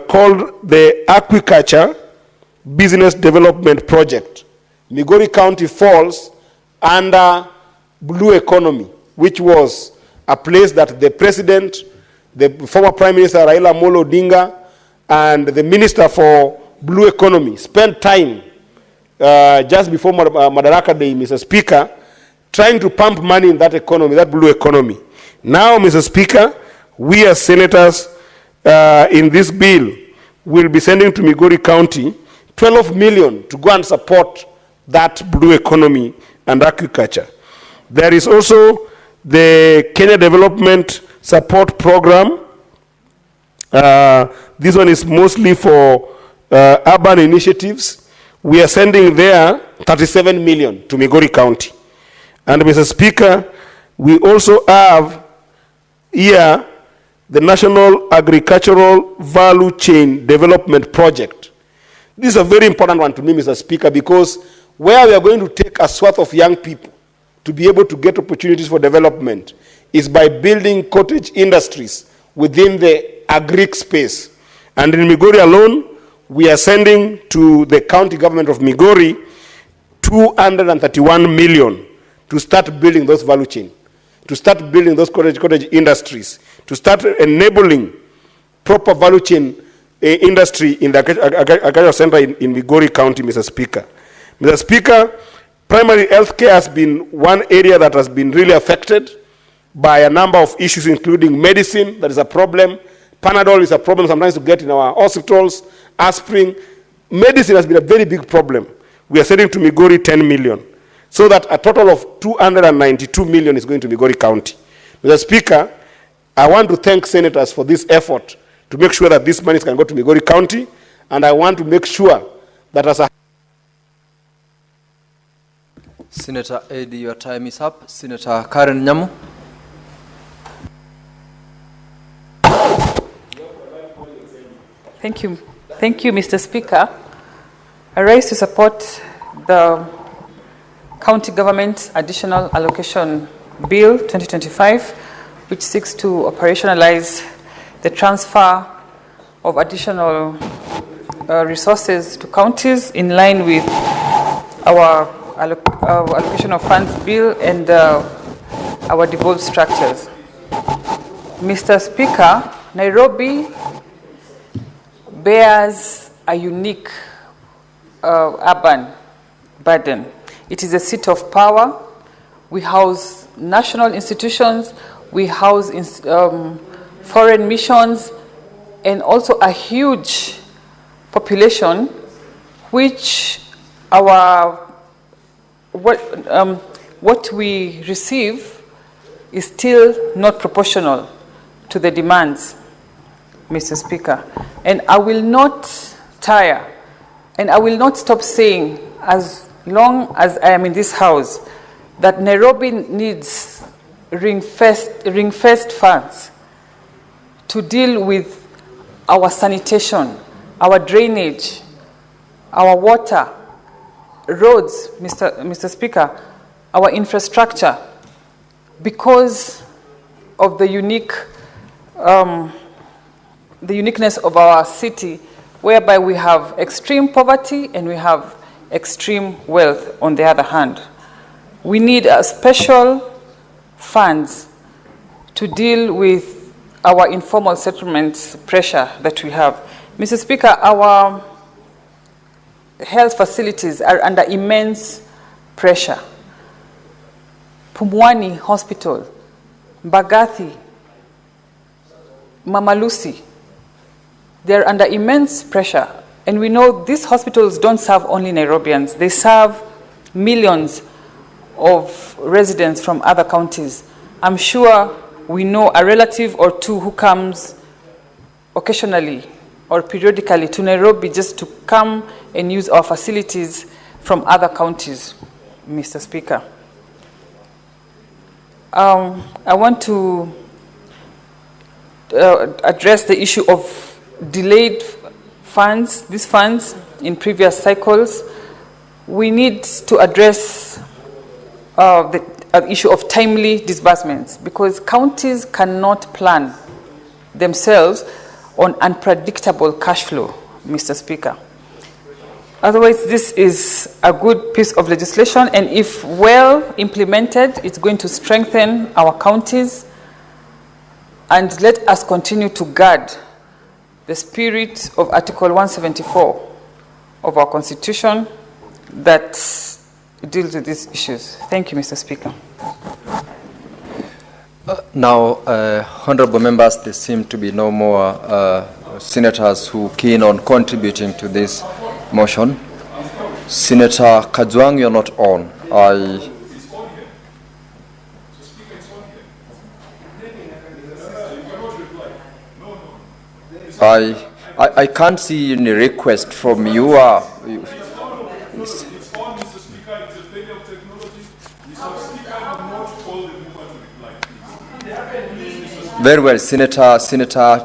called the Aquaculture Business Development Project. Migori County falls under Blue Economy, which was a place that the President, the former Prime Minister Raila Amolo Odinga, and the Minister for Blue Economy spent time just before Madaraka Day, Mr. Speaker, trying to pump money in that economy, that blue economy. Now, Mr. Speaker, we as senators in this bill will be sending to Migori County 12 million to go and support that blue economy and agriculture. There is also the Kenya Development Support Program. This one is mostly for urban initiatives. We are sending there 37 million to Migori County. And Mr. Speaker, we also have here the National Agricultural Value Chain Development Project. This is a very important one to me, Mr. Speaker, because where we are going to take a swath of young people to be able to get opportunities for development is by building cottage industries within the agric space. And in Migori alone, we are sending to the county government of Migori 231 million to start building those value chain, to start building those cottage industries, to start enabling proper value chain industry in the agricultural center in Migori County, Mr. Speaker. Mr. Speaker, primary health care has been one area that has been really affected by a number of issues, including medicine, that is a problem. Panadol is a problem sometimes to get in our hospitals. Aspirin. Medicine has been a very big problem. We are sending to Migori 10 million, so that a total of 292 million is going to Migori County. Mr. Speaker, I want to thank senators for this effort to make sure that this money can go to Migori County, and I want to make sure that as a Senator Eddie, your time is up. Senator Karen Nyamu. Thank you. Thank you, Mr. Speaker. I rise to support the County Government Additional Allocation Bill 2025, which seeks to operationalize the transfer of additional resources to counties in line with our allocation of funds bill and our devolved structures. Mr. Speaker, Nairobi bears a unique urban burden. It is a seat of power. We house national institutions, we house foreign missions, and also a huge population, which what we receive is still not proportional to the demands, Mr. Speaker. And I will not tire, and I will not stop saying, as long as I am in this house, that Nairobi needs ring-fenced funds to deal with our sanitation, our drainage, our water, roads, Mr. Speaker, our infrastructure, because of the uniqueness of our city, whereby we have extreme poverty and we have extreme wealth on the other hand. We need special funds to deal with our informal settlements pressure that we have. Mr. Speaker, our health facilities are under immense pressure. Pumwani Hospital, Mbagathi, Mama Lucy, they're under immense pressure. And we know these hospitals don't serve only Nairobians, they serve millions of residents from other counties. I'm sure we know a relative or two who comes occasionally or periodically to Nairobi just to come and use our facilities from other counties, Mr. Speaker. I want to address the issue of delayed funds, these funds in previous cycles. We need to address the issue of timely disbursements, because counties cannot plan themselves on unpredictable cash flow, Mr. Speaker. Otherwise, this is a good piece of legislation, and if well implemented, it's going to strengthen our counties, and let us continue to guard the spirit of Article 174 of our Constitution that deals with these issues. Thank you, Mr. Speaker. Now, honorable members, there seem to be no more senators who are keen on contributing to this motion. Senator Kajwang, you're not on. I can't see any request from you. Very well, Senator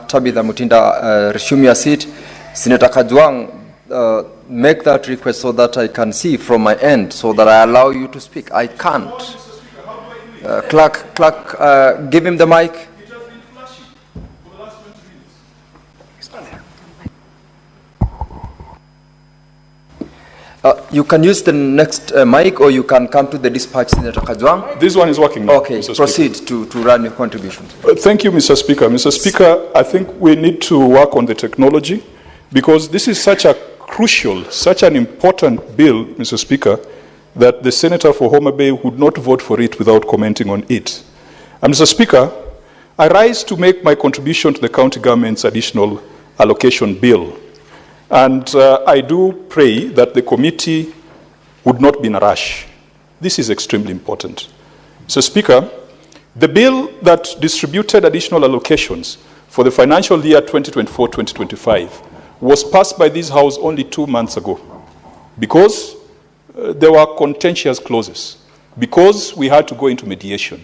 Tabitha Mutinda, resume your seat. Senator Kajwang, make that request so that I can see from my end, so that I allow you to speak. I can't. Clerk, give him the mic. You can use the next mic, or you can come to the dispatch, Senator Kajwang. This one is working now. Okay, proceed to run your contribution. Thank you, Mr. Speaker. Mr. Speaker, I think we need to work on the technology, because this is such a crucial, such an important bill, Mr. Speaker, that the senator for Homa Bay would not vote for it without commenting on it. And Mr. Speaker, I rise to make my contribution to the county government's additional allocation bill. And I do pray that the committee would not be in a rush. This is extremely important. Mr. Speaker, the bill that distributed additional allocations for the financial year 2024-2025 was passed by this House only 2 months ago, because there were contentious clauses, because we had to go into mediation,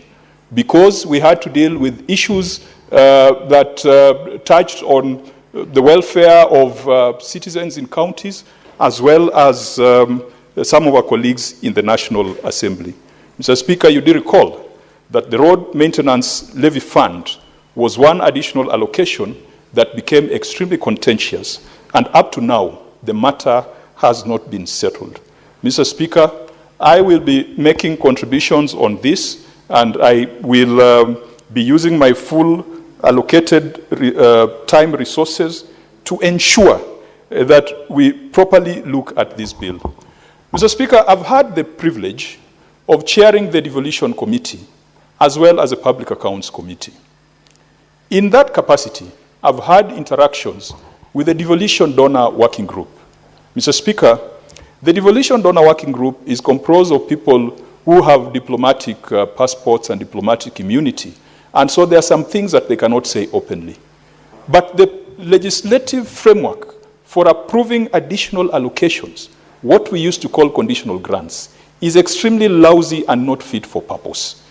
because we had to deal with issues that touched on the welfare of citizens in counties, as well as some of our colleagues in the National Assembly. Mr. Speaker, you do recall that the Road Maintenance Levy Fund was one additional allocation that became extremely contentious, and up to now, the matter has not been settled. Mr. Speaker, I will be making contributions on this, and I will be using my full allocated time resources to ensure that we properly look at this bill. Mr. Speaker, I've had the privilege of chairing the Devolution Committee as well as the Public Accounts Committee. In that capacity, I've had interactions with the Devolution Donor Working Group. Mr. Speaker, the Devolution Donor Working Group is composed of people who have diplomatic passports and diplomatic immunity, and so there are some things that they cannot say openly. But the legislative framework for approving additional allocations, what we used to call conditional grants, is extremely lousy and not fit for purpose.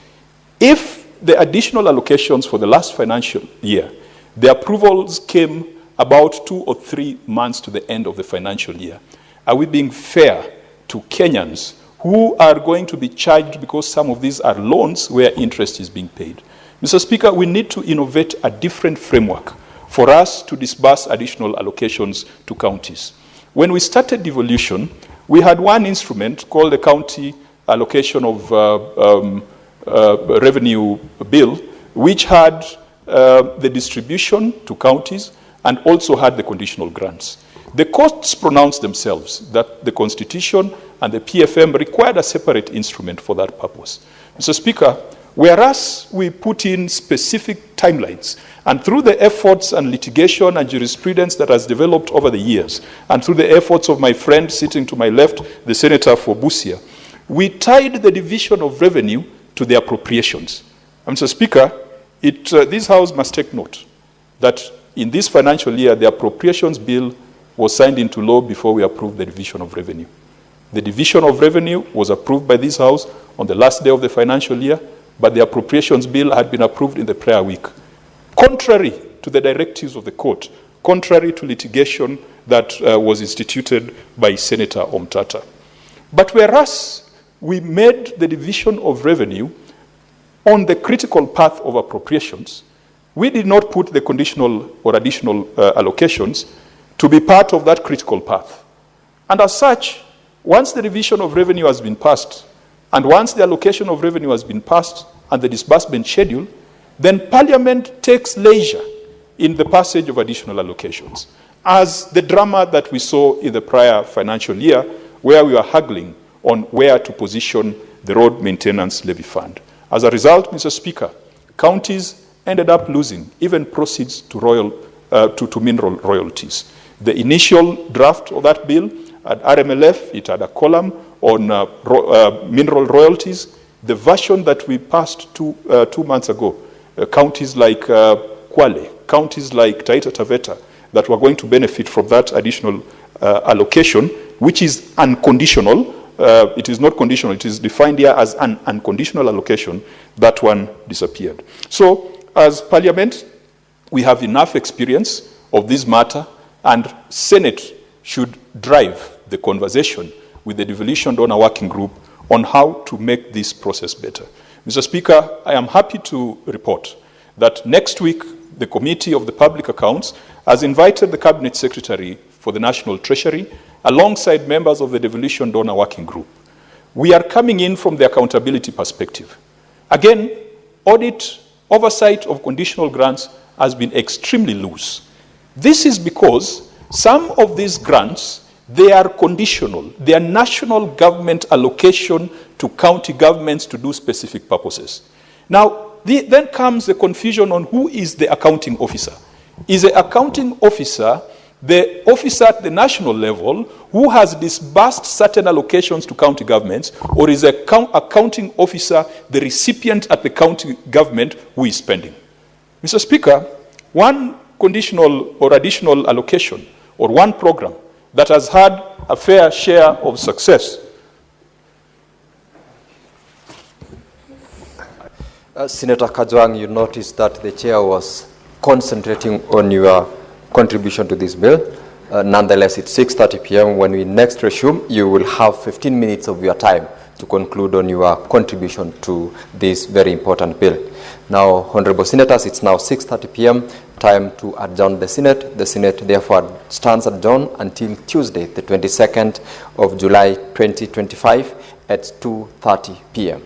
If the additional allocations for the last financial year, the approvals came about 2 or 3 months to the end of the financial year, are we being fair to Kenyans who are going to be charged because some of these are loans where interest is being paid? Mr. Speaker, we need to innovate a different framework for us to disburse additional allocations to counties. When we started devolution, we had one instrument called the County Allocation of Revenue Bill, which had the distribution to counties and also had the conditional grants. The courts pronounced themselves that the Constitution and the PFM required a separate instrument for that purpose. Mr. Speaker, whereas we put in specific timelines, and through the efforts and litigation and jurisprudence that has developed over the years, and through the efforts of my friend sitting to my left, the Senator for Busia, we tied the division of revenue to the appropriations. And Mr. Speaker, this House must take note that in this financial year, the appropriations bill was signed into law before we approved the division of revenue. The division of revenue was approved by this House on the last day of the financial year, but the appropriations bill had been approved in the prior week. Contrary to the directives of the court, contrary to litigation that was instituted by Senator Omtata. But whereas we made the division of revenue on the critical path of appropriations, we did not put the conditional or additional allocations to be part of that critical path. And as such, once the division of revenue has been passed, and once the allocation of revenue has been passed and the disbursement schedule, then Parliament takes leisure in the passage of additional allocations, as the drama that we saw in the prior financial year, where we were haggling on where to position the road maintenance levy fund. As a result, Mr. Speaker, counties ended up losing even proceeds to mineral royalties. The initial draft of that bill at RMLF, it had a column on mineral royalties. The version that we passed 2 months ago, counties like Kwale, counties like Taita Taveta, that were going to benefit from that additional allocation, which is unconditional. It is not conditional. It is defined here as an unconditional allocation. That one disappeared. So, as Parliament, we have enough experience of this matter, and Senate should drive the conversation with the Devolution Donor Working Group on how to make this process better. Mr. Speaker, I am happy to report that next week, the Committee of the Public Accounts has invited the Cabinet Secretary for the National Treasury alongside members of the Devolution Donor Working Group. We are coming in from the accountability perspective. Again, oversight of conditional grants has been extremely loose. This is because some of these grants, they are conditional. They are national government allocation to county governments to do specific purposes. Now, then comes the confusion on who is the accounting officer. Is the accounting officer the officer at the national level who has disbursed certain allocations to county governments, or is a accounting officer the recipient at the county government who is spending? Mr. Speaker, one conditional or additional allocation or one program that has had a fair share of success. Senator Kajwang, you noticed that the chair was concentrating on your contribution to this bill. Nonetheless, it's 6:30 p.m. When we next resume, you will have 15 minutes of your time to conclude on your contribution to this very important bill. Now, Honorable Senators, it's now 6:30 p.m. Time to adjourn the Senate. The Senate therefore stands adjourned until Tuesday, the 22nd of July 2025 at 2:30 p.m.